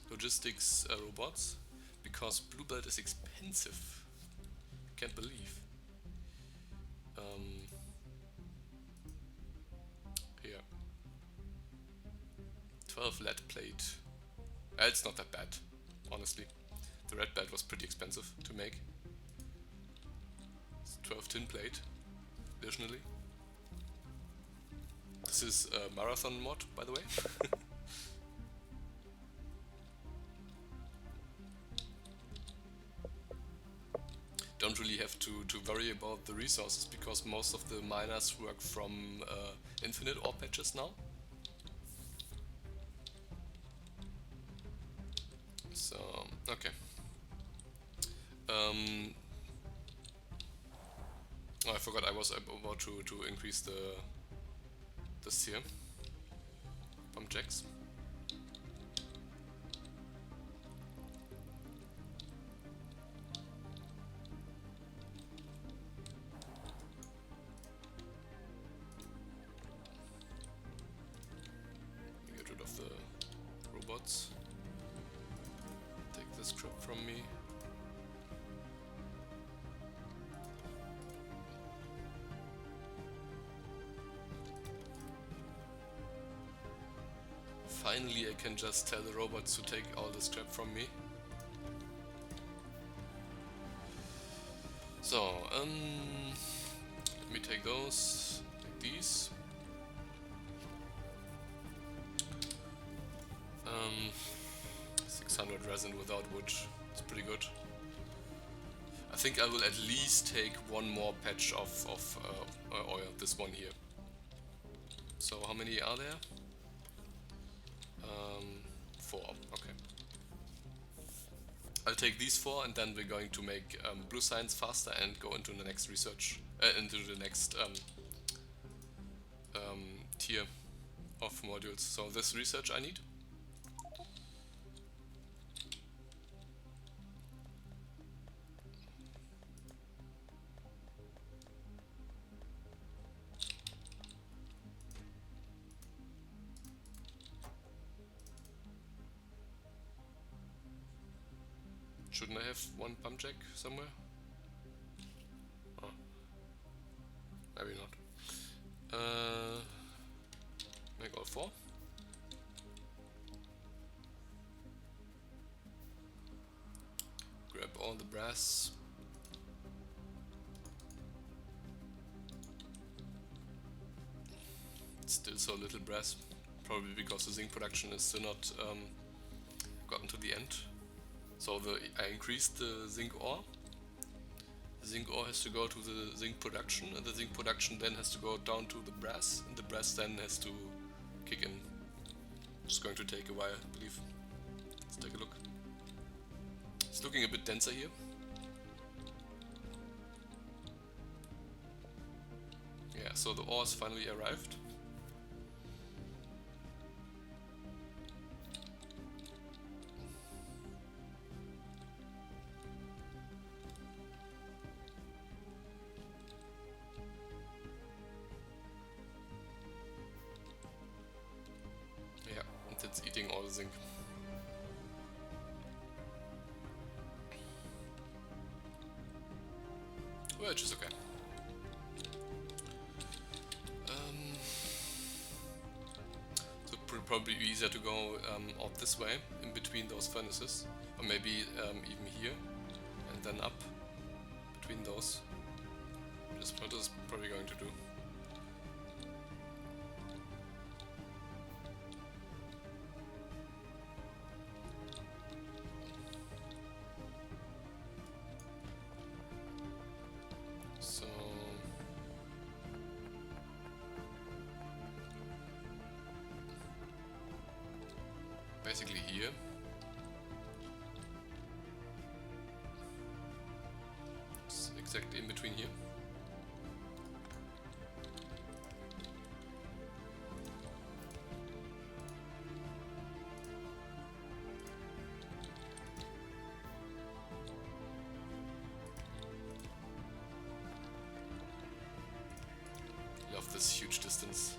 logistics robots, because blue belt is expensive. Can't believe. Here, 12 lead plate. It's not that bad, honestly. The red belt was pretty expensive to make. It's 12 tin plate. Additionally, this is a marathon mod, by the way. Don't really have to worry about the resources, because most of the miners work from infinite ore patches now. So, okay. Oh, I forgot I was about to increase this here. Pump jacks. Get rid of the robots. Take this crap from me. Finally, I can just tell the robots to take all the scrap from me. So, let me take those, take these. 600 resin without wood, it's pretty good. I think I will at least take one more patch of oil, this one here. So how many are there? 4, okay. I'll take these 4, and then we're going to make blue science faster and go into the next research, into the next tier of modules. So this research I need. Shouldn't I have one pump jack somewhere? Oh. Maybe not. Make all 4. Grab all the brass. It's still so little brass, probably because the zinc production is still not gotten to the end. So I increased the zinc ore. The zinc ore has to go to the zinc production, and the zinc production then has to go down to the brass, and the brass then has to kick in. It's going to take a while, I believe. Let's take a look. It's looking a bit denser here. Yeah, so the ores finally arrived. It's eating all the zinc. Which is okay. probably be easier to go out this way, in between those furnaces. Or maybe even here, and then up between those. That's what this is probably going to do. So basically here. It's exactly in between here. Love this huge distance.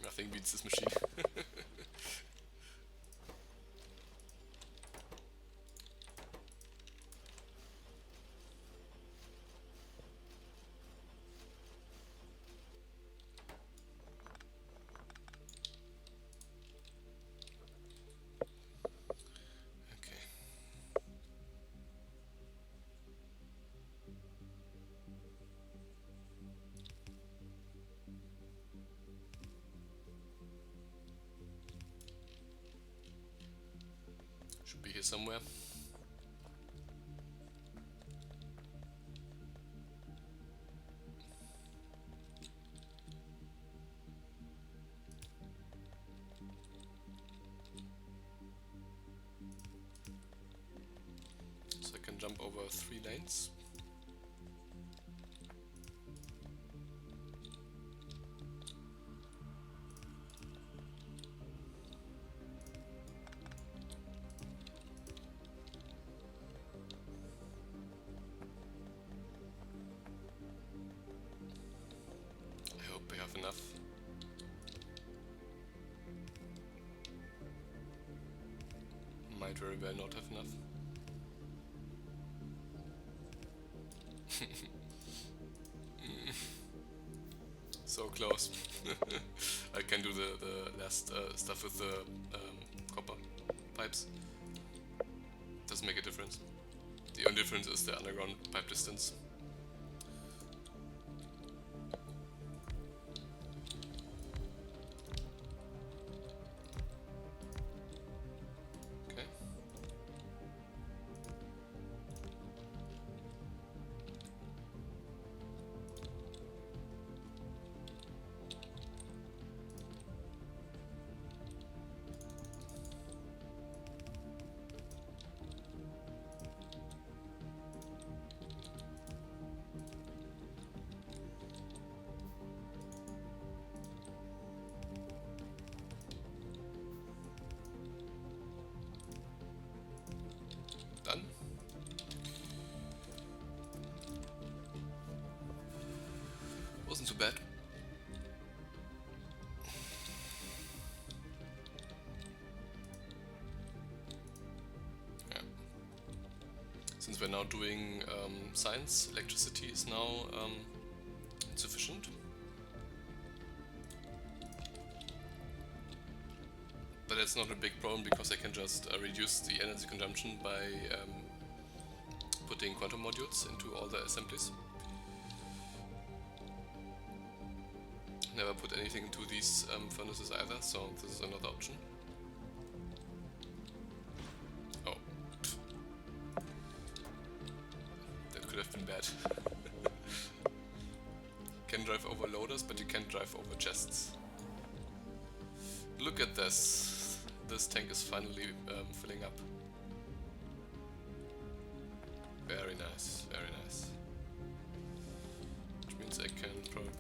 Nothing beats this machine. Should be here somewhere. So I can jump over 3 lanes. I have enough. Might very well not have enough. So close. I can do the last stuff with the copper pipes. Doesn't make a difference. The only difference is the underground pipe distance. we're now doing science, electricity is now sufficient. But that's not a big problem because I can just reduce the energy consumption by putting quantum modules into all the assemblies. Never put anything into these furnaces either, so this is another option. Oh. That could have been bad. Can drive over loaders, but you can't drive over chests. Look at this. This tank is finally filling up. Very nice, very nice. Which means I can probably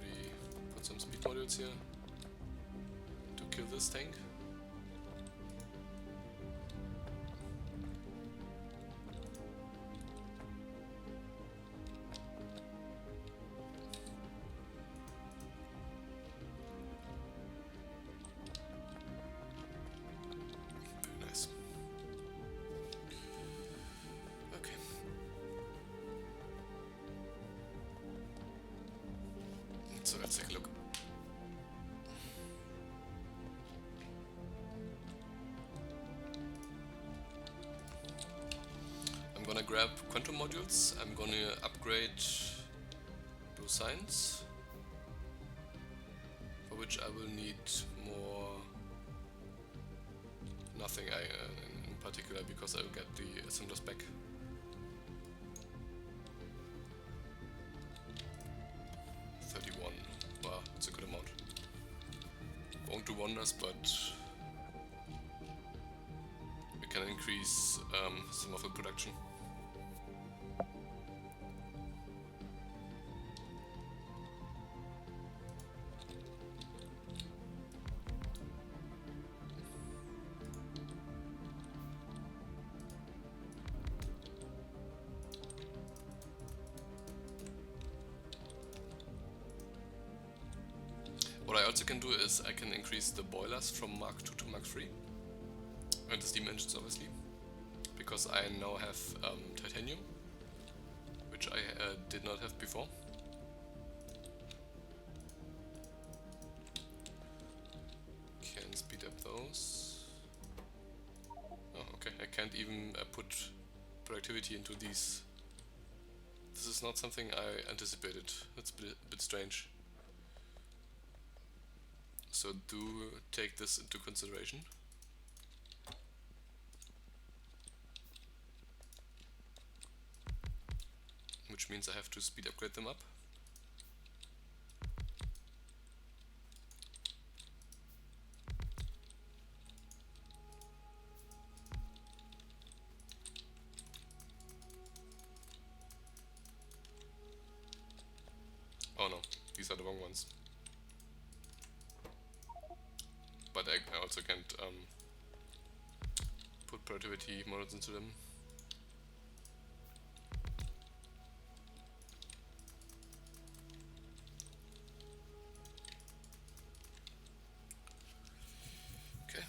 put some speed modules here to kill this tank. Very nice. Okay. So let's take a look. I'm gonna grab quantum modules. I'm gonna upgrade blue science, for which I will need more. Nothing in particular, because I will get the assemblers back. Wow, it's a good amount. Won't do wonders, but we can increase some of the production. What I also can do is I can increase the boilers from Mark II to Mark III, and the steam engines obviously, because I now have titanium, which I did not have before. Can speed up those. Oh, okay, I can't even put productivity into these. This is not something I anticipated. That's a bit strange. So do take this into consideration. Which means I have to speed upgrade them up. Oh no, these are the wrong ones. But I also can't put productivity models into them. Okay.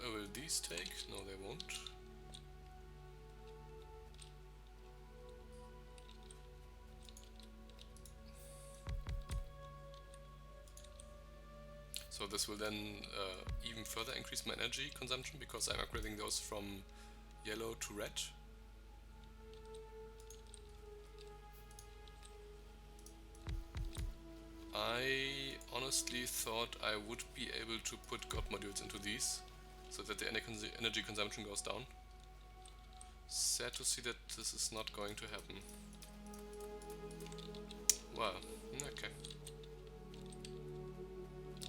Will these take? No, they won't. So this will then even further increase my energy consumption, because I'm upgrading those from yellow to red. I honestly thought I would be able to put God modules into these, so that the energy consumption goes down. Sad to see that this is not going to happen. Wow, okay.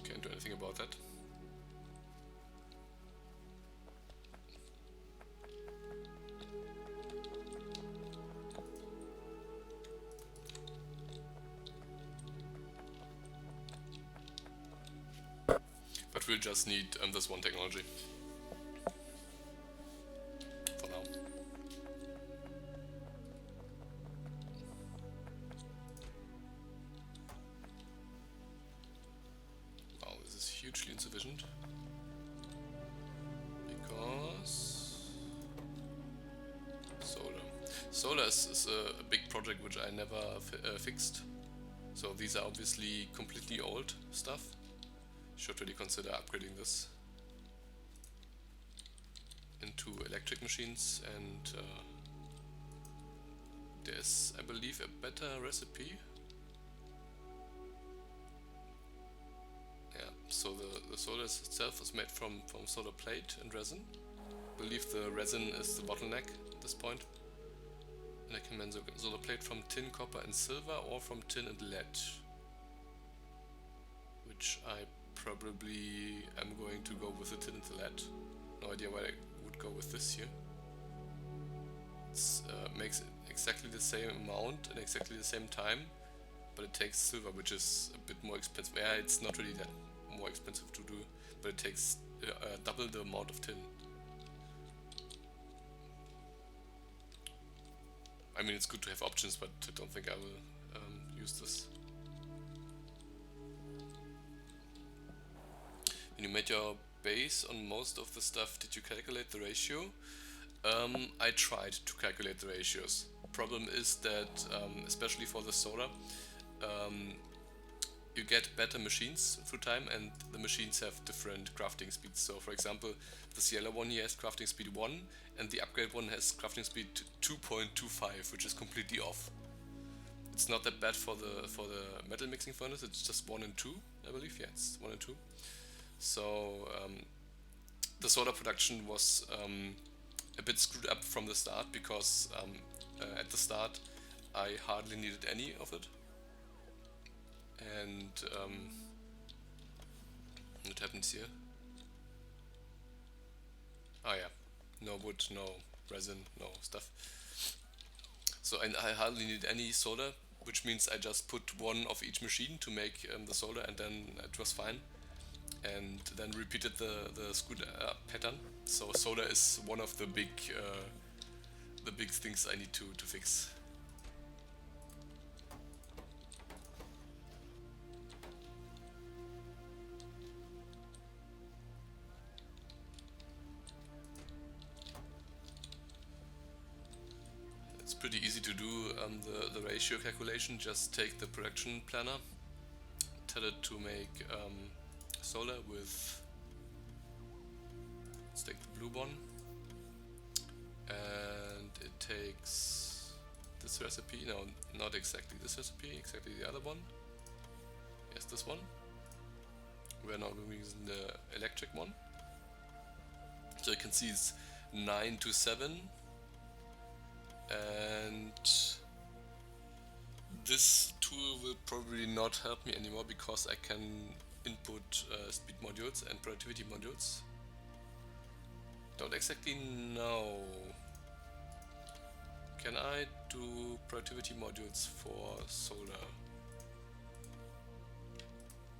Can't do anything about that. But we'll just need this one technology for now. SolarS is a big project which I never fixed. So these are obviously completely old stuff. Should really consider upgrading this into electric machines, and there's, I believe, a better recipe. Yeah, so the SolarS itself is made from solar plate and resin. I believe the resin is the bottleneck at this point. And I can make solar plate from tin, copper and silver, or from tin and lead. Which I probably am going to go with the tin and the lead. No idea why I would go with this here. It makes exactly the same amount and exactly the same time, but it takes silver, which is a bit more expensive. Yeah, it's not really that more expensive to do, but it takes double the amount of tin. I mean, it's good to have options, but I don't think I will use this. When you made your base on most of the stuff, did you calculate the ratio? I tried to calculate the ratios. Problem is that, especially for the solar, you get better machines through time, and the machines have different crafting speeds. So for example, this yellow one here has crafting speed 1, and the upgrade one has crafting speed 2.25, which is completely off. It's not that bad for the metal mixing furnace, it's just 1 and 2, I believe. Yeah, it's 1 and 2. So the solar production was a bit screwed up from the start, because at the start I hardly needed any of it. And what happens here? Oh yeah, no wood, no resin, no stuff. So I hardly need any solar, which means I just put one of each machine to make the solar, and then it was fine. And then repeated the screwed pattern. So solar is one of the big things I need to fix. It's pretty easy to do the ratio calculation. Just take the production planner, tell it to make solar with, let's take the blue one, and it takes this recipe. No, not exactly this recipe, exactly the other one. Yes, this one. We're now using the electric one. So you can see it's 9 to 7, and this tool will probably not help me anymore, because I can input speed modules and productivity modules. Don't exactly know. Can I do productivity modules for solar?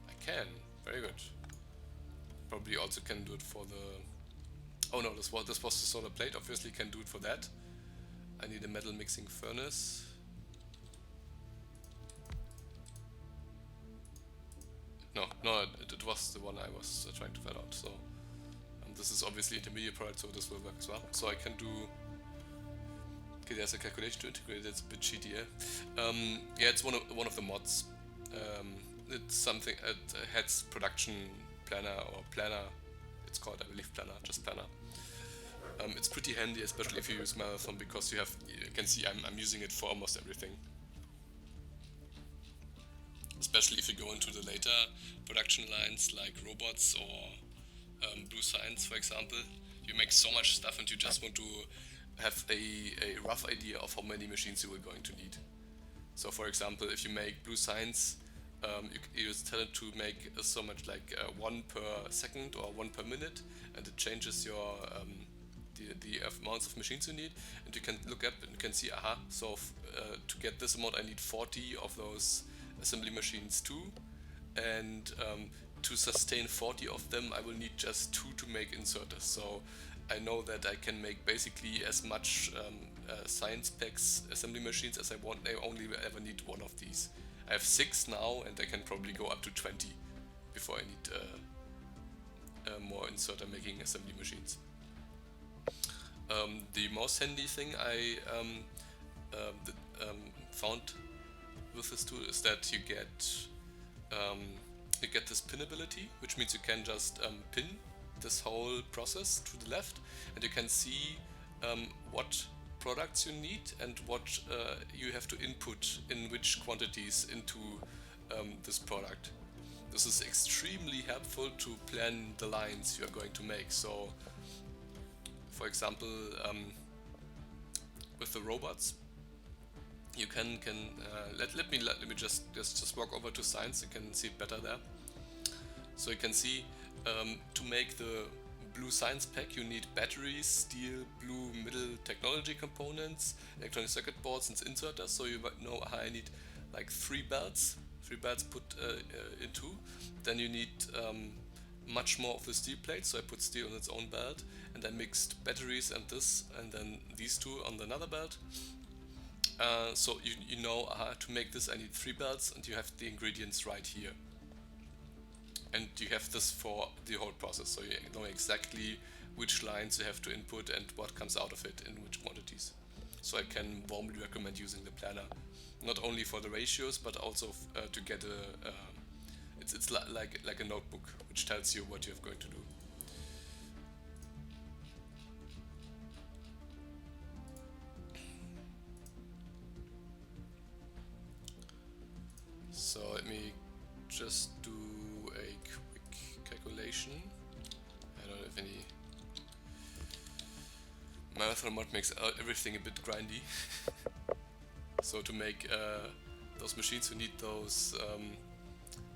I can. Very good. Probably also can do it for the... Oh no, this was the solar plate. Obviously can do it for that. I need a metal mixing furnace. No, it was the one I was trying to find out. So this is obviously intermediate product, so this will work as well. So I can do... Okay, there's a calculation to integrate. It's a bit cheaty, yeah. Yeah, it's one of the mods. It's something. It has production planner or planner. It's called, I believe, planner, just planner. It's pretty handy, especially if you use Angelthon, because you can see I'm using it for almost everything. Especially if you go into the later production lines like robots or blue science, for example. You make so much stuff and you just want to have a rough idea of how many machines you are going to need. So for example, if you make blue science, you just tell it to make so much, like 1 per second or 1 per minute, and it changes your the amounts of machines you need, and you can look up and you can see, aha, so to get this amount I need 40 of those assembly machines too, and to sustain 40 of them I will need just 2 to make inserters. So I know that I can make basically as much science packs assembly machines as I want. I only ever need 1 of these. I have 6 now, and I can probably go up to 20 before I need more inserter making assembly machines. The most handy thing I found with this tool is that you get this pinability, which means you can just pin this whole process to the left, and you can see what products you need and what you have to input in which quantities into this product. This is extremely helpful to plan the lines you are going to make. So, for example, with the robots, you can let me just walk over to science. You can see it better there. So you can see to make the blue science pack, you need batteries, steel, blue middle technology components, electronic circuit boards, and inserters. So you might know I need like 3 belts put into. Then you need much more of the steel plates, so I put steel on its own belt, and I mixed batteries and this, and then these two on another belt. So you know to make this I need 3 belts, and you have the ingredients right here. And you have this for the whole process, so you know exactly which lines you have to input and what comes out of it in which quantities. So I can warmly recommend using the planner, not only for the ratios, but also to get a it's like a notebook which tells you what you're going to do. So let me just do a quick calculation. I don't have any. My other mod makes everything a bit grindy. So to make those machines, you need those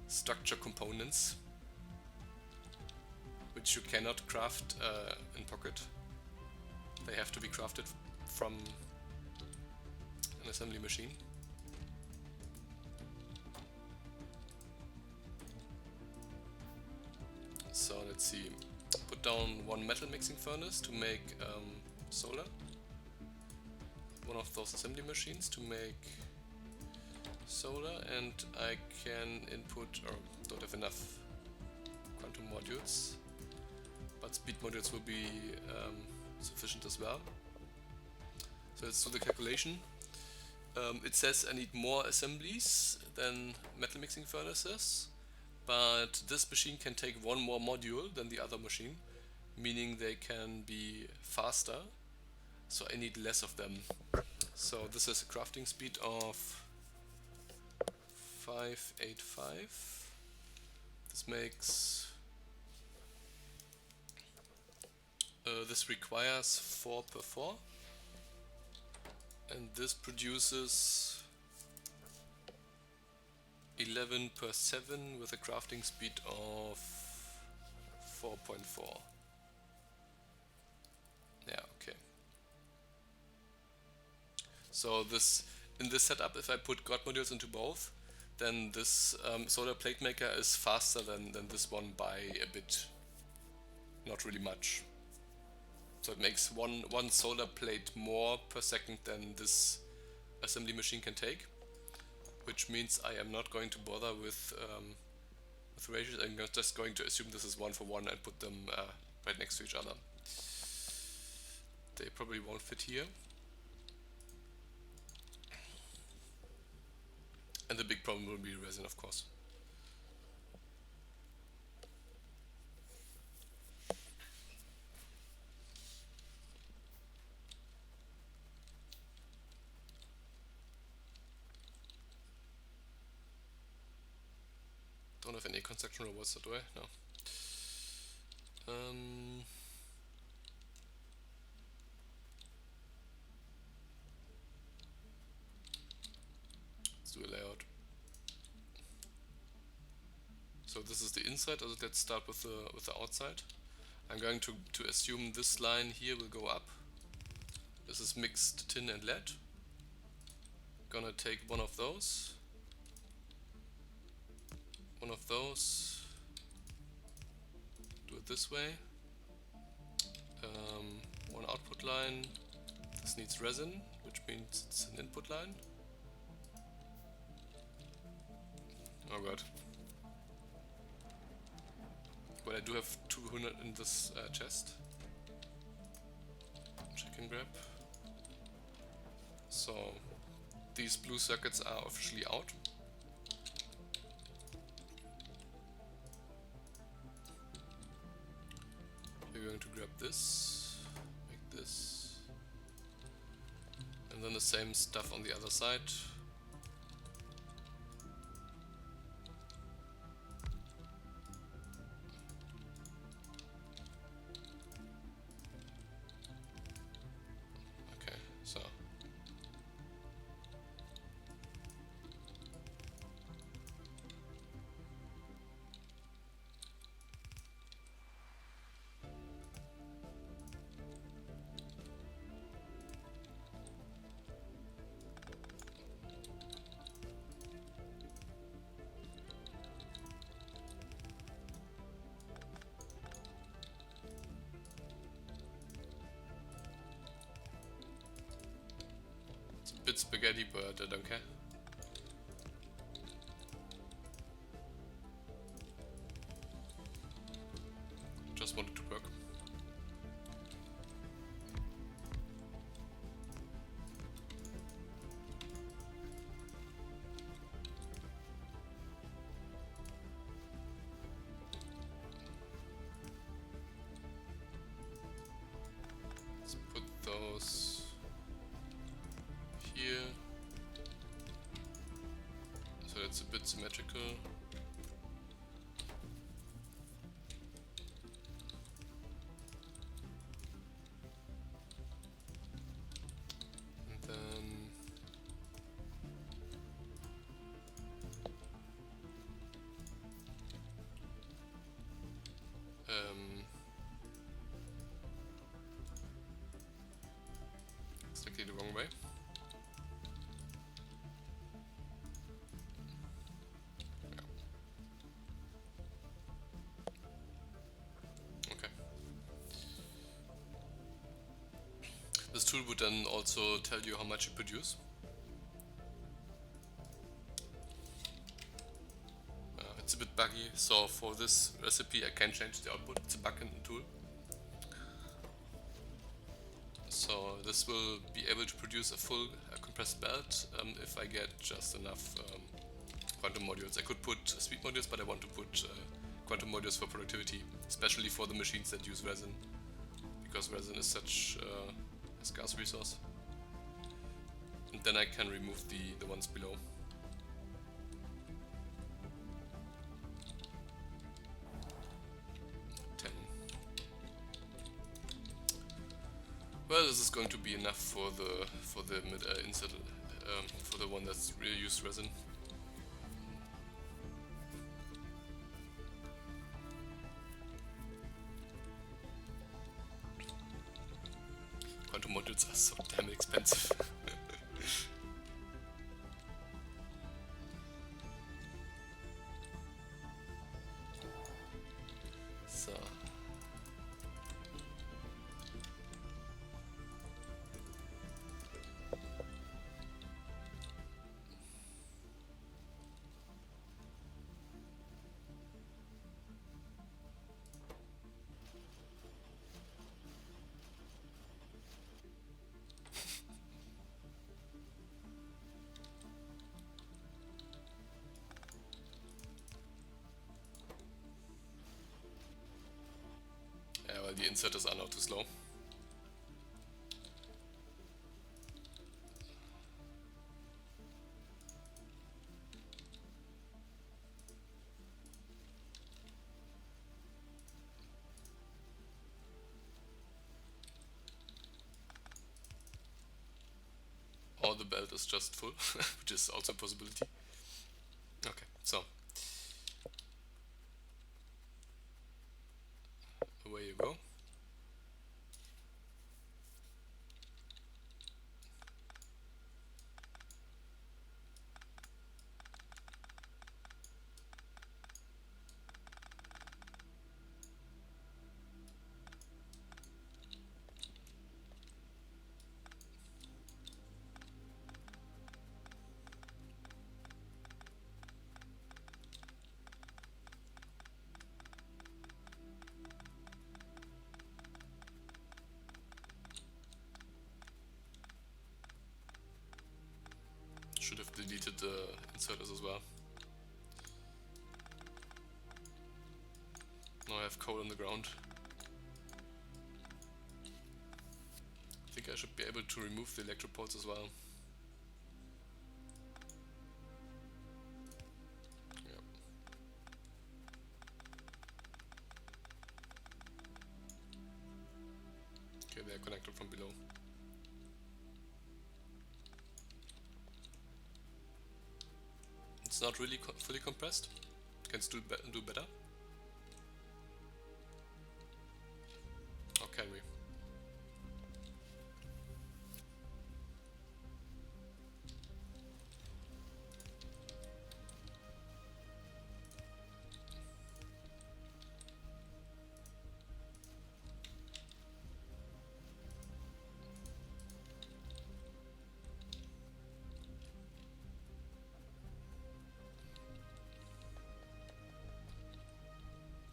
structure components, which you cannot craft in Pocket. They have to be crafted from an assembly machine. So let's see, put down 1 metal mixing furnace to make solar, one of those assembly machines to make solar, and I can input, or don't have enough quantum modules, but speed modules will be sufficient as well. So let's do the calculation. It says I need more assemblies than metal mixing furnaces, but this machine can take 1 more module than the other machine, meaning they can be faster, so I need less of them. So this is a crafting speed of 585. This makes this requires 4 per 4, and this produces 11 per 7 with a crafting speed of 4.4. Yeah, okay. So this in this setup, if I put God modules into both, then this solar plate maker is faster than this one by a bit. Not really much. So it makes one solar plate more per second than this assembly machine can take, which means I am not going to bother with ratios. I'm just going to assume this is 1 for 1 and put them right next to each other. They probably won't fit here. And the big problem will be resin, of course. Don't have any construction robots, do I? No. Let's do a layout. So this is the inside. Also, let's start with the outside. I'm going to assume this line here will go up. This is mixed tin and lead. Gonna take one of those. One of those, do it this way, one output line, this needs resin, which means it's an input line. Oh god. Well, I do have 200 in this chest, which I can grab. So these blue circuits are officially out. We're going to grab this, make this, and then the same stuff on the other side. Okay, so bit spaghetti, but I don't care. Just want it to work. Let's put those here, so it's a bit symmetrical. And then exactly the wrong way. This tool would then also tell you how much you produce. It's a bit buggy, so for this recipe I can change the output. It's a bug in the tool. So this will be able to produce a full compressed belt if I get just enough quantum modules. I could put speed modules, but I want to put quantum modules for productivity, especially for the machines that use resin, because resin is such a scarce resource. And then I can remove the ones below. Well, this is going to be enough for the insert for the one that's really used resin. Quantum modules are so damn expensive. So. Yeah, well, the inserters are now too slow. Or the belt is just full, which is also a possibility. Okay, so away you go. Should have deleted the inserters as well. Now I have coal on the ground. I think I should be able to remove the electropods as well. Yeah. Okay, they are connected from below. It's not really fully compressed. Can still do better. Or can we?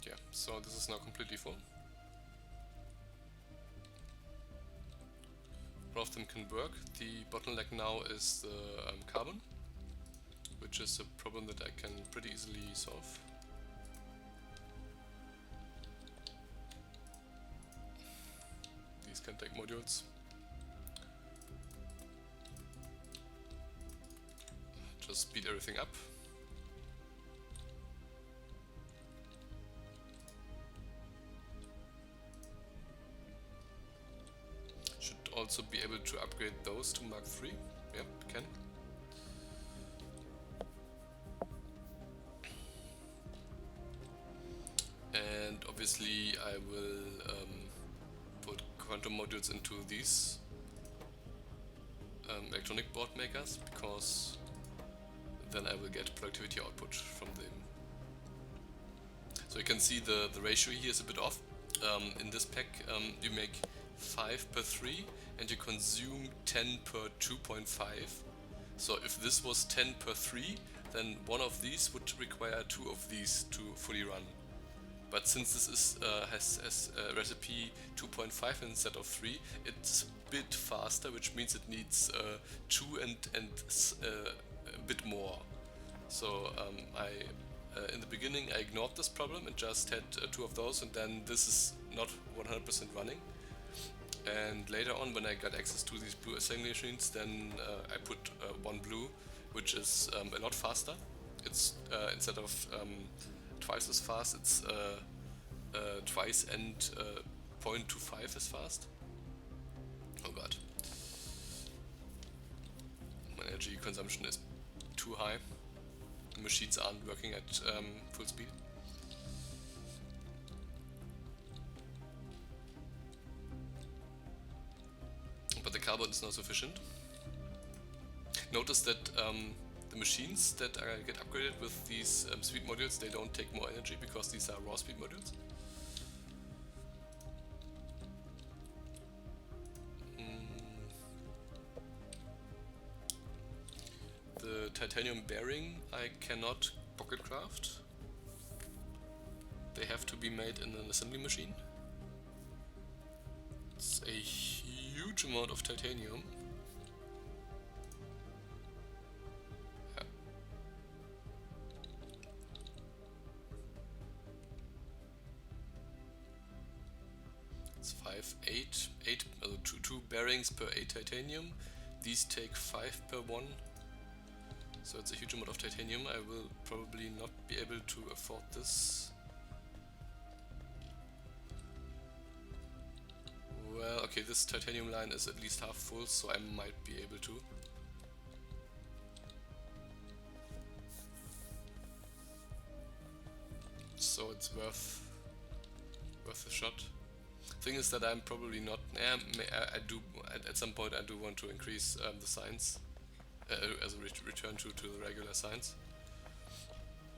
Yeah, so this is now completely full. Both of them can work. The bottleneck now is the carbon, which is a problem that I can pretty easily solve. These can take modules. Just speed everything up. Also be able to upgrade those to Mark III. Yep, can. And obviously I will put quantum modules into these electronic board makers, because then I will get productivity output from them. So you can see the ratio here is a bit off. In this pack you make 5 per 3 and you consume 10 per 2.5. So if this was 10 per 3, then one of these would require 2 of these to fully run. But since this is has a recipe 2.5 instead of 3, it's a bit faster, which means it needs 2 and a bit more. So in the beginning I ignored this problem and just had 2 of those, and then this is not 100% running. And later on, when I got access to these blue assembly machines, then I put one blue, which is a lot faster. It's instead of twice as fast, it's twice and 0.25 as fast. Oh god. My energy consumption is too high. The machines aren't working at full speed. But the carbon is not sufficient. Notice that the machines that get upgraded with these speed modules, they don't take more energy because these are raw speed modules. The titanium bearing I cannot pocket craft. They have to be made in an assembly machine. It's a huge amount of titanium. Yeah. It's 8, two bearings per 8 titanium. These take 5 per 1. So it's a huge amount of titanium. I will probably not be able to afford this. Well, okay, this titanium line is at least half full, so I might be able to. So it's worth a shot. Thing is that I'm probably not. I do at some point. I do want to increase the science as a return to the regular science.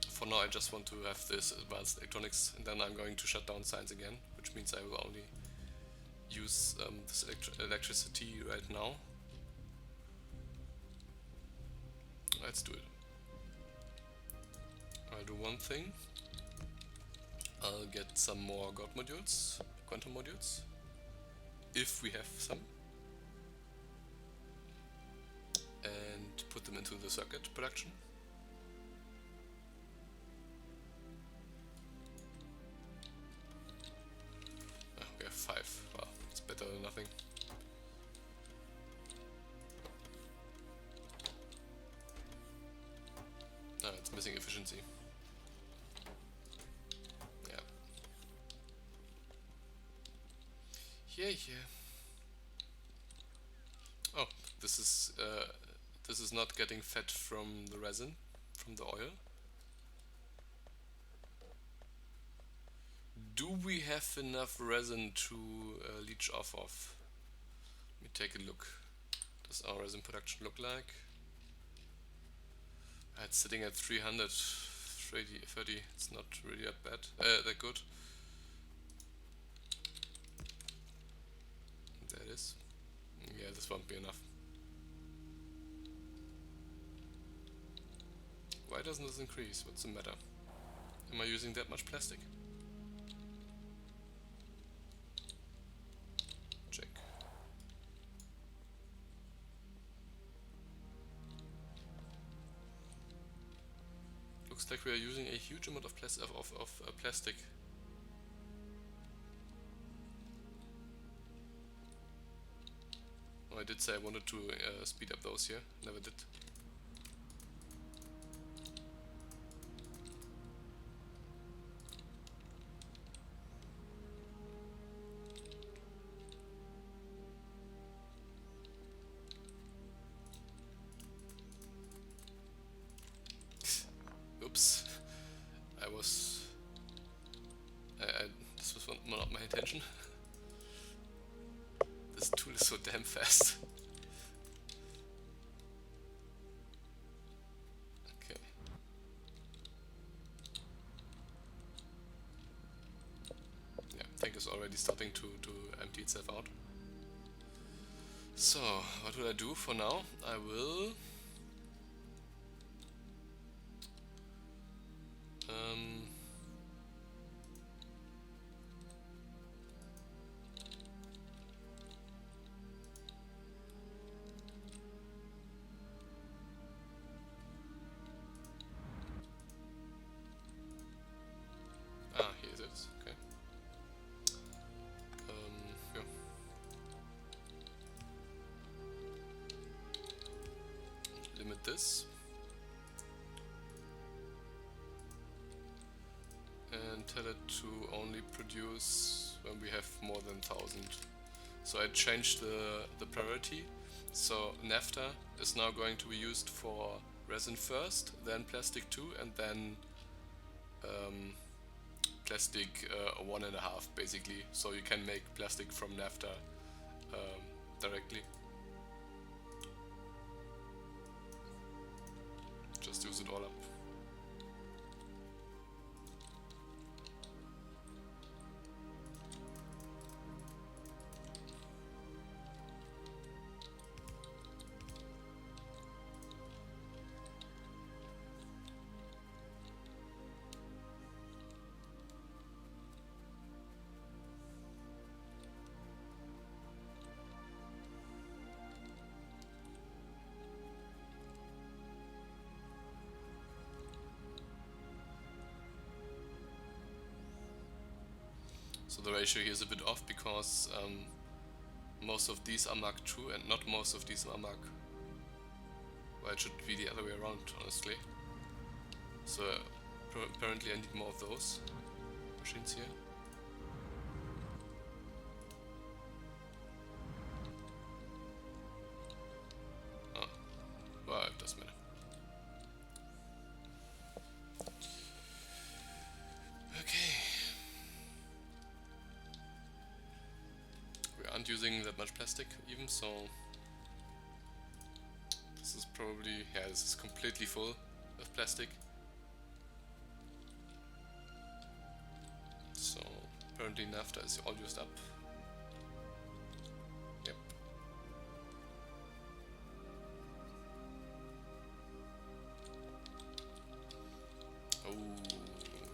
For now, I just want to have this advanced electronics, and then I'm going to shut down science again, which means I will only use this electricity right now. Let's do it. I'll do one thing. I'll get some more God modules, quantum modules, if we have some, and put them them into the circuit production. Oh, we have 5. Well, it's better than nothing. No, it's missing efficiency. Yeah. Yeah. Oh, this is not getting fed from the resin, from the oil. Do we have enough resin to leach off of? Let me take a look. Does our resin production look like? It's sitting at 330. It's not really that bad, that good. There it is. Yeah, this won't be enough. Why doesn't this increase? What's the matter? Am I using that much plastic? Check. Looks like we are using a huge amount of plastic. Oh, I did say I wanted to speed up those here. Never did. Oops. This was not my intention. This tool is so damn fast. Okay. Yeah, tank is already starting to empty itself out. So, what will I do for now? I will here it is. Okay. Yeah. Limit this. And tell it to only produce when we have more than 1000. So I changed the priority. So naphtha is now going to be used for resin first, then plastic 2, and then plastic 1.5 basically. So you can make plastic from naphtha directly. Just use it all up. So the ratio here is a bit off because most of these are Mark II and not most of these are Mark. Well, it should be the other way around, honestly. So apparently I need more of those machines here. Oh, well, it doesn't matter. Using that much plastic even, so this is probably, yeah, this is completely full of plastic. So apparently naphtha is all used up. Yep. Oh,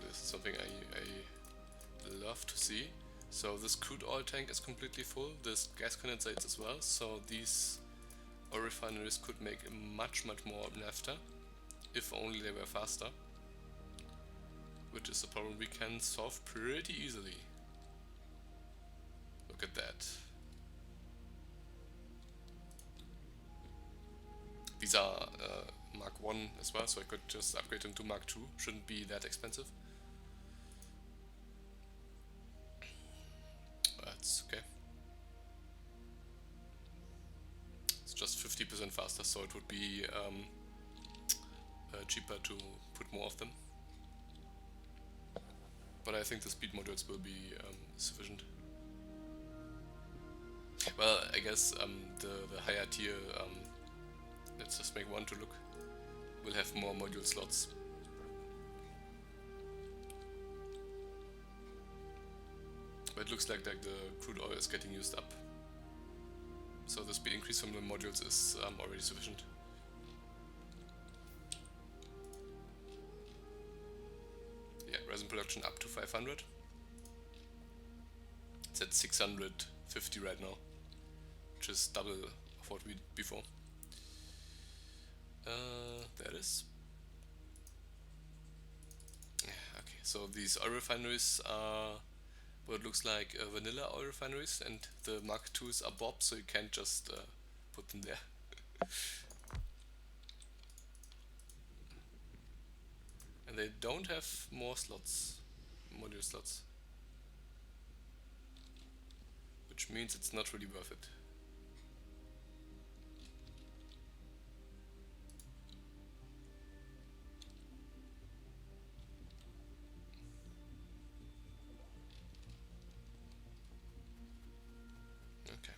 this is something I love to see. So this crude oil tank is completely full, this gas condensates as well, so these Our refineries could make much more naphtha if only they were faster, which is a problem we can solve pretty easily. Look at that. These are Mark 1 as well, so I could just upgrade them to Mark 2. Shouldn't be that expensive. That's okay. It's just 50% faster, so it would be cheaper to put more of them. But I think the speed modules will be sufficient. Well, I guess the higher tier, let's just make one to look, will have more module slots. But it looks like the crude oil is getting used up. So the speed increase from the modules is already sufficient. Yeah, resin production up to 500. It's at 650 right now, which is double of what we did before. There it is. Okay, so these oil refineries are what looks like vanilla oil refineries, and the Mark IIs are Bob, so you can't just put them there. And they don't have more slots, module slots, which means it's not really worth it. Okay.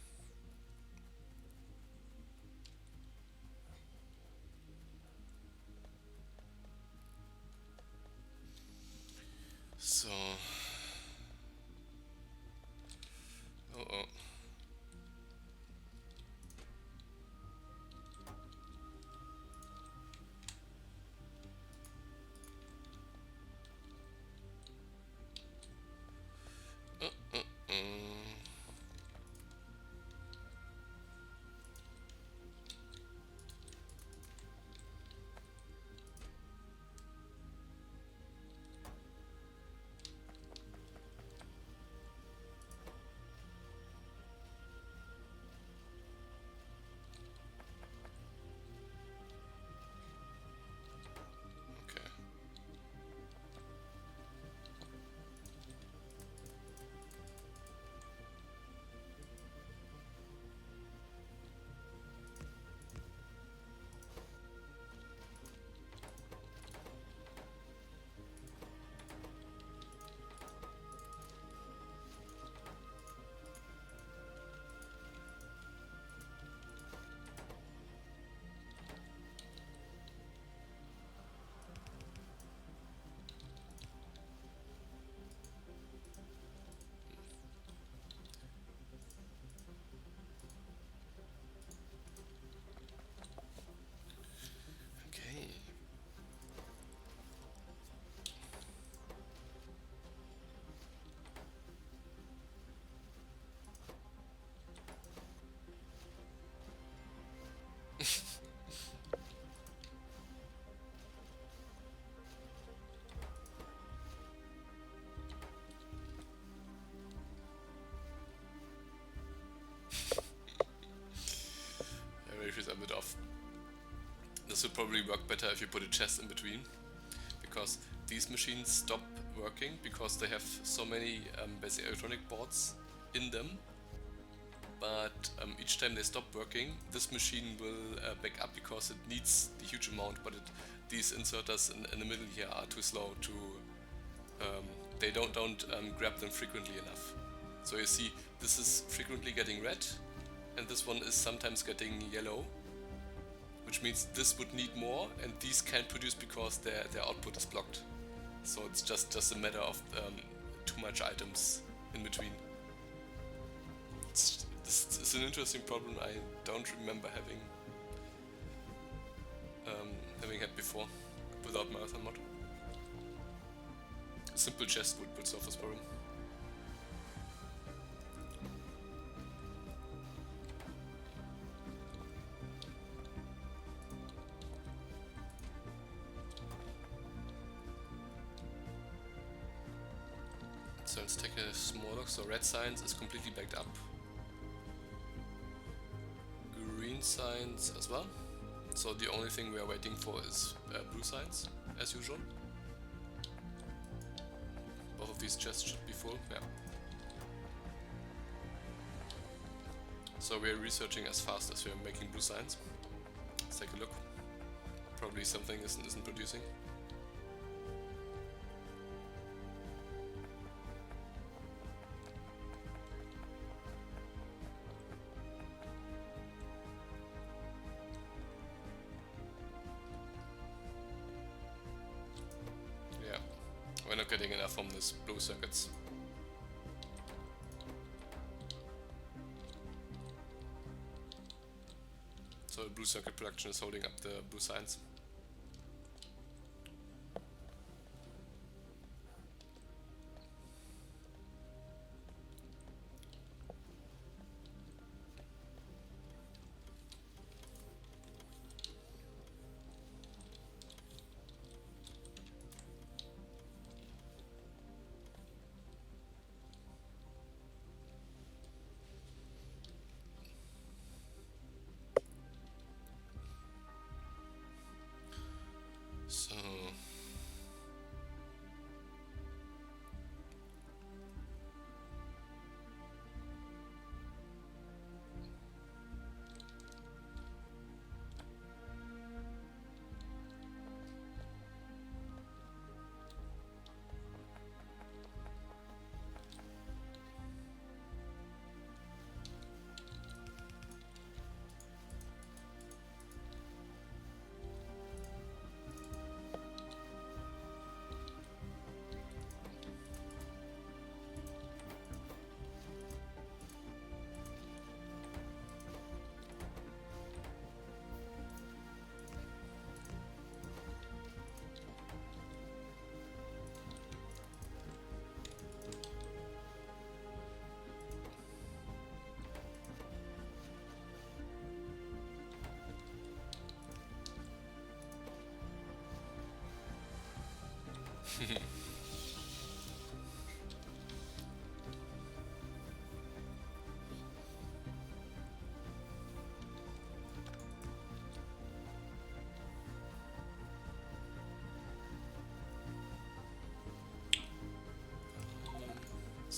So, okay. Okay. The ratio is a bit off. This would probably work better if you put a chest in between, because these machines stop working because they have so many basic electronic boards in them. But each time they stop working, this machine will back up because it needs the huge amount, but these inserters in the middle here are too slow to, they don't grab them frequently enough. So you see, this is frequently getting red, and this one is sometimes getting yellow, which means this would need more, and these can't produce because their output is blocked. So it's just a matter of too much items in between. This is an interesting problem I don't remember having had before without Marathon mod. A simple chest would solve this problem. So let's take a small look. So red science is completely backed up. Green science as well. So the only thing we are waiting for is blue science, as usual. Both of these chests should be full, yeah. So we are researching as fast as we are making blue science. Let's take a look. Probably something isn't producing. Yeah, we're not getting enough from these blue circuits. So the blue circuit production is holding up the blue science. So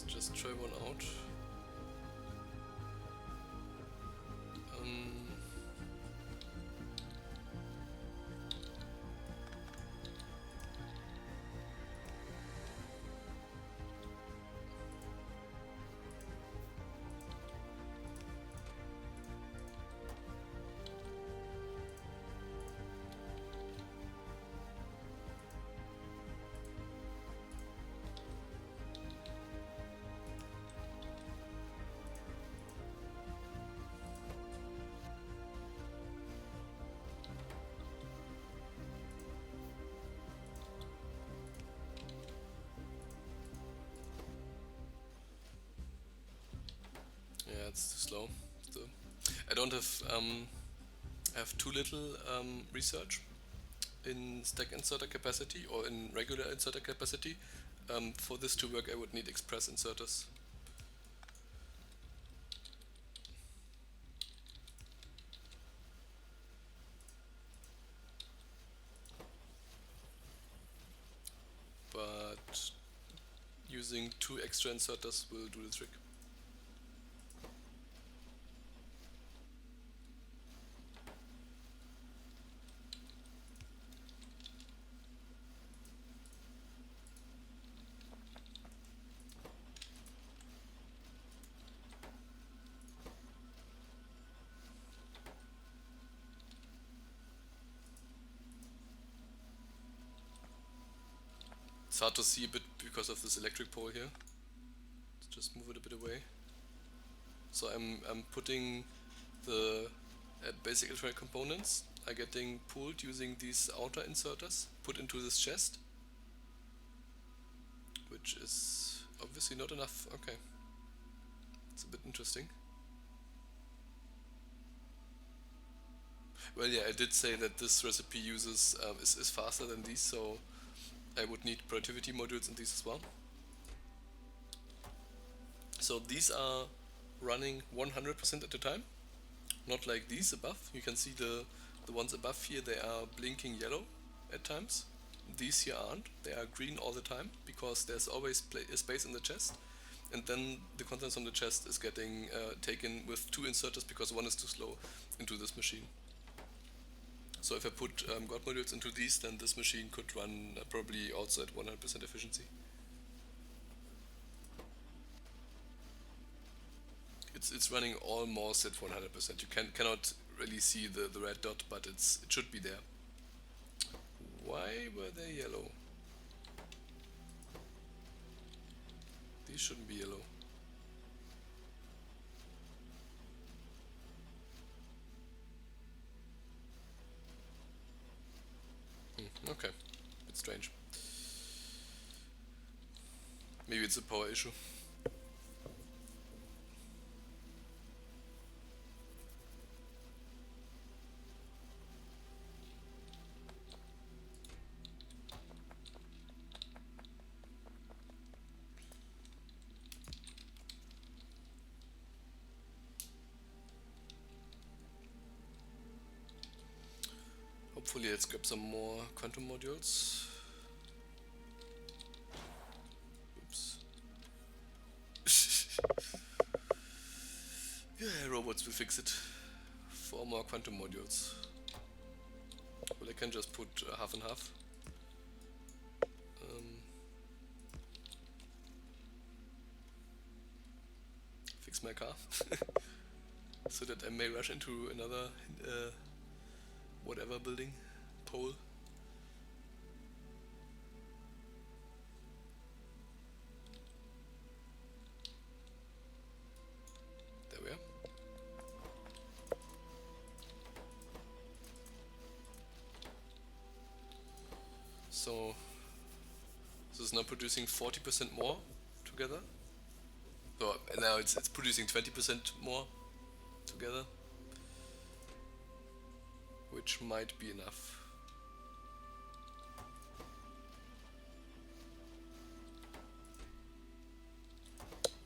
let's just try one out. Yeah, it's too slow. Still. I don't have too little research in stack inserter capacity or in regular inserter capacity. For this to work, I would need express inserters. But using 2 extra inserters will do the trick. It's hard to see a bit because of this electric pole here. Let's just move it a bit away. So I'm putting the basic electronic components are getting pulled using these outer inserters put into this chest, which is obviously not enough. Okay, it's a bit interesting. Well, yeah, I did say that this recipe uses is faster than these, so I would need productivity modules in these as well. So these are running 100% at a time, not like these above. You can see the ones above here, they are blinking yellow at times. These here aren't, they are green all the time because there's always space in the chest, and then the contents from the chest is getting taken with 2 inserters because one is too slow into this machine. So if I put God modules into these, then this machine could run probably also at 100% efficiency. It's running almost at 100%. You cannot really see the red dot, but it should be there. Why were they yellow? These shouldn't be yellow. Okay, it's strange. Maybe it's a power issue. Hopefully let's grab some more quantum modules. Oops. Yeah, robots will fix it. 4 more quantum modules. Well, I can just put half and half. Fix my car. So that I may rush into another whatever building, pole. There we are. So this is now producing 40% more together. So now it's producing 20% more together, which might be enough.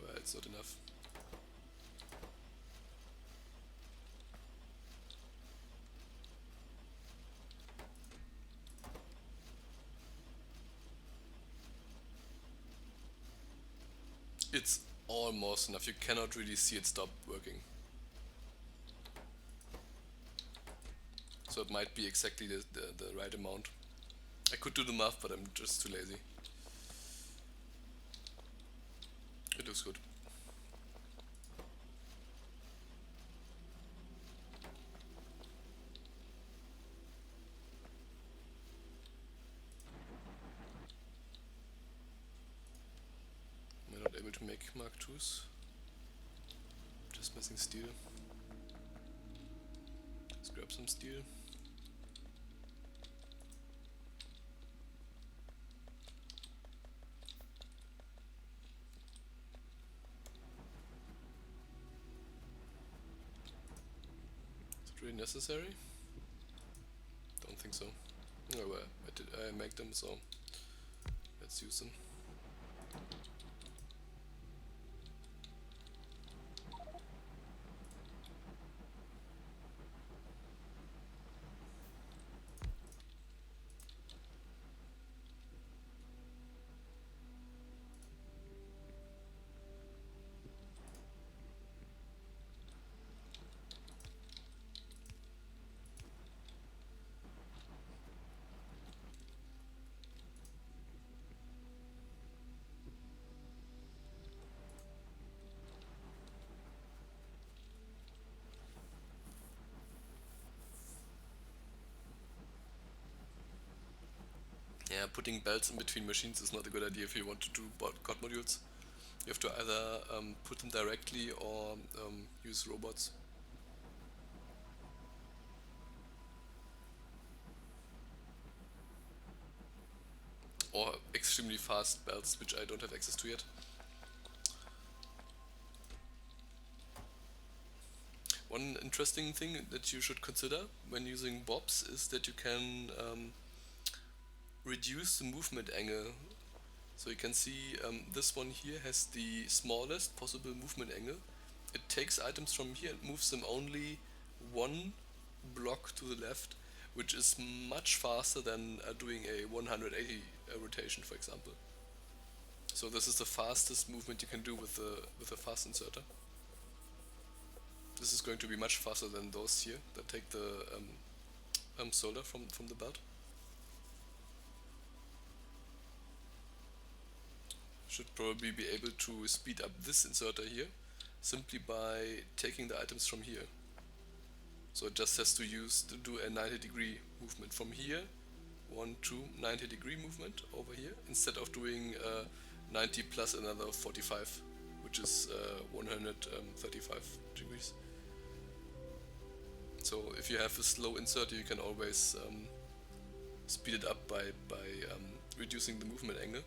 Well, it's not enough. It's almost enough. You cannot really see it stop working. So it might be exactly the right amount. I could do the math, but I'm just too lazy. It looks good. Am I not able to make Mark IIs? Just missing steel. Let's grab some steel. Is it really necessary? Don't think so. Oh well, I make them, so let's use them. Yeah, putting belts in between machines is not a good idea if you want to do COD modules. You have to either put them directly or use robots. Or extremely fast belts, which I don't have access to yet. One interesting thing that you should consider when using bobs is that you can reduce the movement angle. So you can see this one here has the smallest possible movement angle. It takes items from here and moves them only one block to the left, which is much faster than doing a 180 rotation, for example. So this is the fastest movement you can do with a fast inserter. This is going to be much faster than those here that take the solder from the belt. Should probably be able to speed up this inserter here simply by taking the items from here. So it just has to do a 90-degree movement from here, 1, 2, 90-degree movement over here, instead of doing 90 plus another 45, which is 135 degrees. So if you have a slow inserter, you can always speed it up by reducing the movement angle.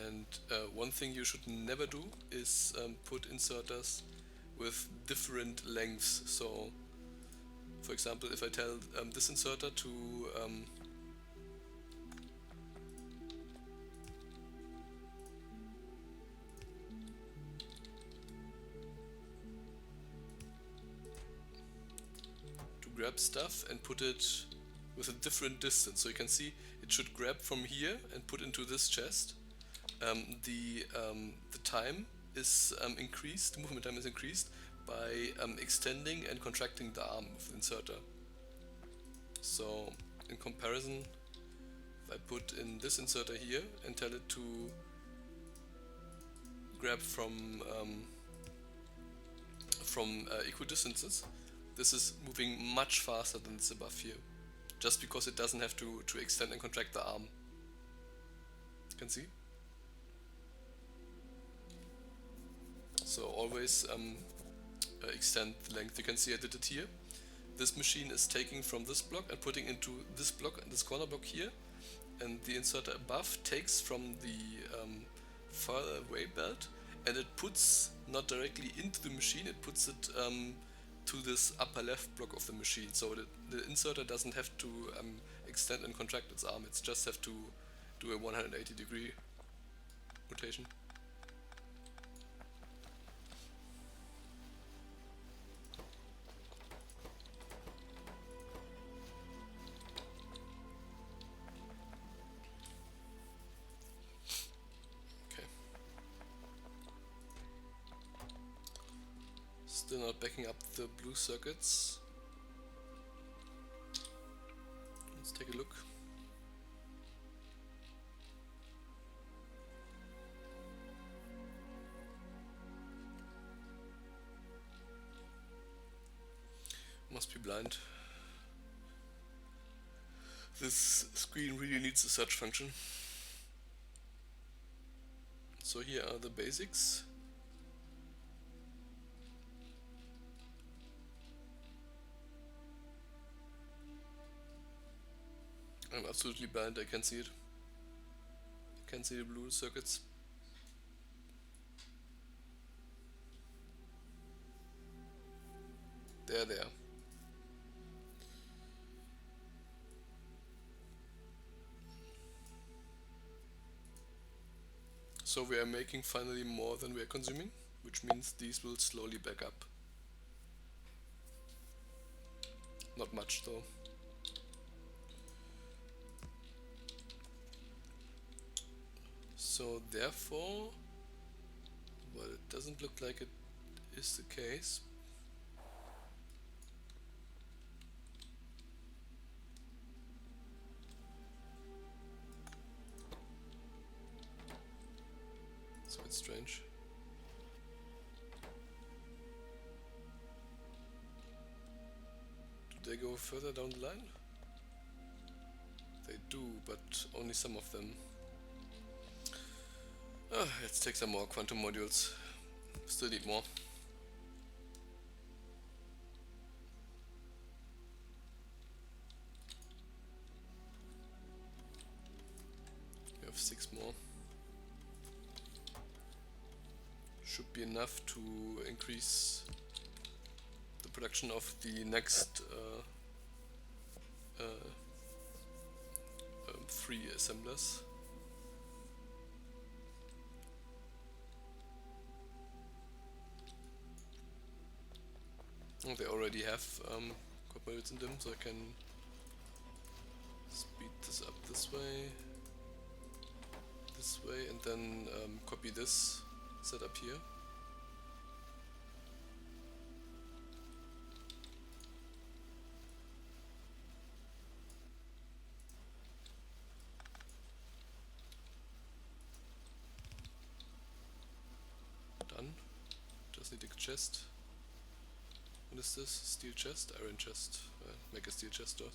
And one thing you should never do is put inserters with different lengths. So, for example, if I tell this inserter to grab stuff and put it with a different distance, so you can see it should grab from here and put into this chest. The time is increased, the movement time is increased by extending and contracting the arm of the inserter. So in comparison, if I put in this inserter here and tell it to grab from equal distances, this is moving much faster than this above here, just because it doesn't have to extend and contract the arm. You can see? So always extend the length. You can see I did it here. This machine is taking from this block and putting into this block and this corner block here, and the inserter above takes from the further away belt, and it puts not directly into the machine, it puts it to this upper left block of the machine. So the inserter doesn't have to extend and contract its arm, it just have to do a 180-degree rotation. Still not backing up the blue circuits. Let's take a look. Must be blind. This screen really needs a search function. So here are the basics. I'm absolutely blind, I can't see it. I can't see the blue circuits. There. So we are making finally more than we are consuming, which means these will slowly back up. Not much though. So therefore, well, it doesn't look like it is the case. It's a bit strange. Do they go further down the line? They do, but only some of them. Let's take some more quantum modules. Still need more. We have 6 more. Should be enough to increase the production of the next 3 assemblers. Oh, they already have code modules in them, so I can speed this up this way, and then copy this setup here. Done. Just need a chest. What is this? Steel chest? Iron chest. Make a steel chest door.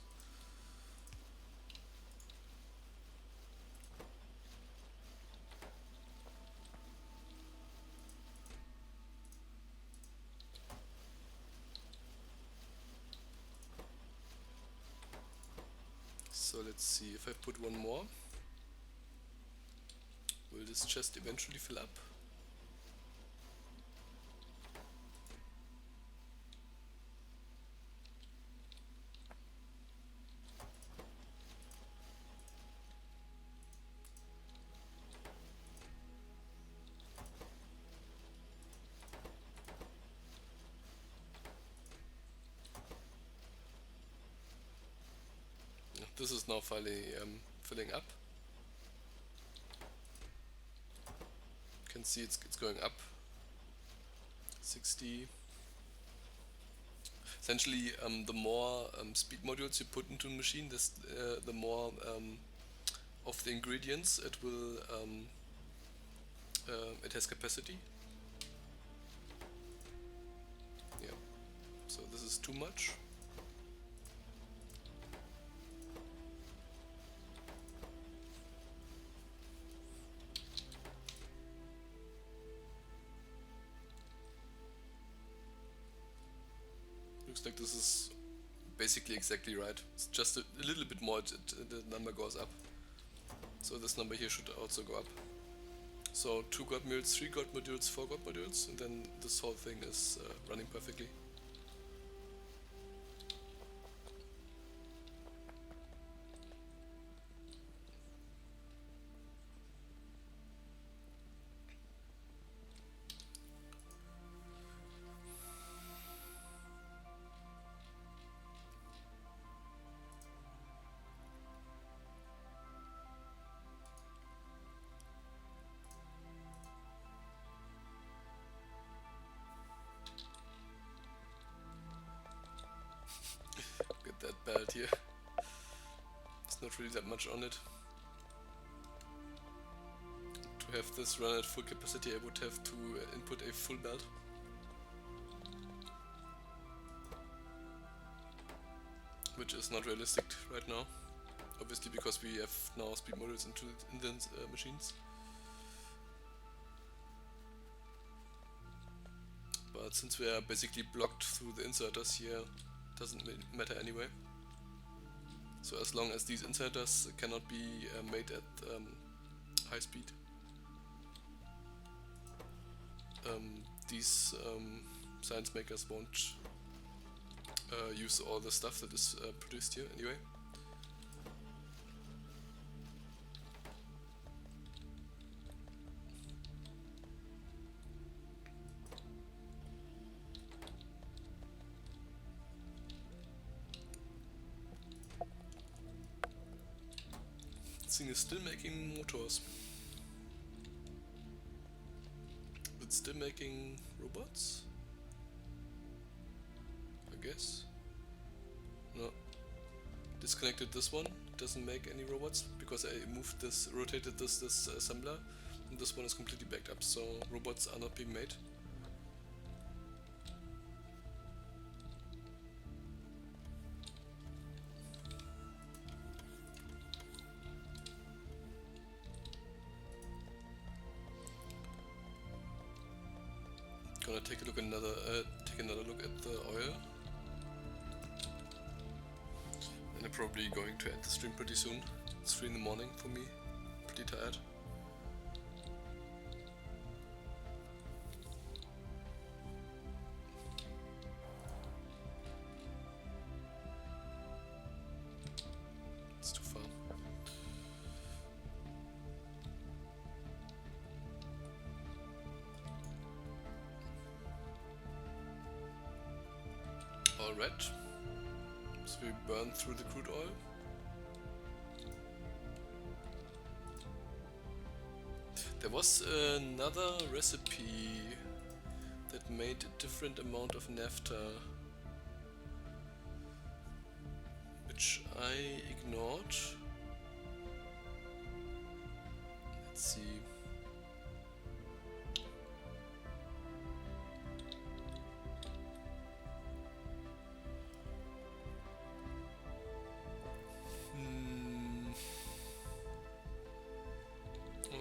So let's see, if I put one more, will this chest eventually fill up? This is now finally filling up. You can see it's going up. 60. Essentially, the more speed modules you put into the machine, the more of the ingredients it will it has capacity. Yeah. So this is too much. Looks like this is basically exactly right. It's just a little bit more, the number goes up. So this number here should also go up. So 2 god modules, 3 god modules, 4 god modules, and then this whole thing is running perfectly. Get that belt here. There's not really that much on it. To have this run at full capacity, I would have to input a full belt. Which is not realistic right now. Obviously because we have now speed modules in the machines. But since we are basically blocked through the inserters here, it doesn't matter anyway. So as long as these inserters cannot be made at high speed, these science makers won't use all the stuff that is produced here anyway. This thing is still making motors. It's still making robots? I guess. No. Disconnected this one. Doesn't make any robots because I moved this, rotated this assembler, and this one is completely backed up, so robots are not being made. Gonna take another look at the oil, and I'm probably going to end the stream pretty soon. It's 3 in the morning for me, pretty tired. It's too far. all red. So we burn through the crude oil. There was another recipe that made a different amount of naphtha, which I ignored. Let's see.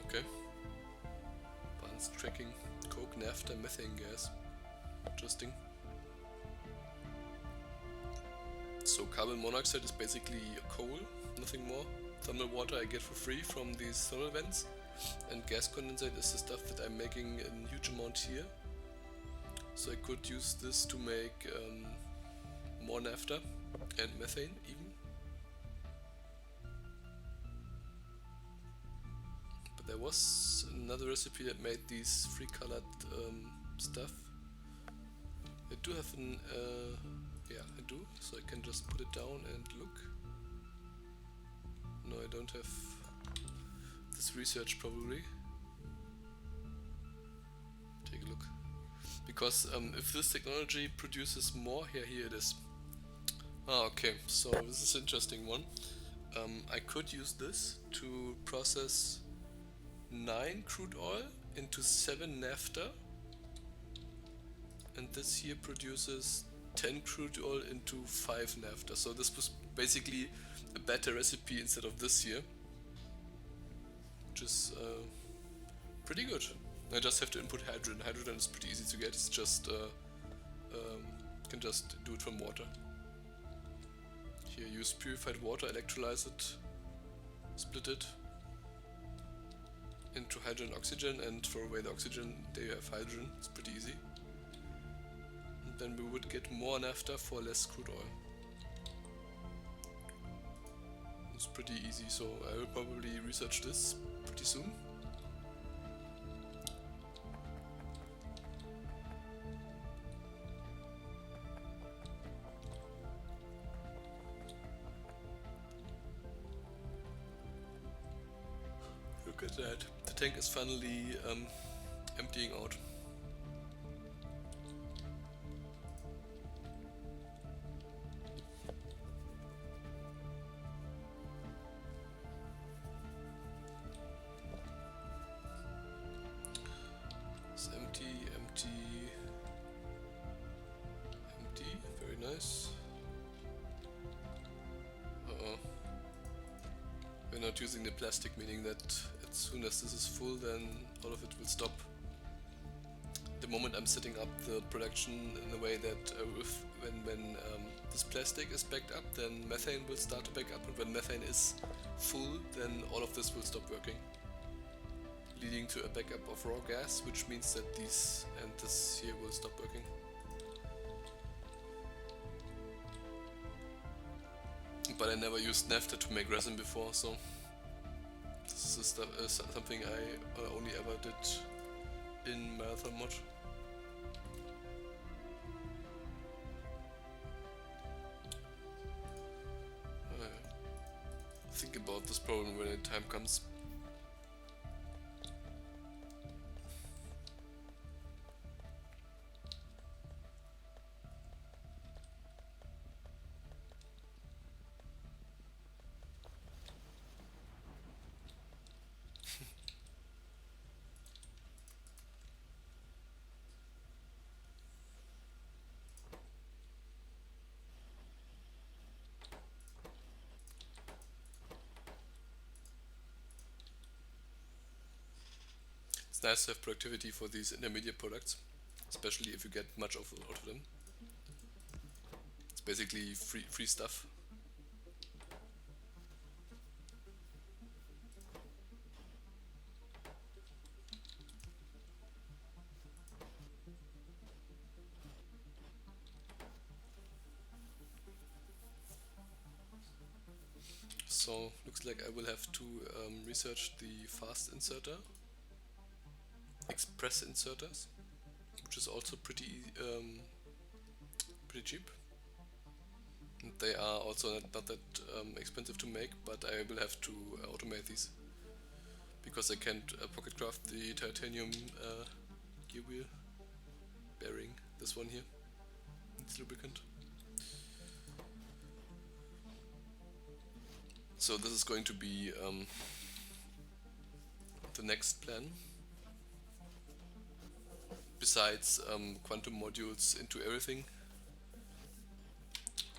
Okay. Advanced tracking, coke, naphtha, methane gas. Interesting. So carbon monoxide is basically a coal, nothing more. Thermal water I get for free from these thermal vents, and gas condensate is the stuff that I'm making in huge amount here. So I could use this to make more naphtha and methane even. But there was another recipe that made these free colored stuff. I do have an yeah, I do, so I can just put it down and look. No, I don't have this research probably. Take a look. Because if this technology produces more, here it is. Ah, okay, so this is an interesting one. I could use this to process 9 crude oil into 7 naphtha, and this here produces 10 crude oil into 5 naphtha. So this was basically a better recipe instead of this here, which is pretty good. I just have to input hydrogen. Hydrogen is pretty easy to get. It's just can just do it from water. Here, use purified water, electrolyze it, split it into hydrogen and oxygen, and throw away the oxygen. There you have hydrogen. It's pretty easy. And then we would get more naphtha for less crude oil. It's pretty easy, so I will probably research this pretty soon. Look at that. The tank is finally emptying out. It's empty, empty, empty. Very nice. Uh-oh. We're not using the plastic, meaning that as soon as this is full, then all of it will stop. The moment I'm setting up the production in a way that when this plastic is backed up, then methane will start to back up, and when methane is full, then all of this will stop working, leading to a backup of raw gas, which means that these and this here will stop working. But I never used naphtha to make resin before, so this is something I only ever did in Marathon mod. Think about this problem when the time comes. It's nice to have productivity for these intermediate products, especially if you get much out of them. It's basically free stuff. So looks like I will have to research the fast inserter, express inserters, which is also pretty cheap. They are also not that expensive to make, but I will have to automate these because I can't pocket craft the titanium gear wheel bearing. This one here, it's lubricant. So this is going to be the next plan. Besides quantum modules into everything,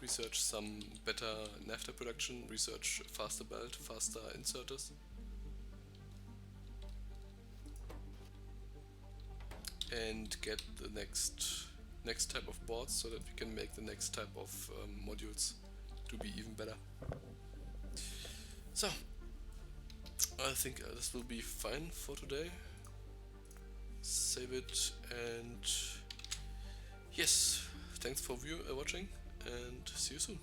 research some better naphtha production, research faster belt, faster inserters, and get the next type of boards so that we can make the next type of modules to be even better. So I think this will be fine for today. Save it, and yes, thanks for watching, and see you soon.